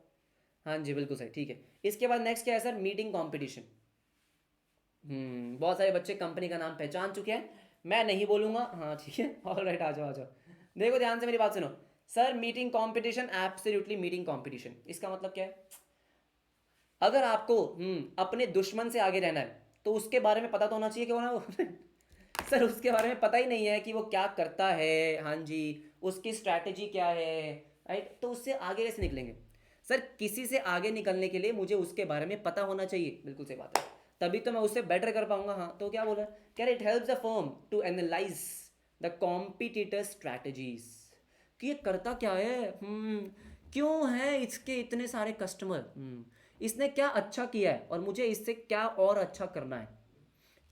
हाँ जी बिल्कुल सही, ठीक है। इसके बाद नेक्स्ट क्या है सर, मीटिंग कंपटीशन। बहुत सारे बच्चे कंपनी का नाम पहचान चुके हैं, मैं नहीं बोलूंगा, हाँ ठीक है, ऑल राइट, आ जाओ आ जाओ। देखो ध्यान से मेरी बात सुनो। Sir meeting competition, absolutely meeting competition, इसका मतलब क्या है, अगर आपको अपने दुश्मन से आगे रहना है तो उसके बारे में पता तो होना चाहिए कि वो ना वो सर उसके बारे में पता ही नहीं है कि वो क्या करता है, हाँ जी, उसकी स्ट्रैटेजी क्या है, राइट, तो उससे आगे कैसे निकलेंगे? सर किसी से आगे निकलने के लिए मुझे उसके बारे में पता होना चाहिए, बिल्कुल सही बात है, तभी तो मैं उससे बेटर कर पाऊंगा। हाँ तो क्या बोला, क्या it helps the firm to analyse the competitor strategies, कि ये करता क्या है, क्यों है इसके इतने सारे कस्टमर, इसने क्या अच्छा किया है और मुझे इससे क्या और अच्छा करना है,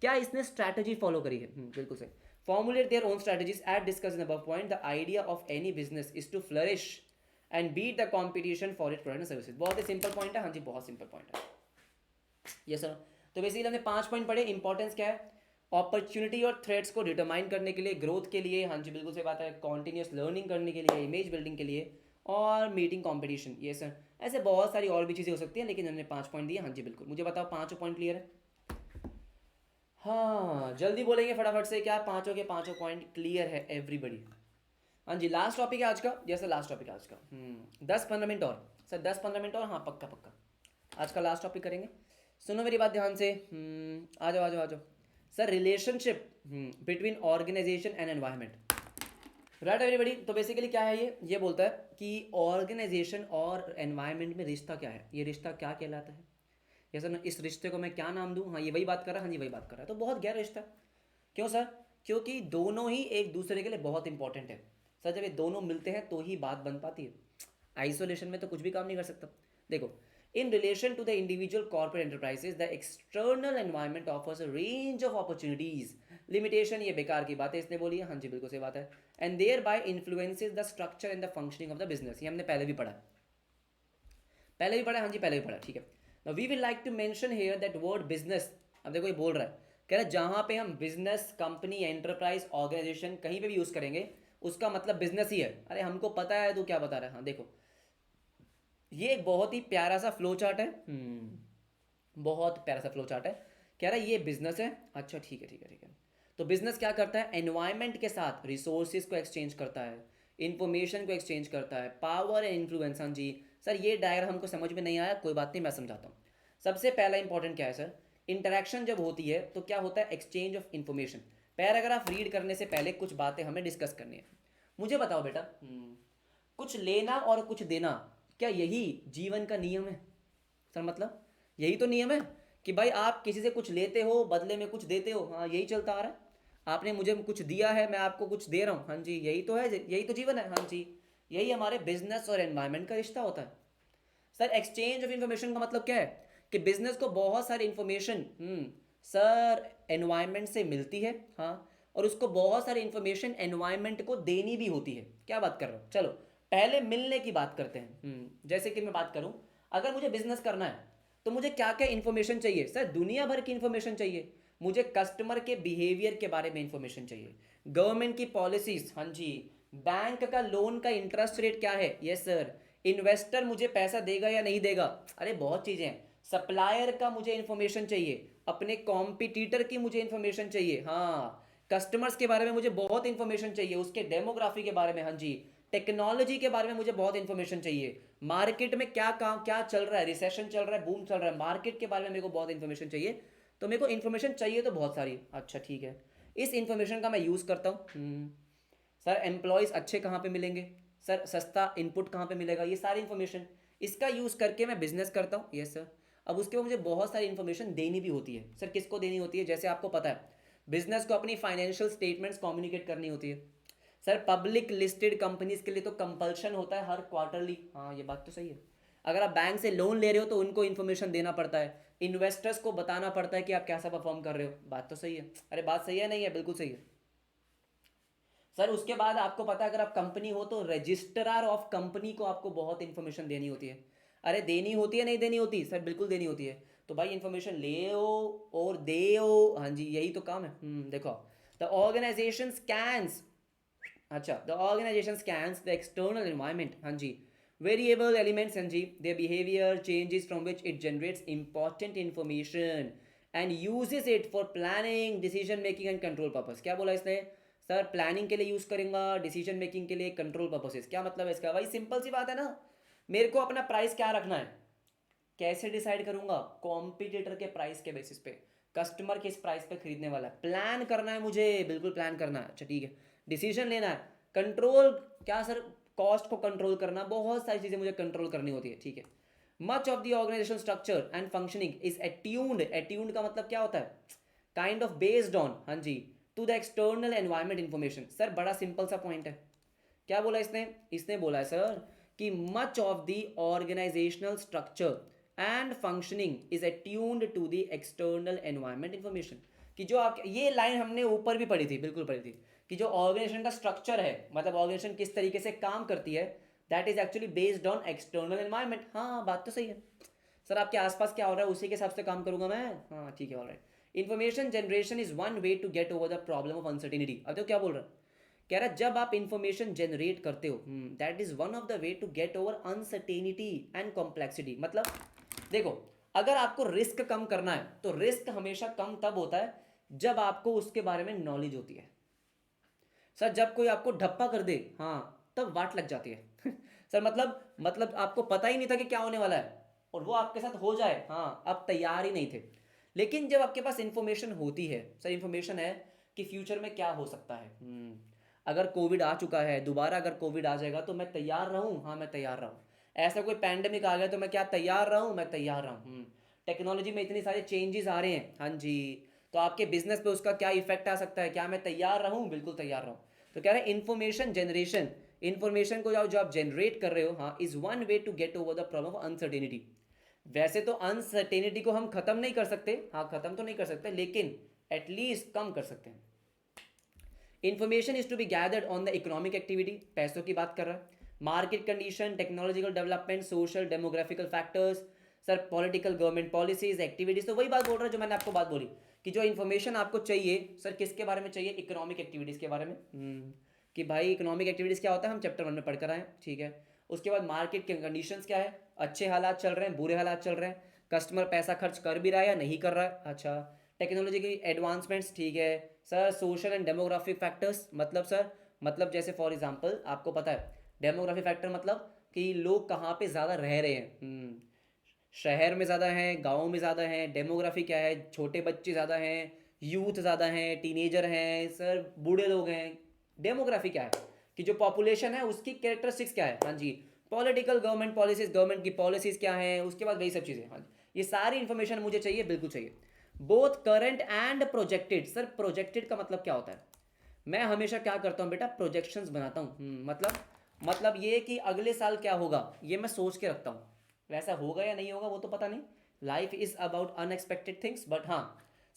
क्या इसने स्ट्रैटेजी फॉलो करी है। बिल्कुल सही। Formulate their own strategies at discuss in above point, the idea of any business is to flourish and beat the competition for it product and services. बहुत ही सिंपल पॉइंट है, हाँ जी बहुत सिंपल पॉइंट है ये सर। तो basically हमने 5 point पढ़े। इंपॉर्टेंस क्या है, अपॉर्चुनिटी और थ्रेट्स को डिटरमाइन करने के लिए, ग्रोथ के लिए, हाँ जी बिल्कुल सही बात है, कॉन्टिन्यूस लर्निंग करने के लिए, इमेज बिल्डिंग के लिए, और मीटिंग कॉम्पिटिशन, ये सर। ऐसे बहुत सारी और भी चीज़ें हो सकती हैं, लेकिन हमने 5 पॉइंट दिए, हाँ जी बिल्कुल। मुझे बताओ 5 पॉइंट क्लियर है? हाँ जल्दी बोलेंगे फटाफट से, क्या पांचों के पांचों पॉइंट क्लियर है एवरीबडी? हाँ जी लास्ट टॉपिक है आज का, जैसे लास्ट टॉपिक है आज का, 10-15 मिनट और सर, 10-15 मिनट और, हाँ पक्का पक्का आज का लास्ट टॉपिक करेंगे। सुनो मेरी बात ध्यान से, आ जाओ आ जाओ आ जाओ। Sir relationship between organisation and environment, right everybody. तो बेसिकली क्या है ये बोलता है कि ऑर्गेनाइजेशन और एनवायरनमेंट में रिश्ता क्या है, ये रिश्ता क्या कहलाता है, या सर इस रिश्ते को मैं क्या नाम दूं, हाँ ये वही बात कर रहा है, हाँ जी वही बात कर रहा है। तो बहुत गहरा रिश्ता है। क्यों सर? क्योंकि दोनों ही एक दूसरे के लिए बहुत इंपॉर्टेंट है। सर जब ये दोनों मिलते हैं तो ही बात बन पाती है, आइसोलेशन में तो कुछ भी काम नहीं कर सकता। देखो, in relation to the individual corporate enterprises the external environment offers a range of opportunities, limitation ये बेकार की बात है इसने बोली है, हाँ जी बिल्कुल सही बात है, and thereby influences the structure and the functioning of the business, ये हमने पहले भी पढ़ा। पहले भी पढ़ा है, हाँ जी पहले भी पढ़ा है, ठीक है। Now we will like to mention here that word business. अब देखो ये बोल रहा है, कह रहा है जहाँ पे हम बिजनेस, कंपनी, एंटरप्राइज, ऑर्गेनाइजेशन कहीं पे भी यूज़ करेंगे उसका मतलब बिजनेस ही है। अरे हमको पता है तू क्या बता रहा है। हाँ देखो, ये एक बहुत ही प्यारा सा फ्लो चार्ट है। बहुत प्यारा सा फ्लो चार्ट है। कह रहा है ये बिजनेस है। अच्छा ठीक है ठीक है ठीक है। तो बिजनेस क्या करता है, एनवायरनमेंट के साथ रिसोर्सेज को एक्सचेंज करता है, इंफॉर्मेशन को एक्सचेंज करता है, पावर एंड इन्फ्लुएंस। हाँ जी सर, ये डायग्राम हमको समझ में नहीं आया, कोई बात नहीं मैं समझाता हूँ। सबसे पहला इंपॉर्टेंट क्या है सर, इंटरेक्शन जब होती है तो क्या होता है, exchange of information. Paragraph read करने से पहले कुछ बातें हमें डिस्कस करनी है। मुझे बताओ बेटा, कुछ लेना और कुछ देना, क्या यही जीवन का नियम है सर? मतलब यही तो नियम है कि भाई आप किसी से कुछ लेते हो, बदले में कुछ देते हो। हाँ यही चलता आ रहा है। आपने मुझे कुछ दिया है, मैं आपको कुछ दे रहा हूँ। हाँ जी यही तो है, यही तो जीवन है। हाँ जी, यही हमारे बिजनेस और एनवायरनमेंट का रिश्ता होता है। सर एक्सचेंज ऑफ इन्फॉर्मेशन का मतलब क्या है, कि बिजनेस को बहुत सारी इन्फॉर्मेशन सर एनवायरनमेंट से मिलती है। हाँ, और उसको बहुत सारी इन्फॉर्मेशन एनवायरनमेंट को देनी भी होती है। क्या बात कर रहा हूँ, चलो पहले मिलने की बात करते हैं। जैसे कि मैं बात करूँ, अगर मुझे बिजनेस करना है तो मुझे क्या क्या इन्फॉर्मेशन चाहिए सर, दुनिया भर की इन्फॉर्मेशन चाहिए। मुझे कस्टमर के बिहेवियर के बारे में इन्फॉर्मेशन चाहिए, गवर्नमेंट की पॉलिसीज, हाँ जी, बैंक का लोन का इंटरेस्ट रेट क्या है, यस सर, इन्वेस्टर मुझे पैसा देगा या नहीं देगा, अरे बहुत चीज़ें हैं। सप्लायर का मुझे इन्फॉर्मेशन चाहिए, अपने कॉम्पिटिटर की मुझे इन्फॉर्मेशन चाहिए। हाँ, कस्टमर्स के बारे में मुझे बहुत इन्फॉर्मेशन चाहिए, उसके डेमोग्राफी के बारे में, हाँ जी, टेक्नोलॉजी के बारे में मुझे बहुत इन्फॉर्मेशन चाहिए, मार्केट में क्या काम क्या चल रहा है, रिसेशन चल रहा है, बूम चल रहा है, मार्केट के बारे में मेरे को बहुत इन्फॉर्मेशन चाहिए। तो मेरे को इन्फॉर्मेशन चाहिए तो बहुत सारी। अच्छा ठीक है, इस इन्फॉर्मेशन का मैं यूज़ करता हूँ। सर एम्प्लॉयज़ अच्छे कहाँ पे मिलेंगे, सर सस्ता इनपुट कहाँ पे मिलेगा, ये सारी इन्फॉर्मेशन इसका यूज़ करके मैं बिजनेस करता हूँ। Yes sir. अब उसके बाद मुझे बहुत सारी इन्फॉर्मेशन देनी भी होती है। सर किसको देनी होती है, जैसे आपको पता है बिजनेस को अपनी फाइनेंशियल स्टेटमेंट्स कम्युनिकेट करनी होती है। सर पब्लिक लिस्टेड कंपनीज के लिए तो कंपल्शन होता है हर क्वार्टरली। हाँ ये बात तो सही है। अगर आप बैंक से लोन ले रहे हो तो उनको इन्फॉर्मेशन देना पड़ता है, इन्वेस्टर्स को बताना पड़ता है कि आप कैसा परफॉर्म कर रहे हो। बात तो सही है। अरे बात सही है नहीं है, बिल्कुल सही है सर। उसके बाद आपको पता है अगर आप कंपनी हो तो रजिस्ट्रार ऑफ कंपनी को आपको बहुत इंफॉर्मेशन देनी होती है। अरे देनी होती है नहीं देनी होती सर, बिल्कुल देनी होती है। तो भाई इंफॉर्मेशन ले ओ और दे ओ, हाँ जी यही तो काम है। देखो, द ऑर्गेनाइजेशन स्कैन्स, अच्छा the organisation scans the external environment, हाँ जी, वेरिएबल एलिमेंट्स, हाँ जी, their behaviour changes from which it generates important information and uses it for planning, decision making and control purpose. क्या बोला इसने सर, प्लानिंग के लिए यूज करेंगे, डिसीजन मेकिंग के लिए, कंट्रोल पर्पसेस। क्या मतलब है इसका, भाई सिंपल सी बात है ना, मेरे को अपना प्राइस क्या रखना है, कैसे डिसाइड करूंगा, कॉम्पिटिटर के प्राइस के बेसिस पे, कस्टमर किस प्राइस पे खरीदने वाला है, प्लान करना है मुझे, बिल्कुल प्लान करना है। अच्छा ठीक है, डिसीजन लेना है, कंट्रोल क्या सर, कॉस्ट को कंट्रोल करना, बहुत सारी चीजें मुझे कंट्रोल करनी होती है। ठीक है, much of the organisation structure and functioning is attuned, attuned का मतलब क्या होता है, काइंड ऑफ बेस्ड ऑन, हाँ जी, to the external environment information. Sir बड़ा सिंपल सा पॉइंट है। क्या बोला इसने, इसने बोला है सर कि much of the organisational structure and functioning is attuned to the external environment information. कि जो आप, ये लाइन हमने ऊपर भी पढ़ी थी, बिल्कुल पढ़ी थी, कि जो ऑर्गेनाइजेशन का स्ट्रक्चर है, मतलब ऑर्गेनाइजेशन किस तरीके से काम करती है, that is actually based on external environment. हाँ बात तो सही है सर, आपके आसपास क्या हो रहा है उसी के हिसाब से काम करूंगा मैं। हाँ ठीक है, alright. Information generation is one way to get over the problem of uncertainty. अब तो क्या बोल रहा है, कह रहा है जब आप इंफॉर्मेशन जनरेट करते हो, that is one of the way to get over uncertainty and complexity. मतलब देखो, अगर आपको रिस्क कम करना है तो रिस्क हमेशा कम तब होता है जब आपको उसके बारे में नॉलेज होती है। सर जब कोई आपको ढप्पा कर दे, हाँ तब वाट लग जाती है सर मतलब आपको पता ही नहीं था कि क्या होने वाला है और वो आपके साथ हो जाए, हाँ आप तैयार ही नहीं थे। लेकिन जब आपके पास इंफॉर्मेशन होती है, सर इंफॉर्मेशन है कि फ्यूचर में क्या हो सकता है, अगर कोविड आ चुका है, दोबारा अगर कोविड आ जाएगा तो मैं तैयार रहूँ, हाँ मैं तैयार रहूँ। ऐसा कोई पैंडेमिक आ गया तो मैं क्या तैयार रहूँ, मैं तैयार रहूँ। टेक्नोलॉजी में इतनी सारे चेंजेस आ रहे हैं, हाँ जी, तो आपके बिजनेस पे उसका क्या इफेक्ट आ सकता है, क्या मैं तैयार रहूँ, बिल्कुल तैयार रहूँ। तो कह रहे हैं इन्फॉर्मेशन जनरेशन, इन्फॉर्मेशन को जो आप जनरेट कर रहे हो, हाँ, is one way to get over the problem of uncertainty. वैसे तो अनसर्टेनिटी को हम खत्म नहीं कर सकते, हाँ खत्म तो नहीं कर सकते, लेकिन एटलीस्ट कम कर सकते हैं। Information is to be gathered on the economic activity, पैसों की बात कर रहा है, market condition, technological development, social demographical factors, sir political government policies activities. तो वही बात बोल रहा हूँ जो मैंने आपको बात बोली कि जो इन्फॉर्मेशन आपको चाहिए सर किसके बारे में चाहिए, इकोनॉमिक एक्टिविटीज़ के बारे में। कि भाई इकोनॉमिक एक्टिविटीज़ क्या होता है हम चैप्टर 1 में पढ़ कर आए, ठीक है। उसके बाद मार्केट के कंडीशंस क्या है, अच्छे हालात चल रहे हैं, बुरे हालात चल रहे हैं, कस्टमर पैसा खर्च कर भी रहा है या नहीं कर रहा है, अच्छा। टेक्नोलॉजी की एडवांसमेंट्स, ठीक है sir. Social and demographic factors मतलब सर, मतलब जैसे फॉर एग्जांपल आपको पता है डेमोग्राफिक फैक्टर मतलब कि लोग कहाँ पे ज़्यादा रह रहे हैं। शहर में ज़्यादा हैं, गाँव में ज़्यादा हैं। डेमोग्राफी क्या है, छोटे बच्चे ज़्यादा हैं, यूथ ज़्यादा हैं, टीनेजर हैं सर, बूढ़े लोग हैं। डेमोग्राफी क्या है कि जो पॉपुलेशन है उसकी कैरेक्टरिस्टिक्स क्या है, हाँ जी। पॉलिटिकल गवर्नमेंट पॉलिसीज, गवर्नमेंट की पॉलिसीज क्या हैं, उसके बाद वही सब चीज़ें, हाँ जी। ये सारी इन्फॉर्मेशन मुझे चाहिए, बिल्कुल चाहिए। Both current and projected. Sir projected का मतलब क्या होता है, मैं हमेशा क्या करता हूँ बेटा, प्रोजेक्शंस बनाता हूँ। मतलब ये कि अगले साल क्या होगा ये मैं सोच के रखता हूँ। वैसा होगा या नहीं होगा वो तो पता नहीं, life is about unexpected things. But हाँ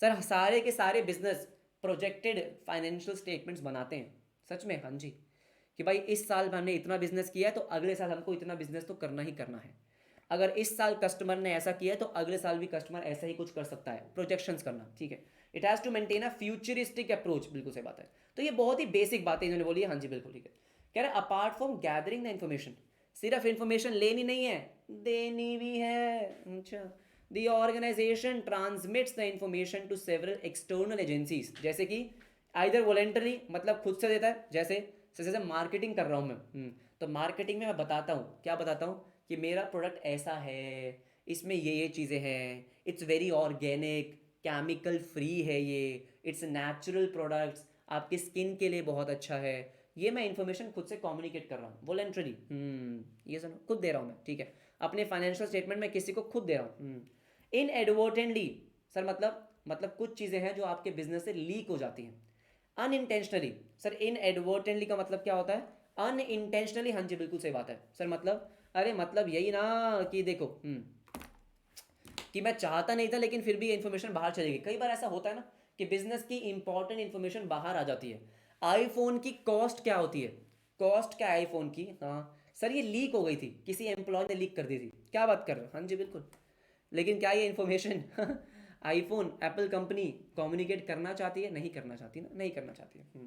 सर सारे के सारे बिजनेस प्रोजेक्टेड फाइनेंशियल स्टेटमेंट्स बनाते हैं, सच में, हाँ जी। कि भाई इस साल हमने इतना बिजनेस किया है तो अगले साल हमको इतना बिजनेस तो करना ही करना है। अगर इस साल कस्टमर ने ऐसा किया है तो अगले साल भी कस्टमर ऐसा ही कुछ कर सकता है, प्रोजेक्शंस करना, ठीक है। It has to maintain a futuristic approach, बिल्कुल सही बात है। तो ये बहुत ही बेसिक बातें इन्होंने बोली है, हाँ जी बिल्कुल ठीक है। कह रहे apart from gathering the information, सिर्फ इन्फॉर्मेशन लेनी नहीं है, देनी भी है, अच्छा। The organisation transmits the information to several external agencies, जैसे कि आइदर वॉलेंटरी मतलब खुद से देता है, जैसे मार्केटिंग कर रहा हूँ मैं, तो मार्केटिंग में मैं बताता हूँ, क्या बताता हूँ कि मेरा प्रोडक्ट ऐसा है, इसमें ये चीज़ें हैं, it's very organic, chemical free है ये, इट्स नेचुरल प्रोडक्ट्स, आपकी स्किन के लिए बहुत अच्छा है। ये मैं इन्फॉर्मेशन खुद से कम्युनिकेट कर रहा हूँ वॉलेंट्रली। ये सुनो, खुद दे रहा हूँ मैं, ठीक है। अपने फाइनेंशियल स्टेटमेंट में किसी को खुद दे रहा हूँ। इन एडवर्टेंटली सर मतलब कुछ चीज़ें हैं जो आपके बिजनेस से लीक हो जाती हैं अनइंटेंशनली। सर इन एडवर्टेंटली का मतलब क्या होता है, अनइंटेंशनली, हाँ जी बिल्कुल सही बात है सर। मतलब अरे मतलब यही ना कि देखो कि मैं चाहता नहीं था लेकिन फिर भी इन्फॉर्मेशन बाहर चली गई। कई बार ऐसा होता है ना कि बिजनेस की इंपॉर्टेंट इन्फॉर्मेशन बाहर आ जाती है। आईफोन की कॉस्ट क्या होती है, कॉस्ट क्या है आईफोन की, हाँ सर ये लीक हो गई थी, किसी एम्प्लॉय ने लीक कर दी थी। क्या बात कर रहे हो, हाँ जी बिल्कुल। लेकिन क्या ये information iPhone Apple company communicate करना चाहती है, नहीं करना चाहती ना, नहीं करना चाहती है।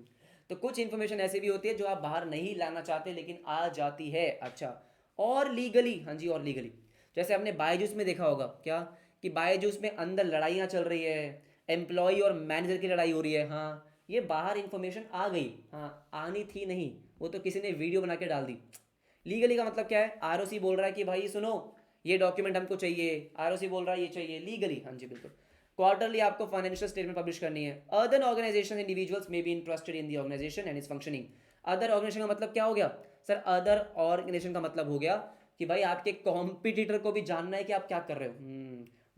तो कुछ इन्फॉर्मेशन ऐसी भी होती है जो आप बाहर नहीं लाना चाहते लेकिन आ जाती है, अच्छा। और लीगली, हाँ जी और लीगली, जैसे आपने बायजूस में देखा होगा क्या कि बायजूस में अंदर लड़ाइयाँ चल रही है, एम्प्लॉय और मैनेजर की लड़ाई हो रही है, हाँ ये बाहर इन्फॉर्मेशन आ गई, हाँ आनी थी नहीं, वो तो किसी ने वीडियो बना के डाल दी। लीगली का मतलब क्या है, आरओसी बोल रहा है कि भाई सुनो ये डॉक्यूमेंट हमको चाहिए, आरओसी बोल रहा है ये चाहिए, लीगली, हाँ जी बिल्कुल। क्वार्टरली आपको फाइनेंशियल स्टेटमेंट पब्लिश करनी है। Other organisation individuals may be interested in the organisation and is functioning. Other organisation का मतलब क्या हो गया सर, अदर ऑर्गेनाइजेशन का मतलब हो गया कि भाई आपके कॉम्पिटिटर को भी जानना है कि आप क्या कर रहे हो,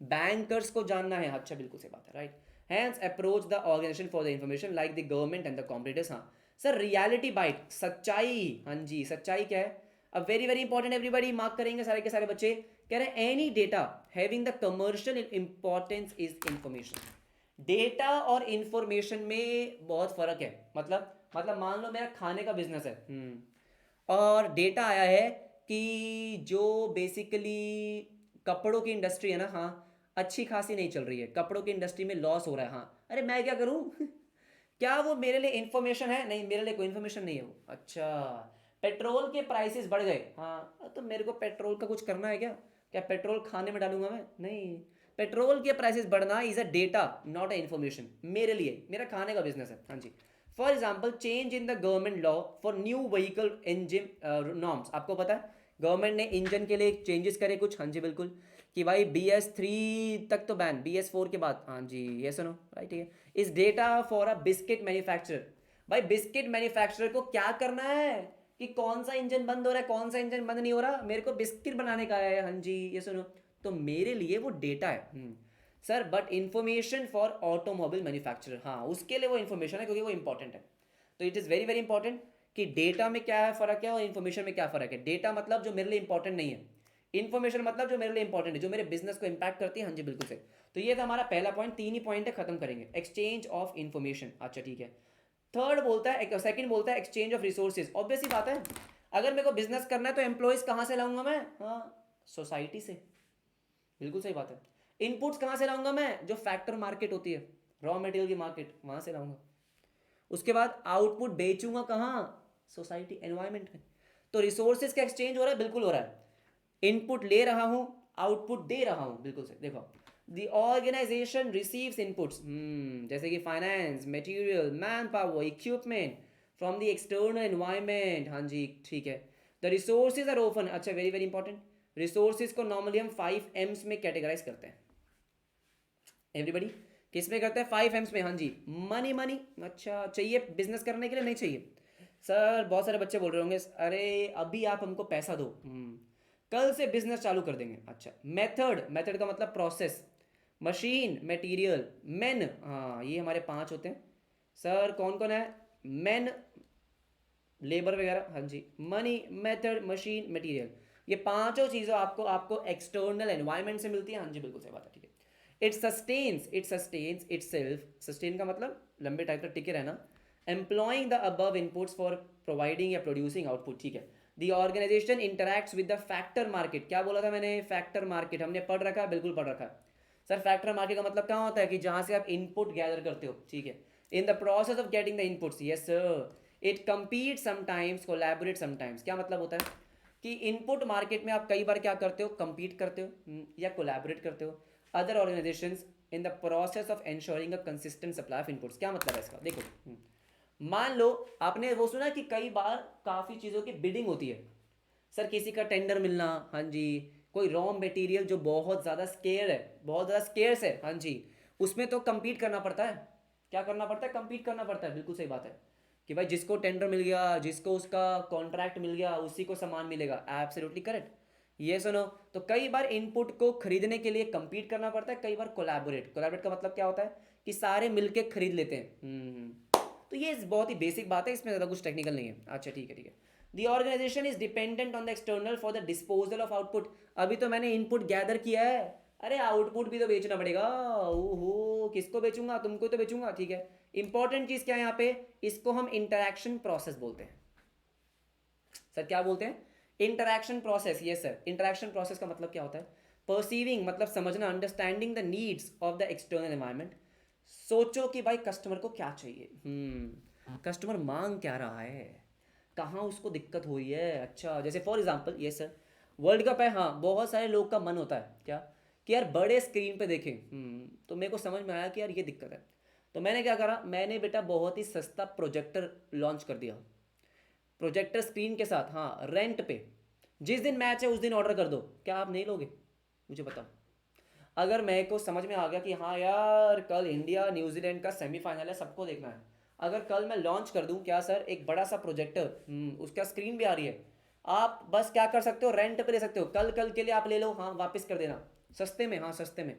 बैंकर्स को जानना है, अच्छा बिल्कुल सही बात है, right. Hence approach the organisation for the information like the government and the competitors. हाँ सर रियलिटी बाइट, सच्चाई, हाँ जी सच्चाई क्या है, अब very very important, everybody mark करेंगे सारे के सारे बच्चे। कह रहे हैं any data having the commercial importance is information. Data और इंफॉर्मेशन में बहुत फर्क है। मतलब मान लो मेरा खाने का बिजनेस है, और डेटा आया है कि जो बेसिकली कपड़ों की इंडस्ट्री है ना, हाँ अच्छी खासी नहीं चल रही है, कपड़ों की इंडस्ट्री में लॉस हो रहा है, हाँ अरे मैं क्या करूं क्या वो मेरे लिए इन्फॉर्मेशन है, नहीं मेरे लिए कोई इन्फॉर्मेशन नहीं है वो, अच्छा। पेट्रोल के प्राइसेस बढ़ गए, हाँ तो मेरे को पेट्रोल का कुछ करना है क्या, क्या पेट्रोल खाने में डालूंगा मैं, नहीं। पेट्रोल के प्राइसेस बढ़ना is a data not a information, मेरे लिए, मेरा खाने का बिजनेस है, हाँ जी। For example change in the government law for new vehicle engine norms, आपको पता है गवर्नमेंट ने इंजन के लिए चेंजेस करे कुछ, हाँ जी बिल्कुल। कि भाई BS3 तक तो बैन, BS4 के बाद, हाँ जी ये सुनो, राइट ठीक है। इस data for a biscuit manufacturer, भाई बिस्किट मैन्युफैक्चरर को क्या करना है कि कौन सा इंजन बंद हो रहा है कौन सा इंजन बंद नहीं हो रहा, मेरे को बिस्किट बनाने का है, हाँ जी ये सुनो। तो मेरे लिए वो डेटा है, sir. But information for automobile manufacturer, हाँ उसके लिए वो इंफॉर्मेशन है क्योंकि वो इंपॉर्टेंट है। तो it is very very important कि डेटा में क्या है फ़र्क है और इन्फॉर्मेशन में क्या फ़र्क है। डेटा मतलब जो मेरे लिए इंपॉर्टेंट नहीं है, इन्फॉर्मेशन मतलब जो मेरे लिए इंपॉर्टेंट है, जो मेरे बिजनेस को इंपैक्ट करती है, हाँ जी बिल्कुल सही। तो ये था हमारा पहला पॉइंट, 3 ही पॉइंट है, खत्म करेंगे। एक्सचेंज ऑफ इन्फॉर्मेशन, अच्छा ठीक है। थर्ड बोलता है, सेकंड बोलता है एक्सचेंज ऑफ रिसोर्सेज, ऑब्वियस ही बात है। अगर मेरे को बिजनेस करना है तो एम्प्लॉयज कहाँ से लाऊंगा मैं? हाँ, सोसाइटी से। बिल्कुल सही बात है। इनपुट्स कहाँ से लाऊंगा मैं? जो फैक्टर मार्केट होती है, रॉ मटेरियल की मार्केट, वहां से लाऊंगा। उसके बाद आउटपुट बेचूंगा कहाँ? सोसाइटी, एनवायरमेंट में। तो रिसोर्सेज का एक्सचेंज हो रहा है, बिल्कुल हो रहा है। इनपुट ले रहा हूं, आउटपुट दे रहा हूं, बिल्कुल से। देखो, द ऑर्गेनाइजेशन रिसीव्स इनपुट्स, जैसे कि finance, material, man power, equipment from the external environment. हाँ जी, ठीक है। द रिसोर्सेज आर ओपन, अच्छा वेरी वेरी इंपॉर्टेंट। रिसोर्सेज को नॉर्मली हम 5 M's में कैटेगराइज करते हैं। एवरीबडी किस में करते हैं? 5 M's में। हाँ जी, मनी मनी, अच्छा चाहिए बिजनेस करने के लिए? नहीं चाहिए सर। बहुत सारे बच्चे बोल रहे होंगे अरे अभी आप हमको पैसा दो, कल से बिजनेस चालू कर देंगे। अच्छा, मेथड, मेथड का मतलब प्रोसेस। मशीन, मटेरियल, मैन, हाँ ये हमारे 5 होते हैं सर। कौन कौन है? मैन, लेबर वगैरह, हाँ जी। मनी, मेथड, मशीन, मटेरियल, ये पांचों चीज़ों आपको आपको एक्सटर्नल एनवायरनमेंट से मिलती है। हाँ जी, बिल्कुल सही बात है, ठीक है। It sustains itself, sustain का मतलब लंबे टाइम तक टिके रहना। Employing the above inputs for providing या प्रोड्यूसिंग आउटपुट, ठीक है। The organisation interacts with the factor market. क्या बोला था मैंने? फैक्टर मार्केट हमने पढ़ रखा है, बिल्कुल पढ़ रखा है सर। फैक्टर मार्केट का मतलब क्या होता है? कि जहां से आप इनपुट गैदर करते हो, ठीक है। In the process of getting the inputs, yes sir. It compete sometimes, collaborate sometimes. क्या मतलब होता है कि इनपुट मार्केट में आप कई बार क्या करते हो? कम्पीट करते हो, या कोलैबोरेट करते हो other organisations in the process of ensuring a consistent supply of inputs. क्या मतलब है इसका? देखो, मान लो आपने वो सुना कि कई बार काफ़ी चीज़ों की बिडिंग होती है सर, किसी का टेंडर मिलना, हाँ जी। कोई रॉ मटेरियल जो बहुत ज़्यादा स्केयर है, बहुत ज़्यादा स्केर्स है, हाँ जी, उसमें तो compete करना पड़ता है। क्या करना पड़ता है? compete करना पड़ता है, बिल्कुल सही बात है। कि भाई जिसको टेंडर मिल गया, जिसको उसका कॉन्ट्रैक्ट मिल गया, उसी को सामान मिलेगा। एब्सोल्युटली करेक्ट, ये सुनो। तो कई बार इनपुट को खरीदने के लिए compete करना पड़ता है, कई बार कोलैबोरेट। कोलैबोरेट का मतलब क्या होता है? कि सारे मिलके खरीद लेते हैं। तो ये बहुत ही बेसिक बात है, इसमें ज़्यादा कुछ टेक्निकल नहीं है। अच्छा ठीक है, ठीक है। The organisation is dependent on the external for the disposal of output. अभी तो मैंने इनपुट गैदर किया है, अरे आउटपुट भी तो बेचना पड़ेगा। ओहो, किसको बेचूंगा? तुमको तो बेचूंगा, ठीक है। इंपॉर्टेंट चीज क्या है यहाँ पे? इसको हम इंटरैक्शन प्रोसेस बोलते हैं। सर क्या बोलते हैं? Interaction process. Yes sir, interaction process का मतलब क्या होता है? परसीविंग मतलब समझना, understanding the needs of the external environment. सोचो कि भाई कस्टमर को क्या चाहिए, कस्टमर मांग क्या रहा है, कहाँ उसको दिक्कत हुई है। अच्छा, जैसे फॉर एग्जांपल, ये सर वर्ल्ड कप है, हाँ बहुत सारे लोग का मन होता है क्या? कि यार बड़े स्क्रीन पे देखें। तो मेरे को समझ में आया कि यार ये दिक्कत है। तो मैंने क्या करा? मैंने बेटा बहुत ही सस्ता प्रोजेक्टर लॉन्च कर दिया, प्रोजेक्टर स्क्रीन के साथ, हाँ रेंट पे। जिस दिन मैच है उस दिन ऑर्डर कर दो। क्या आप नहीं लोगे? मुझे बताओ। अगर मेरे को समझ में आ गया कि हाँ यार कल इंडिया न्यूजीलैंड का सेमीफाइनल है, सबको देखना है, अगर कल मैं लॉन्च कर दूं क्या सर, एक बड़ा सा प्रोजेक्टर, उसका स्क्रीन भी आ रही है, आप बस क्या कर सकते हो? रेंट पे ले सकते हो। कल कल के लिए आप ले लो, हाँ वापस कर देना सस्ते में, हाँ सस्ते में।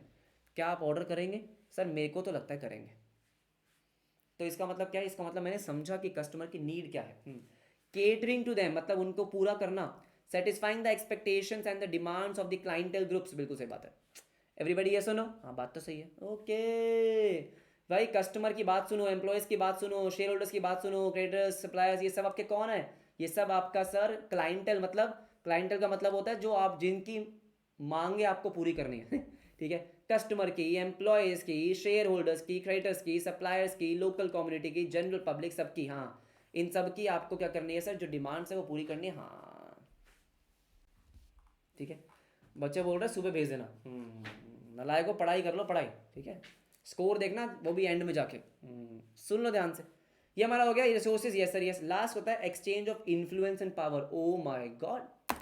क्या आप ऑर्डर करेंगे? सर मेरे को तो लगता है करेंगे। तो इसका मतलब क्या है? इसका मतलब मैंने समझा कि कस्टमर की नीड क्या है। केटरिंग टू देम मतलब उनको पूरा करना। Satisfying the expectations and the demands of the clientele groups, बिल्कुल सही बात है। एवरीबडी ये सुनो, हाँ बात तो सही है। ओके भाई, कस्टमर की बात सुनो, एम्प्लॉयज़ की बात सुनो, शेयर होल्डर्स की बात सुनो, क्रेडिटर्स, सप्लायर्स, ये सब आपके कौन है? ये सब आपका सर क्लाइंटेल। मतलब क्लाइंटेल का मतलब होता है जो आप जिनकी मांगे आपको पूरी करनी है ठीक है। कस्टमर की, एम्प्लॉयज़ की, शेयर होल्डर्स की, क्रेडिटर्स की, सप्लायर्स की, लोकल कम्युनिटी की, जनरल पब्लिक, सबकी, हाँ इन सब की आपको क्या करनी है सर? जो डिमांड्स है वो पूरी करनी है, हाँ ठीक है। बच्चे बोल रहे हैं सुबह भेज देना, नलायक को पढ़ाई कर लो, पढ़ाई, ठीक है। स्कोर देखना वो भी एंड में जाके, सुन लो ध्यान से। ये हमारा हो गया resources, yes sir yes. Last होता है exchange of influence and power. O my god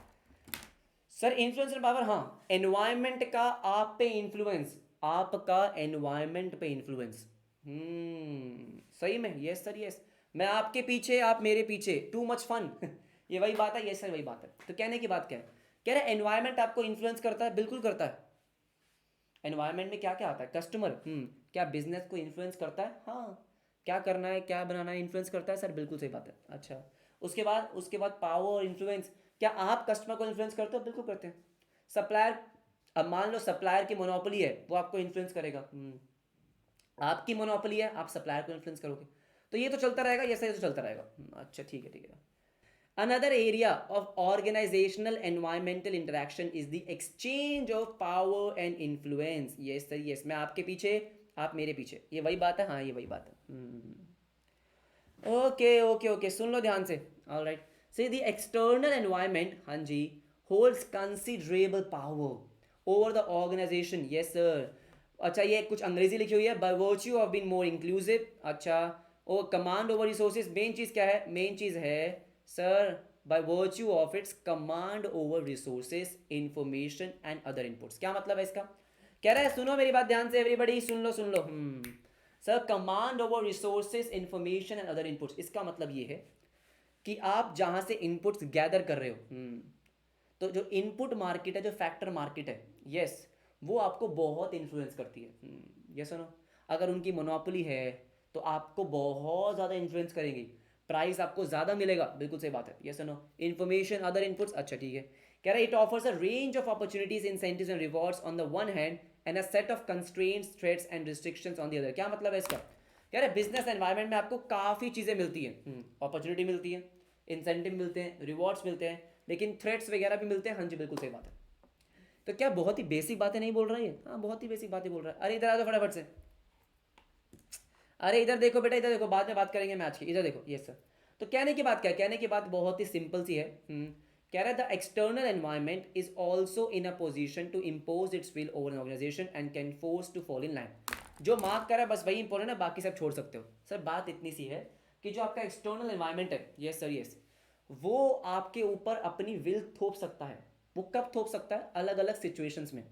sir, influence and power, हाँ एनवायरमेंट का आप पे इन्फ्लुएंस, आपका एनवायरमेंट पे इन्फ्लुएंस। सही में, यस सर यस। मैं आपके पीछे, आप मेरे पीछे, टू मच फन ये वही बात है, यस सर वही बात है। तो कहने की बात क्या है? कह रहे एनवायरमेंट आपको इन्फ्लुएंस करता है, बिल्कुल करता है। एनवायरनमेंट में क्या क्या आता है? कस्टमर, क्या बिजनेस को इन्फ्लुएंस करता है? हाँ, क्या करना है, क्या बनाना है, इन्फ्लुएंस करता है सर, बिल्कुल सही बात है। अच्छा, उसके बाद पावर और इन्फ्लुएंस, क्या आप कस्टमर को इन्फ्लुएंस करते हो? बिल्कुल करते हैं। सप्लायर, अब मान लो सप्लायर की मोनोपोली है, वो आपको इन्फ्लुएंस करेगा। आपकी मोनोपोली है, आप सप्लायर को इन्फ्लुएंस करोगे। तो ये तो चलता रहेगा, ये सही तो चलता रहेगा। अच्छा ठीक है, ठीक है। Another area of organizational environmental interaction is the exchange of power and influence. Yes sir, yes, मैं आपके पीछे, आप मेरे पीछे, ये वही बात है, हाँ ये वही बात है। ओके ओके ओके, सुन लो ध्यान से। All right, see the external environment, हाँ जी, holds considerable power over the organisation. Yes sir. अच्छा, ये कुछ अंग्रेजी लिखी हुई है, by virtue of being more inclusive. अच्छा, और कमांड ओवर रिसोर्सेज, मेन चीज़ क्या है, मेन चीज़ है sir, by virtue of its command over resources, information and other inputs. क्या मतलब है इसका? कह रहा है, सुनो मेरी बात ध्यान से everybody, soon low soon low. Sir, command over resources, information and other inputs, इसका मतलब ये है कि आप जहां से इनपुट्स गैदर कर रहे हो, तो जो इनपुट मार्केट है, जो फैक्टर मार्केट है, यस, वो आपको बहुत इन्फ्लुएंस करती है। यस नो, अगर उनकी मोनोपोली है तो आपको बहुत ज़्यादा इन्फ्लुएंस करेंगी, प्राइस आपको ज़्यादा मिलेगा, बिल्कुल सही बात है। Yes no, information other inputs, अच्छा ठीक है। कह रहा है, it offers a range of opportunities, incentives and rewards on the one hand and a set of constraints, threats and restrictions on the other. क्या मतलब है इसका? कह रहा है, बिजनेस एनवायरनमेंट में आपको काफ़ी चीज़ें मिलती हैं, अपॉर्चुनिटी मिलती है, इंसेंटिव मिलते हैं, रिवॉर्ड्स मिलते हैं, लेकिन थ्रेट्स वगैरह भी मिलते हैं। हाँ जी, बिल्कुल सही बात है। तो क्या बहुत ही बेसिक बातें नहीं बोल रहा है? हाँ, बहुत ही बेसिक बातें बोल रहा है। अरे इधर आ जाओ फटाफट से। अरे इधर देखो बेटा, इधर देखो, बाद में बात करेंगे मैच की, इधर देखो। Yes sir. तो कहने की बात क्या है? कहने की बात बहुत ही सिंपल सी है। कह रहा है, the external environment is also in a position to impose its will over an organisation and can force to fall in line. जो मार्क कर रहा है बस वही इंपॉर्टेंट है, बाकी सब छोड़ सकते हो। सर बात इतनी सी है कि जो आपका एक्सटर्नल एनवायरनमेंट है, यस सर यस, वो आपके ऊपर अपनी विल थोप सकता है। वो कब थोप सकता है? अलग अलग सिचुएशंस में।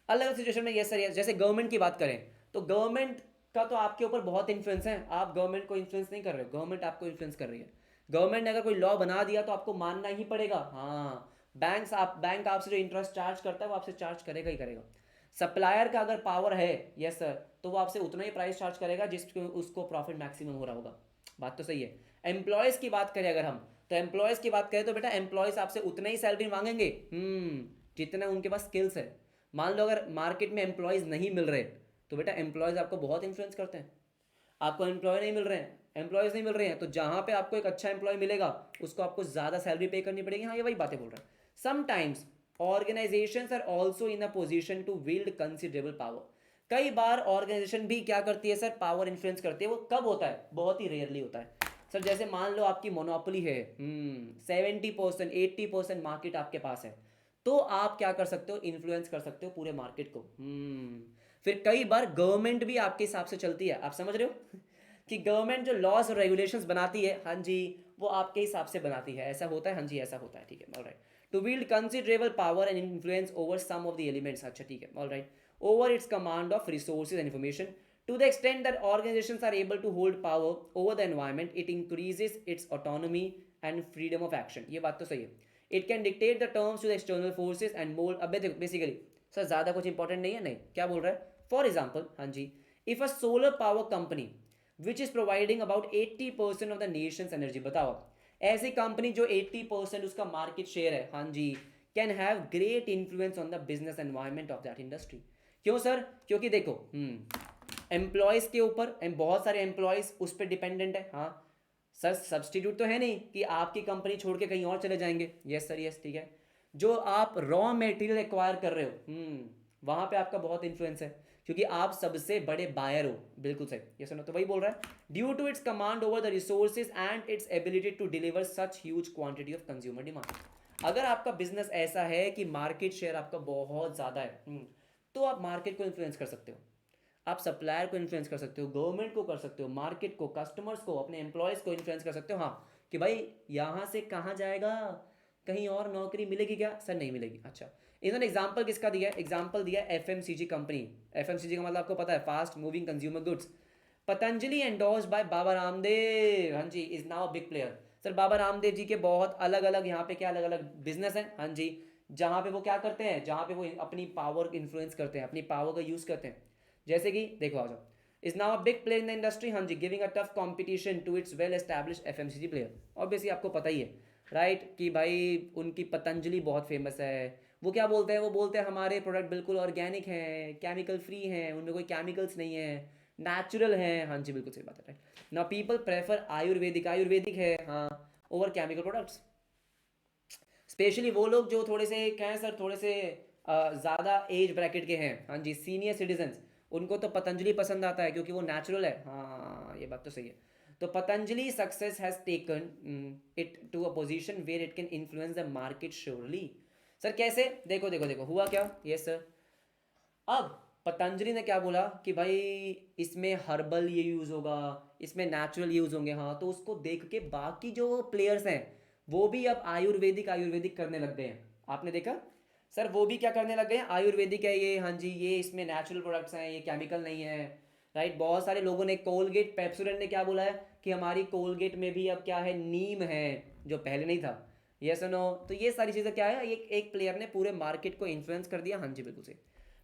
अलग अलग सिचुएशन में, यस सर यस। जैसे गवर्नमेंट की बात करें तो गवर्नमेंट का तो आपके ऊपर बहुत इन्फ्लुएंस है, आप गवर्नमेंट को इन्फ्लुएंस नहीं कर रहे हो, गवर्नमेंट आपको इन्फ्लुएंस कर रही है। गवर्नमेंट ने अगर कोई लॉ बना दिया तो आपको मानना ही पड़ेगा। हाँ, बैंक आपसे जो इंटरेस्ट चार्ज करता है वो आपसे चार्ज करेगा ही करेगा। सप्लायर का अगर पावर है, यस सर, तो वो आपसे उतना ही प्राइस चार्ज करेगा जिसको उसको प्रॉफिट मैक्सिमम हो रहा होगा। बात तो सही है। एम्प्लॉयज़ की बात करें अगर हम, तो एम्प्लॉयज़ की बात करें तो बेटा एम्प्लॉयज़ आपसे उतना ही सैलरी मांगेंगे जितना उनके पास स्किल्स है। मान लो अगर मार्केट में एम्प्लॉयज़ नहीं मिल रहे, तो बेटा एम्प्लॉयज़ आपको बहुत इन्फ्लुएंस करते हैं। आपको एम्प्लॉय नहीं मिल रहे हैं, एम्प्लॉयज़ नहीं मिल रहे हैं, तो जहाँ पे आपको एक अच्छा एम्प्लॉय मिलेगा उसको आपको ज़्यादा सैलरी पे करनी पड़ेगी। हाँ, ये वही बातें बोल रहा है। Sometimes organisations are also in a position to wield considerable power. कई बार ऑर्गेनाइजेशन भी क्या करती है सर? पावर इन्फ्लुएंस करती है। वो कब होता है? बहुत ही रेयरली होता है सर। जैसे मान लो आपकी मोनोपोली है, 70% 80% मार्केट आपके पास है, तो आप क्या कर सकते हो? इन्फ्लुएंस कर सकते हो पूरे मार्केट को। फिर कई बार गवर्नमेंट भी आपके हिसाब से चलती है, आप समझ रहे हो कि गवर्नमेंट जो लॉज और रेगुलेशंस बनाती है, हाँ जी, वो आपके हिसाब से बनाती है। ऐसा होता है, हाँ जी ऐसा होता है, ठीक है, alright. To wield considerable power and influence over some of the elements, अच्छा ठीक है, alright, over its command of resources and information. To the extent that organizations are able to hold power over the environment, it increases its autonomy and freedom of action. ये बात तो सही है। It can dictate the terms to the external forces and mold, अब देखो basically sir ज़्यादा कुछ important नहीं है, नहीं, क्या बोल रहा है? फॉर एग्जाम्पल, हाँ जी, if a solar power company which is providing about 80% of the nation's energy, बताओ, ऐसी कंपनी जो 80% उसका मार्केट शेयर है, हाँ जी, can have great influence on the business environment of that industry. क्यों सर? क्योंकि देखो एम्प्लॉयज़ के ऊपर बहुत सारे एम्प्लॉयज़ उस पर डिपेंडेंट है। हाँ सर, सब्सटीट्यूट तो है नहीं कि आपकी कंपनी छोड़ के कहीं और चले जाएंगे। यस सर यस, ठीक है। जो आप रॉ मटेरियल एक्वायर कर रहे हो, वहाँ पे आपका बहुत इन्फ्लुएंस है, क्योंकि आप सबसे बड़े बायर हो। बिल्कुल सही, ये सुनो, तो वही बोल रहा है, due to its command over the resources and its ability to deliver such huge quantity of consumer demand. अगर आपका बिजनेस ऐसा है कि मार्केट शेयर आपका बहुत ज़्यादा है, तो आप मार्केट को इन्फ्लुएंस कर सकते हो, आप सप्लायर को इन्फ्लुएंस कर सकते हो, गवर्नमेंट को कर सकते हो, मार्केट को, कस्टमर्स को, अपने एम्प्लॉयज़ को इन्फ्लुएंस कर सकते हो। हाँ, कि भाई यहाँ से कहाँ जाएगा, कहीं और नौकरी मिलेगी क्या? सर नहीं मिलेगी। अच्छा, इन्होंने एग्जाम्पल किसका दिया है? एग्जाम्पल दिया एफएमसीजी कंपनी। एफएमसीजी का मतलब आपको पता है, fast moving consumer goods. Patanjali endorsed by Baba Ramdev, हाँ जी, is now big player. Sir Baba Ramdev ji के बहुत अलग अलग यहाँ पे क्या अलग अलग बिजनेस हैं, हाँ जी, जहाँ पे वो क्या करते हैं, जहाँ पे वो अपनी पावर इन्फ्लुएंस करते हैं, अपनी पावर का यूज़ करते हैं। जैसे कि देखो, आ जाओ, is now a big player in the industry, हाँ जी, giving a tough competition to its well established FMCG player. Obviously आपको पता ही है, राइट, कि भाई उनकी पतंजलि बहुत फेमस है। वो क्या बोलते हैं? वो बोलते हैं हमारे प्रोडक्ट बिल्कुल ऑर्गेनिक हैं, केमिकल फ्री हैं, उनमें कोई केमिकल्स नहीं है, नेचुरल हैं। हाँ जी, बिल्कुल सही बात है, राइट। ना पीपल प्रेफर आयुर्वेदिक, आयुर्वेदिक है, हाँ, ओवर केमिकल प्रोडक्ट्स। स्पेशली वो लोग जो थोड़े से कहें सर थोड़े से ज़्यादा एज ब्रैकेट के हैं, हाँ जी, सीनियर सिटीजन्स, उनको तो पतंजलि पसंद आता है क्योंकि वो नेचुरल है। हाँ ये बात तो सही है। तो Patanjali success has taken it to a position where it can influence the market surely. Sir कैसे? देखो देखो देखो हुआ क्या, यस सर। अब पतंजलि ने क्या बोला कि भाई इसमें हर्बल ये यूज़ होगा, इसमें नेचुरल यूज़ होंगे, हाँ, तो उसको देख के बाकी जो प्लेयर्स हैं वो भी अब आयुर्वेदिक आयुर्वेदिक करने लग गए हैं। आपने देखा सर, वो भी क्या करने लग गए हैं, आयुर्वेदिक है ये, हाँ जी, ये इसमें नेचुरल प्रोडक्ट्स हैं, ये केमिकल नहीं है, राइट। बहुत सारे लोगों ने, कोलगेट पेप्सोडेंट ने क्या बोला है कि हमारी कोलगेट में भी अब क्या है, नीम है, जो पहले नहीं था। यस और नो? तो ये सारी चीज़ें क्या है, एक प्लेयर ने पूरे मार्केट को इन्फ्लुएंस कर दिया, हाँ जी बिल्कुल से।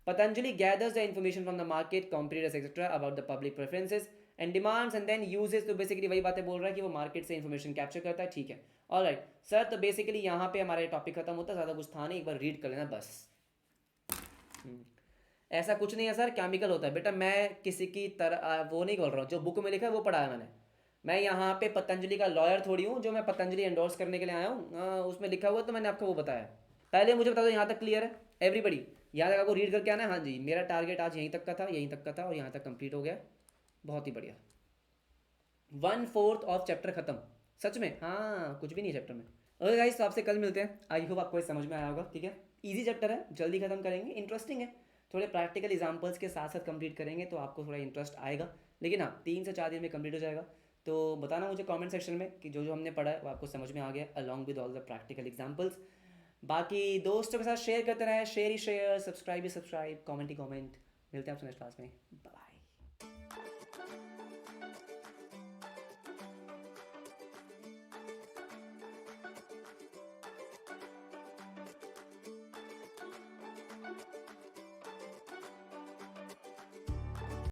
Patanjali gathers the information from the market, competitors, etc. about the public preferences and demands and then uses, तो बेसिकली वही बातें बोल रहा है कि वो मार्केट से इन्फॉर्मेशन कैप्चर करता है, ठीक है। ऑलराइट सर, तो बेसिकली यहाँ पे हमारा टॉपिक खत्म होता है, ज़्यादा कुछ था नहीं, एक बार रीड कर लेना बस। ऐसा कुछ नहीं है सर, केमिकल होता है बेटा, मैं किसी की तरह वो नहीं बोल रहा हूँ, जो बुक में लिखा है वो पढ़ा है मैंने। मैं यहाँ पे पतंजलि का लॉयर थोड़ी हूँ जो मैं पतंजलि एंडोर्स करने के लिए आया हूँ, उसमें लिखा हुआ तो मैंने आपको वो बताया। पहले मुझे बता दो यहाँ तक क्लियर है एवरीबडी? यहाँ तक आपको रीड करके आना है? हाँ जी, मेरा टारगेट आज यहीं तक का था, यहीं तक का था, और यहाँ तक कंप्लीट हो गया। बहुत ही बढ़िया, 1/4 ऑफ चैप्टर खत्म। सच में हाँ, कुछ भी नहीं चैप्टर में। ओके गाइस, तो आपसे कल मिलते हैं। आई होप आपको ये समझ में आया होगा, ठीक है। इजी चैप्टर है, जल्दी खत्म करेंगे, इंटरेस्टिंग है। थोड़े प्रैक्टिकल एग्जांपल्स के साथ साथ कंप्लीट करेंगे तो आपको थोड़ा इंटरेस्ट आएगा, लेकिन हाँ 3 से 4 दिन में कंप्लीट हो जाएगा। तो बताना मुझे कमेंट सेक्शन में कि जो जो हमने पढ़ा है वो आपको समझ में आ गया, along with all the practical examples. बाकी दोस्तों के साथ शेयर करते रहें, शेयर ही शेयर, सब्सक्राइब ही सब्सक्राइब, कमेंट ही कमेंट। मिलते हैं आपसे नेक्स्ट क्लास में, बाय।